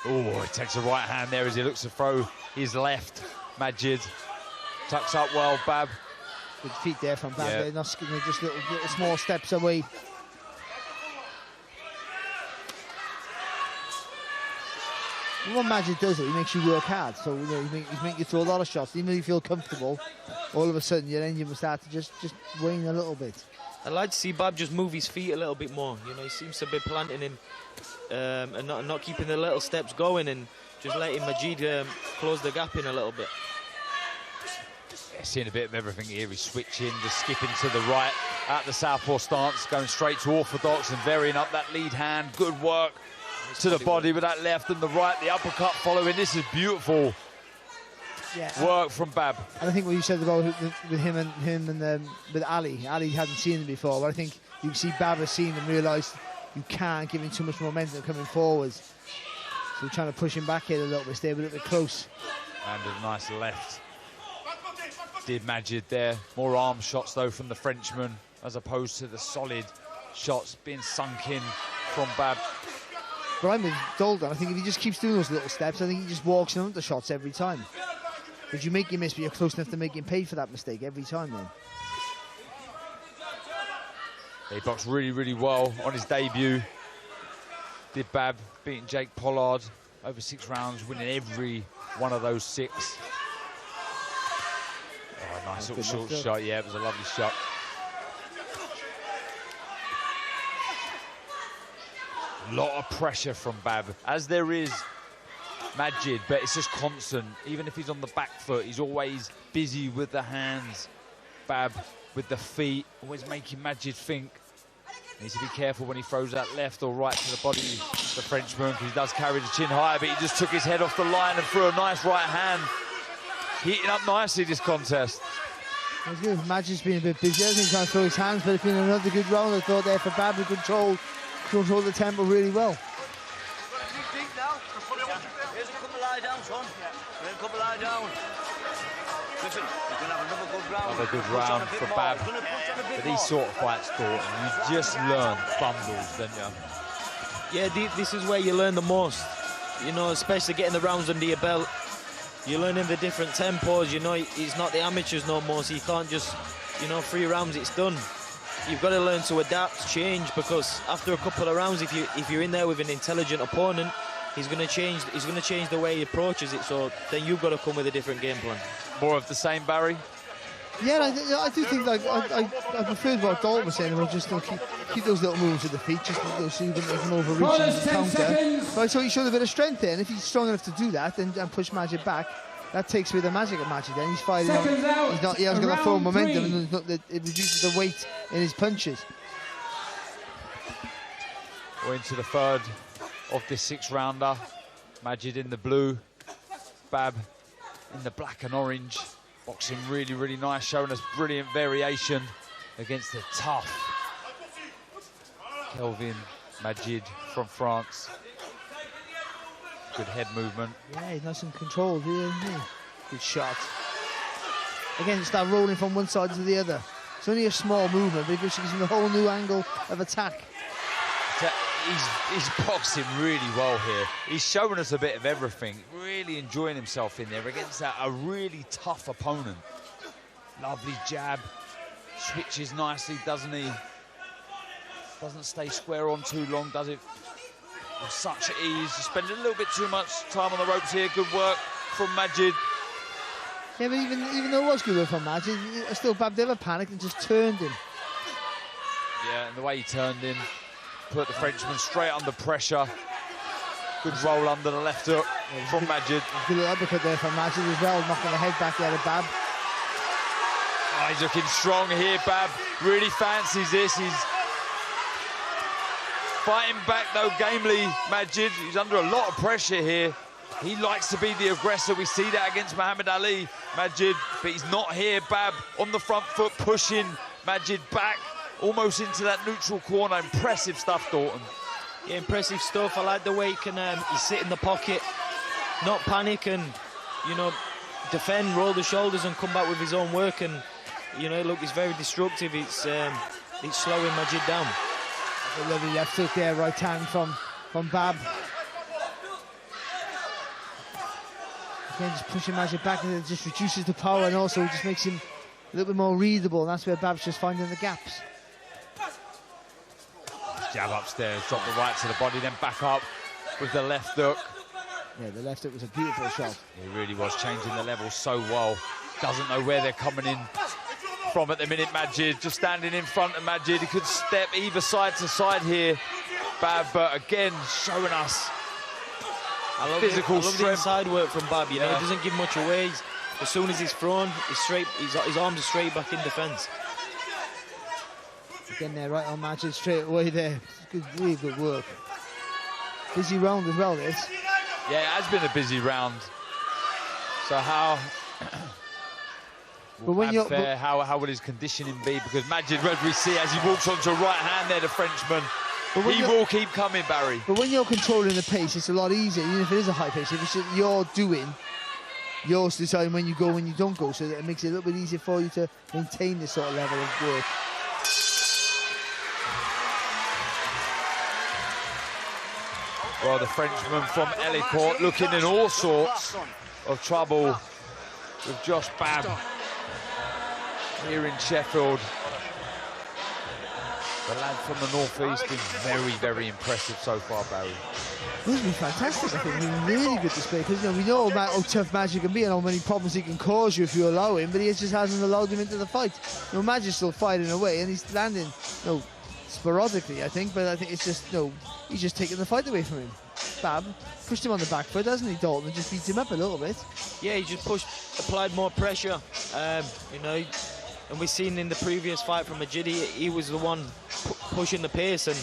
Oh, he takes a right hand there as he looks to throw his left. Majid tucks up well, Bab. Good feet there from Bab, there, not just little small steps away. What Majid does, he makes you work hard. So he make you throw a lot of shots. Even if you feel comfortable, all of a sudden your engine will start to just wane a little bit. I'd like to see Bab just move his feet a little bit more. He seems to be planting him and not keeping the little steps going and just letting Majid close the gap in a little bit. Yeah, seeing a bit of everything here. He's switching, just skipping to the right at the southpaw stance, going straight to orthodox and varying up that lead hand. Good work to the body with that left and the right, the uppercut following. This is beautiful work from Bab. And I think what you said about with him and with Ali hadn't seen him before, but I think you can see Bab has seen and realised you can't give him too much momentum coming forwards. So we're trying to push him back here a little bit, stay a little bit close. And a nice left. Did Majid there. More arm shots though from the Frenchman as opposed to the solid shots being sunk in from Bab. But I'm with Dalton. I think if he just keeps doing those little steps, I think he just walks in the shots every time. Because you make him miss, but you're close enough to make him pay for that mistake every time then. He boxed really, really well on his debut. Did Bab, beating Jake Pollard over 6 rounds, winning every one of those 6. Oh, nice little short shot. Yeah, it was a lovely shot. A lot of pressure from Bab, as there is Majid, but it's just constant. Even if he's on the back foot, he's always busy with the hands. Bab with the feet, always making Majid think. Needs to be careful when he throws that left or right to the body, the Frenchman, because he does carry the chin high, but he just took his head off the line and threw a nice right hand. Heating up nicely this contest. That's good. Majid's been a bit busy. I think he's trying to throw his hands, but it's been another good round, I thought, there for Bab, who controlled the tempo really well. Another good round for Bab. But these sort of fights, Thornton, you just learn bundles, don't you? Yeah, this is where you learn the most. Especially getting the rounds under your belt. You're learning the different tempos. It's not the amateurs no more, so you can't just, 3 rounds, it's done. You've got to learn to adapt, change, because after a couple of rounds, if you're in there with an intelligent opponent, he's going to change the way he approaches it. So then you've got to come with a different game plan. More of the same, Barry. Yeah, I do think I preferred what Dalton was saying. We'll just keep those little moves with the feet, just so you can overreach and counter. So I thought he showed a bit of strength there, and if he's strong enough to do that and push Majid back, that takes away the magic of Majid. Then he's fighting. He hasn't got that full momentum, and it reduces the weight in his punches. We're into the third of this 6-rounder. Majid in the blue, Bab in the black and orange. Boxing really, really nice, showing us brilliant variation against the tough Kelvin Majid from France. Good head movement. Yeah, he's nice and controlled here, isn't he? Good shot. Again, start rolling from one side to the other. It's only a small movement, but it gives him a whole new angle of attack. He's boxing really well here. He's showing us a bit of everything. Really enjoying himself in there against a really tough opponent. Lovely jab. Switches nicely, doesn't he? Doesn't stay square on too long, does it? With such ease. Spending a little bit too much time on the ropes here. Good work from Majid. Yeah, but even though it was good work from Majid, still Bab never panicked and just turned him. Yeah, and the way he turned him, put the Frenchman straight under pressure. Good roll under the left hook from Majid. Good uppercut there from Majid as well, knocking the head back there to Bab. Oh, he's looking strong here, Bab. Really fancies this. He's fighting back though gamely, Majid. He's under a lot of pressure here. He likes to be the aggressor. We see that against Muhammad Ali, Majid, but he's not here. Bab on the front foot, pushing Majid back almost into that neutral corner. Impressive stuff, Dalton. Yeah, impressive stuff. I like the way he can he sit in the pocket, not panic, and you know, defend, roll the shoulders, and come back with his own work. And you know, look, it's very destructive. It's slowing Majid down. A lovely left hook there, right hand from Bab. Again, just pushing Majid back, and it just reduces the power, and also just makes him a little bit more readable. And that's where Bab's just finding the gaps. Jab upstairs, drop the right to the body, then back up with the left hook. Yeah, the left hook was a beautiful shot. He really was changing the level so well. Doesn't know where they're coming in from at the minute, Majid. Just standing in front of Majid. He could step either side to side here, Bab, but again, showing us physical strength. The inside work from Bab, you know, he doesn't give much away. As soon as he's thrown, he's straight, his arms are straight back in defence. Again there, right on Majid, straight away there. Good, really good work. Busy round as well, this. Yeah, it has been a busy round. So how will his conditioning be? Because Majid, as we see, as he walks onto right hand there, the Frenchman, he will keep coming, Barry. But when you're controlling the pace, it's a lot easier, even if it is a high pace. If it's just you're doing, you're deciding when you go, when you don't go, so that it makes it a little bit easier for you to maintain this sort of level of work. Well, the Frenchman from Elicourt looking in all sorts of trouble with Josh Bab here in Sheffield. The lad from the northeast been very, very impressive so far, Barry. He's been fantastic, I think. He's been really good display, because we know how tough Majid can be and how many problems he can cause you if you allow him, but he just hasn't allowed him into the fight. Majid's still fighting away, and he's landing, sporadically, I think, but I think it's just, he's just taking the fight away from him. Bab pushed him on the back foot, hasn't he, Dalton, and just beats him up a little bit. Yeah, he just applied more pressure, and we've seen in the previous fight from Majid, he was the one pushing the pace, and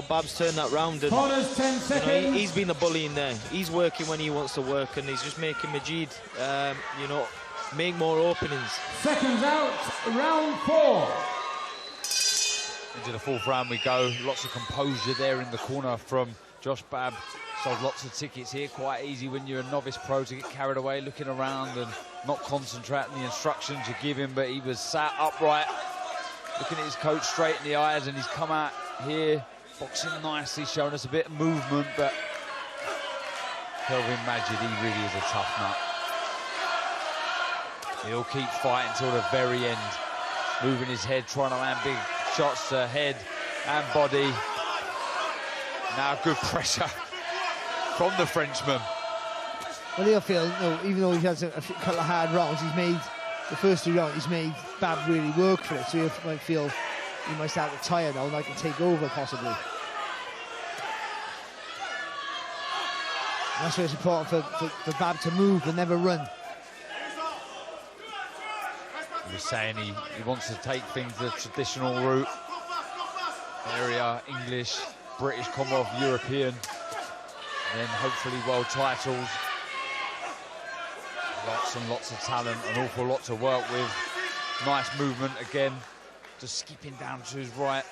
Bab's turned that round, and Corners, 10 seconds. He's been the bully in there. He's working when he wants to work, and he's just making Majid, make more openings. Seconds out, round 4. Into the fourth round we go. Lots of composure there in the corner from Josh Bab. Sold lots of tickets here. Quite easy when you're a novice pro to get carried away, looking around and not concentrating the instructions you give him. But he was sat upright, looking at his coach straight in the eyes, and he's come out here boxing nicely, showing us a bit of movement. But Kelvin Majid, he really is a tough nut. He'll keep fighting till the very end, moving his head, trying to land big shots to head and body. Now good pressure from the Frenchman. Well, he'll feel, even though he has a couple of hard rounds, he's made the first 2 rounds, he's made Bab really work for it. So he might feel he might start to tire now and I can take over possibly. And that's why it's important for Bab to move and never run. He was saying he wants to take things the traditional route. Area, English, British, Commonwealth, European, and then hopefully world titles. Lots and lots of talent, an awful lot to work with. Nice movement again, just skipping down to his right.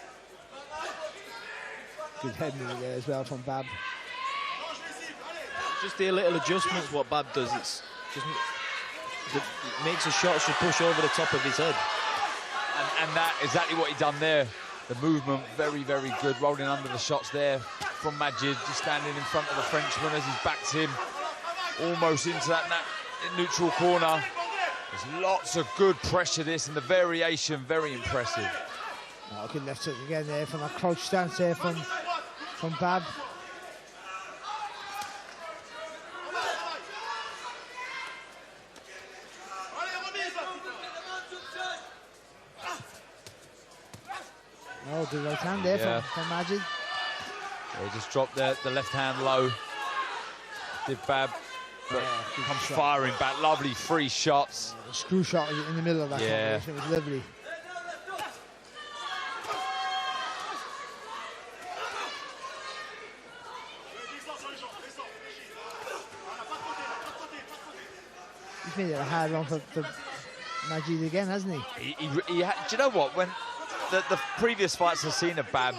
Good head movement there as well from Bab. just the little adjustments what Bab does. It's just it makes the shots just push over the top of his head. And that exactly what he done there. The movement, very, very good. Rolling under the shots there from Majid, just standing in front of the Frenchman as he's backed him almost into that neutral corner. There's lots of good pressure this, and the variation, very impressive. Oh, good left hook again there from a crouch stance there from Bab. Oh, good right hand there from Majid. Yeah, he just dropped the left hand low. Did Bab, but comes firing back. Lovely free shots. A screw shot in the middle of that combination. It was lovely. He's made it a hard run for Majid again, hasn't he? Do you know what? When the previous fights I've seen of Bab,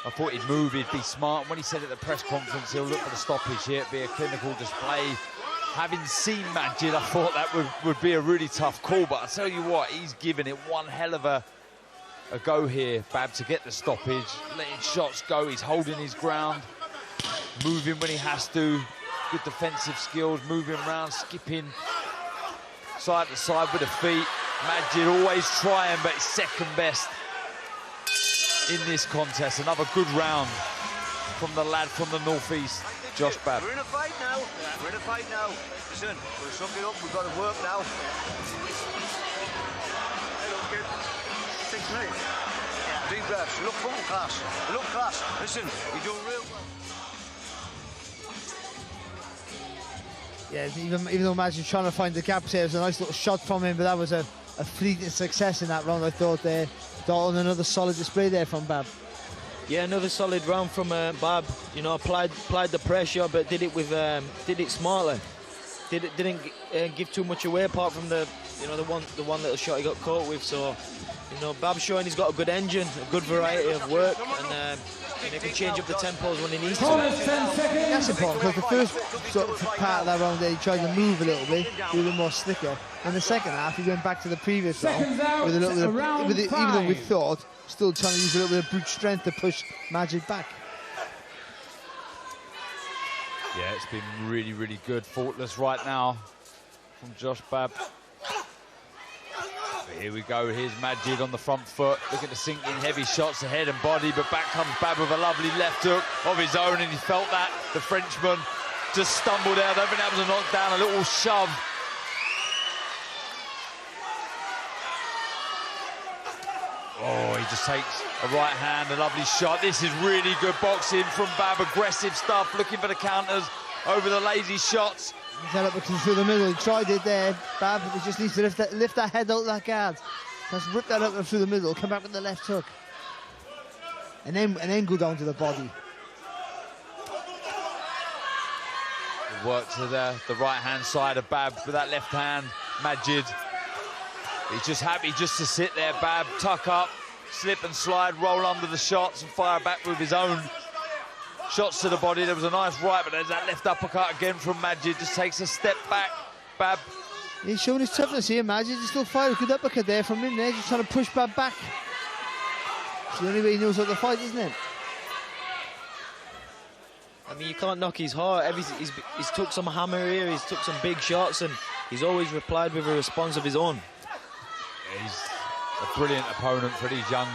I thought he'd move, he'd be smart. When he said at the press conference he'll look for the stoppage here, it'd be a clinical display. Having seen Majid, I thought that would be a really tough call. But I tell you what, he's given it one hell of a go here, Bab, to get the stoppage, letting shots go. He's holding his ground, moving when he has to. Good defensive skills, moving around, skipping side to side with the feet. Majid always trying, but he's second best in this contest. Another good round from the lad from the northeast, Josh Bab. We're in a fight now. We're in a fight now. Listen, we'll suck it up. We've got to work now. Hey, look, kid. 6 minutes. Yeah. Deep breaths. Look full class. Look class. Listen, you're doing real well. Yeah, even though Majid trying to find the gaps here, it was a nice little shot from him, but that was a fleeting success in that round, I thought there. Dalton, another solid display there from Bab. Yeah, another solid round from Bab. You know, applied the pressure, but did it smartly. Didn't give too much away, apart from the one little shot he got caught with. So, you know, Bab's showing he's got a good engine, a good variety of work, and he can change up the tempos when he needs to. That's important, because the first sort of part of that round there, he tried to move a little bit, do a little more slicker. And the second half, he went back to the previous round with a little bit of, even though we thought, still trying to use a little bit of brute strength to push Majid back. Yeah, it's been really, really good. Faultless right now from Josh Bab. But here we go. Here's Majid on the front foot, looking to sink in heavy shots to head and body, but back comes Bab with a lovely left hook of his own, and he felt that. The Frenchman just stumbled out. I don't think that was a knockdown, a little shove. Oh, he just takes a right hand, a lovely shot. This is really good boxing from Bab. Aggressive stuff, looking for the counters over the lazy shots. He's had it through the middle. He tried it there, Bab. He just needs to lift that head out of that guard. Just rip that up through the middle, come back with the left hook. And then go down to the body. Work to the right-hand side of Bab with that left hand, Majid. He's just happy just to sit there, Bab, tuck up, slip and slide, roll under the shots and fire back with his own shots to the body. There was a nice right, but there's that left uppercut again from Majid. Just takes a step back, Bab. He's showing his toughness here, Majid. He's still firing a good uppercut there from him there, just trying to push Bab back. It's the only way he knows how to fight, isn't it? I mean, you can't knock his heart. He's took some hammer here, he's took some big shots, and he's always replied with a response of his own. He's a brilliant opponent for these young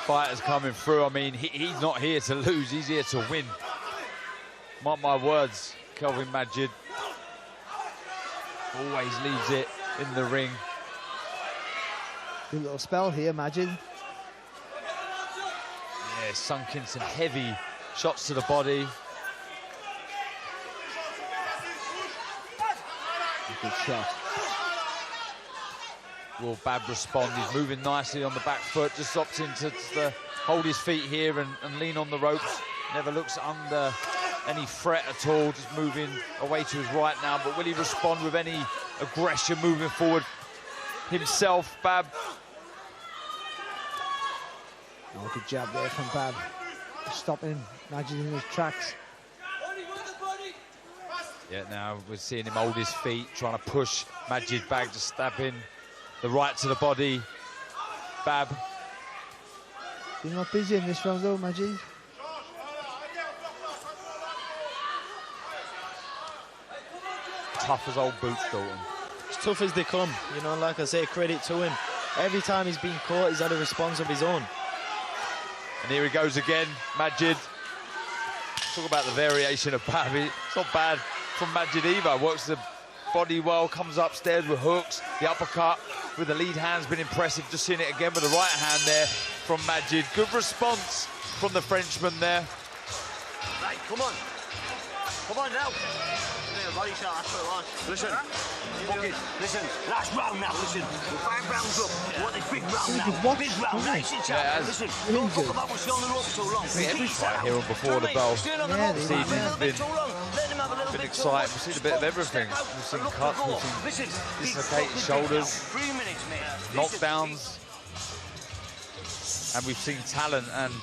fighters coming through. I mean, he's not here to lose, he's here to win. Mark my words, Kelvin Majid always leaves it in the ring. Good little spell here, Majid. Yeah, sunk in some heavy shots to the body. Good shot. Will Bab respond? He's moving nicely on the back foot, just opts to hold his feet here and lean on the ropes. Never looks under any threat at all, just moving away to his right now. But will he respond with any aggression moving forward himself, Bab? Oh, good jab there from Bab. Stopping Majid in his tracks. Yeah, now we're seeing him hold his feet, trying to push Majid back, just stabbing the right to the body. Bab. Been not busy in this round though, Majid. Tough as old boots, Dalton. As tough as they come, you know, like I say, credit to him. Every time he's been caught, he's had a response of his own. And here he goes again, Majid. Talk about the variation of Bab. It's not bad from Majid either. Works the body well, comes upstairs with hooks. The uppercut with the lead hand's been impressive. Just seeing it again with the right hand there from Majid. Good response from the Frenchman there. Right, come on. Come on now. Body shot, that's what it was. Listen, listen, last round now, listen. We're 5 rounds up. What is big round now? Big round, nice and sharp. Listen, don't talk about what's on the rope so long. I think every fight here and before the bell, season's been exciting. We've seen a bit of everything. We've seen cuts, we've seen dislocated shoulders, knockdowns, and we've seen talent. And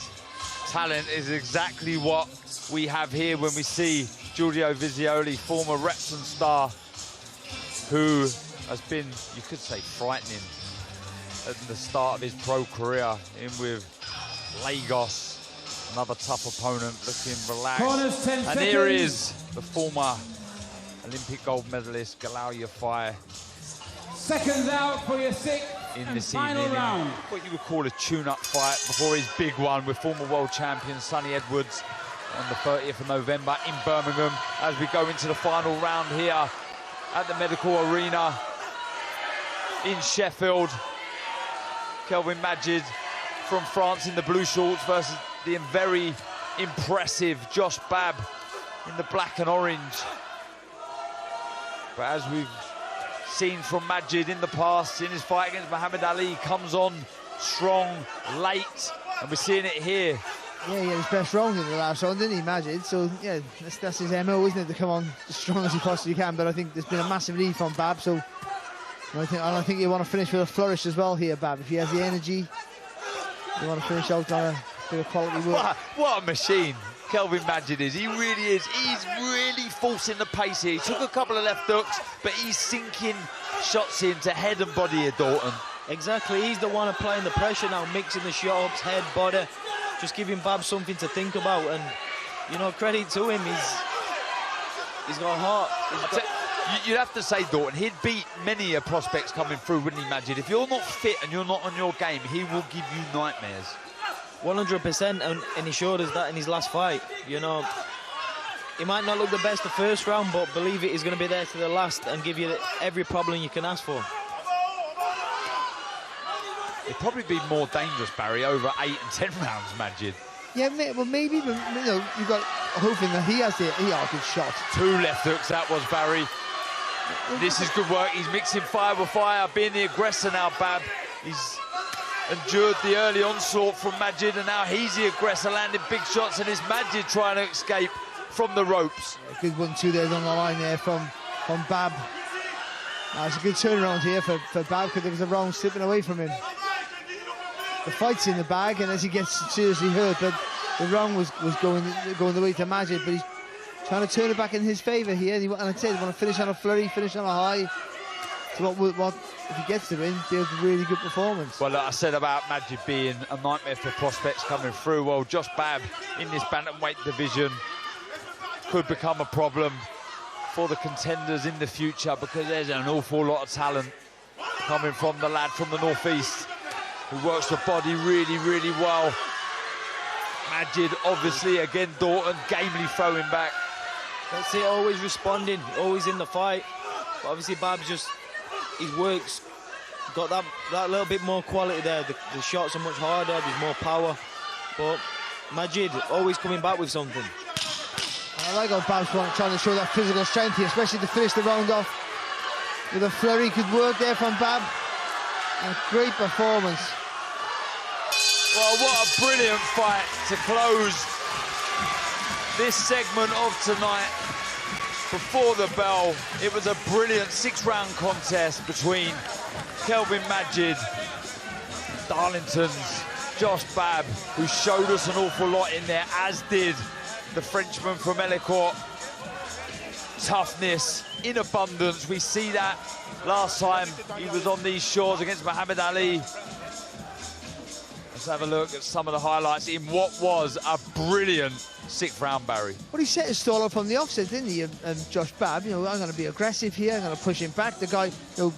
talent is exactly what we have here when we see Giorgio Vizioli, former Repton star, who has been, you could say, frightening at the start of his pro career, in with Lagos, another tough opponent, looking relaxed. Corners, 10 and here seconds. is the former Olympic gold medalist, Galal Yafai. Seconds out for your 6th in and this final evening, round. in what you would call a tune-up fight before his big one with former world champion Sonny Edwards on the 30th of November in Birmingham, as we go into the final round here at the Medical Arena in Sheffield. Kelvin Majid from France in the blue shorts versus the very impressive Josh Bab in the black and orange. But as we've seen from Majid in the past, in his fight against Muhammad Ali, comes on strong, late, and we're seeing it here. Yeah, he had his best round in the last round, didn't he, Majid? So, yeah, that's his MO, isn't it, to come on as strong as he possibly can. But I think there's been a massive lead from Bab, so I think you want to finish with a flourish as well here, Bab. If he has the energy, you want to finish out on a bit of quality work. What a machine Kelvin Majid is. He really is. He's really forcing the pace here. He took a couple of left hooks, but he's sinking shots into head and body here, Dalton. Exactly, he's the one applying the pressure now, mixing the shots, head, body, just giving Bab something to think about. And, you know, credit to him, he's got heart. You'd have to say, Dalton, he'd beat many prospects coming through, wouldn't he, Majid? If you're not fit and you're not on your game, he will give you nightmares. 100%, and he showed us that in his last fight. You know, he might not look the best the first round, but believe it, he's going to be there to the last and give you every problem you can ask for. It'd probably be more dangerous, Barry, over 8 and 10 rounds, Majid. Yeah, well, maybe, you know, you've got hoping that he has a good shot. 2 left hooks, that was Barry. This is good work. He's mixing fire with fire, being the aggressor now, Bab. He's endured the early onslaught from Majid, and now he's the aggressor, landing big shots, and it's Majid trying to escape from the ropes. A good 1-2 there on the line there from Bab. It's a good turnaround here for Bab, because there was a round slipping away from him. The fight's in the bag, and as he gets seriously hurt, but the round was going the way to Majid, but he's trying to turn it back in his favour here. And I said, he want to finish on a flurry, finish on a high. So what if he gets the win, be a really good performance. Well, like I said about Majid being a nightmare for prospects coming through. Well, Josh Bab in this bantamweight division could become a problem for the contenders in the future, because there's an awful lot of talent coming from the lad from the northeast who works the body really, really well. Majid, obviously, again, Dalton, gamely throwing back. That's it, always responding, always in the fight. But obviously, Bab's just, his work's got that little bit more quality there. The shots are much harder, there's more power. But Majid always coming back with something. I like how Bab's trying to show that physical strength here, especially to finish the round off with a flurry. Good work there from Bab. A great performance. Well, what a brilliant fight to close this segment of tonight. Before the bell, it was a brilliant 6-round contest between Kelvin Majid, Darlington's Josh Bab, who showed us an awful lot in there, as did the Frenchman from Elicourt. toughness in abundance. We see that last time he was on these shores against Muhammad Ali. Let's have a look at some of the highlights in what was a brilliant 6th round, Barry. Well, he set his stall up from the offset, didn't he? And Josh Babb, you know, I'm going to be aggressive here. I'm going to push him back. The guy, you know,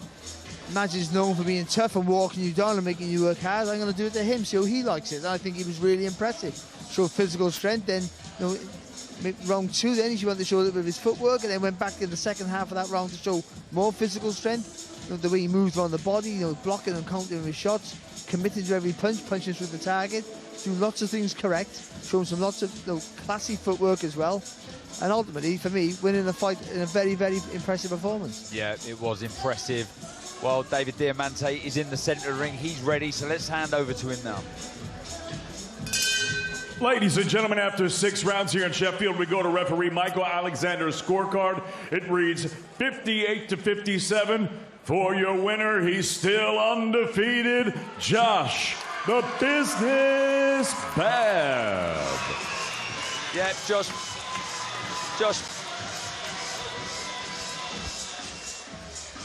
Majid's known for being tough and walking you down and making you work hard. I'm going to do it to him, so he likes it. And I think he was really impressive. Showed physical strength. Then, you know, round 2, then he went to show a little bit of his footwork, and then went back in the second half of that round to show more physical strength. You know, the way he moved around the body, you know, blocking and countering his shots, committed to every punch, punching through the target, doing lots of things correct, showing some lots of, you know, classy footwork as well. And ultimately, for me, winning the fight in a very, very impressive performance. Yeah, it was impressive. Well, David Diamante is in the centre of the ring. He's ready, so let's hand over to him now. Ladies and gentlemen, after 6 rounds here in Sheffield, we go to referee Michael Alexander's scorecard. It reads 58-57. For your winner, he's still undefeated, Josh the Business Babb. Yeah, Josh.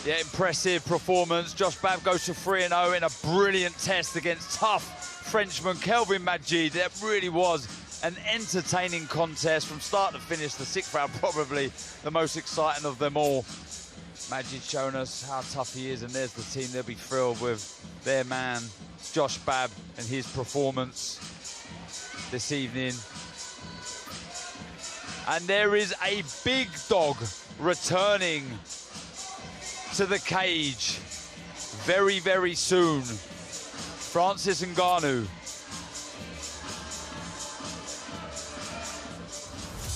Yeah, impressive performance. Josh Babb goes to 3-0 in a brilliant test against tough Frenchman Kelvin Majid. That really was an entertaining contest from start to finish. The 6th round probably the most exciting of them all. Majid's shown us how tough he is, and there's the team. They'll be thrilled with their man, Josh Babb, and his performance this evening. And there is a big dog returning to the cage very, very soon. Francis Ngannou.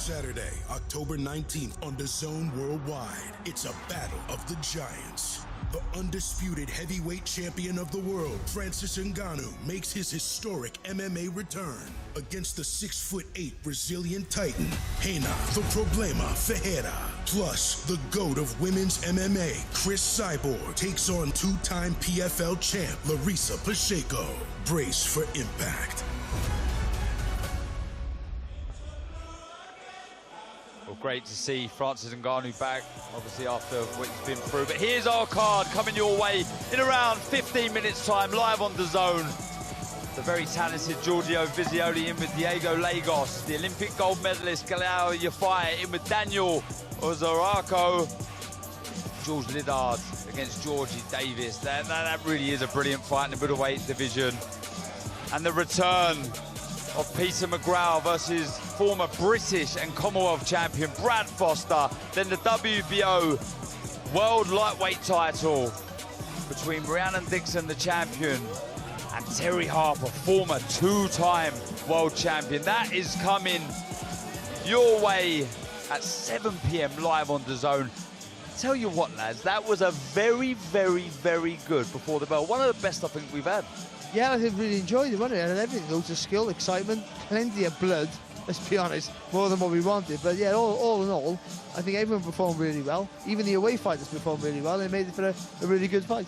Saturday, October 19th on DAZN Worldwide. It's a battle of the giants. The undisputed heavyweight champion of the world, Francis Ngannou, makes his historic MMA return against the 6'8" Brazilian titan, Reina the Problema Ferreira. Plus, the GOAT of women's MMA, Chris Cyborg, takes on 2-time PFL champ, Larissa Pacheco. Brace for impact. Well, great to see Francis Ngannou back, obviously after what he's been through. But here's our card coming your way in around 15 minutes' time, live on DAZN. The very talented Giorgio Vizioli in with Diego Lagos, the Olympic gold medalist Galao Yafai in with Daniel Ozorako, George Liddard against Georgie Davis. That really is a brilliant fight in the middleweight division. And the return of Peter McGraw versus former British and Commonwealth champion Brad Foster. Then the WBO World Lightweight title between Rhiannon Dixon, the champion, and Terri Harper, former 2-time world champion. That is coming your way at 7 p.m. live on DAZN. Tell you what, lads, that was a very, very, very good before the bell. One of the best I think we've had. Yeah, I think really enjoyed it, wasn't it? And everything, loads of skill, excitement, plenty of blood, let's be honest, more than what we wanted. But yeah, all in all, I think everyone performed really well. Even the away fighters performed really well. They made it for a really good fight.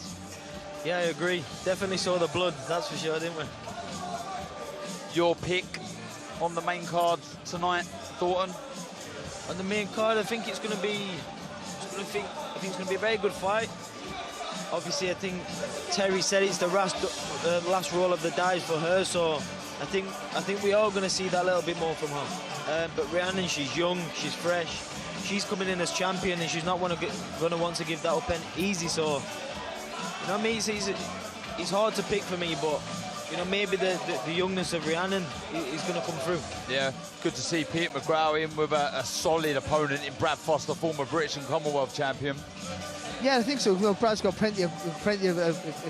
Yeah, I agree. Definitely saw the blood, that's for sure, didn't we? Your pick on the main card tonight, Thornton? On the main card, I think it's going to be, I think it's going to be a very good fight. Obviously, I think Terry said it's the last roll of the dice for her, so I think we are going to see that little bit more from her. But Rhiannon, she's young, she's fresh, she's coming in as champion, and she's not going to want to give that up easy. So, you know, me, it's hard to pick for me, but you know, maybe the youngness of Rhiannon is going to come through. Yeah, good to see Pete McGraw in with a solid opponent in Brad Foster, former British and Commonwealth champion. Yeah, I think so. You know, Brad's got plenty of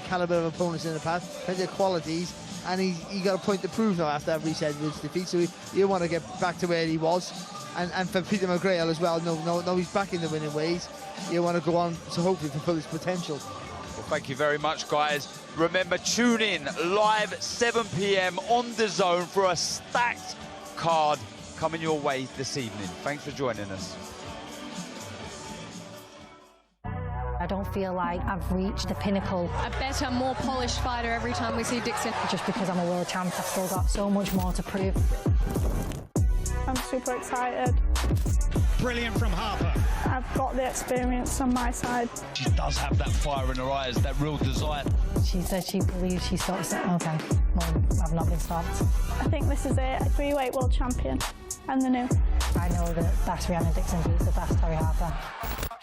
caliber of opponents in the past, plenty of qualities, and he got a point to prove now after that reset with defeat. So he'll want to get back to where he was, and for Peter McGrail as well. No, he's back in the winning ways. He'll want to go on to hopefully fulfill his potential. Well, thank you very much, guys. Remember, tune in live 7 p.m. on DAZN for a stacked card coming your way this evening. Thanks for joining us. I don't feel like I've reached the pinnacle. A better, more polished fighter every time we see Dixon. Just because I'm a world champ, I've still got so much more to prove. I'm super excited. brilliant from Harper. I've got the experience on my side. She does have that fire in her eyes, that real desire. She said she believes she stops it. Okay, well, I've not been stopped. I think this is it. Freeweight world champion and the new. I know that that's Rhiannon Dixon beats the best Terri Harper.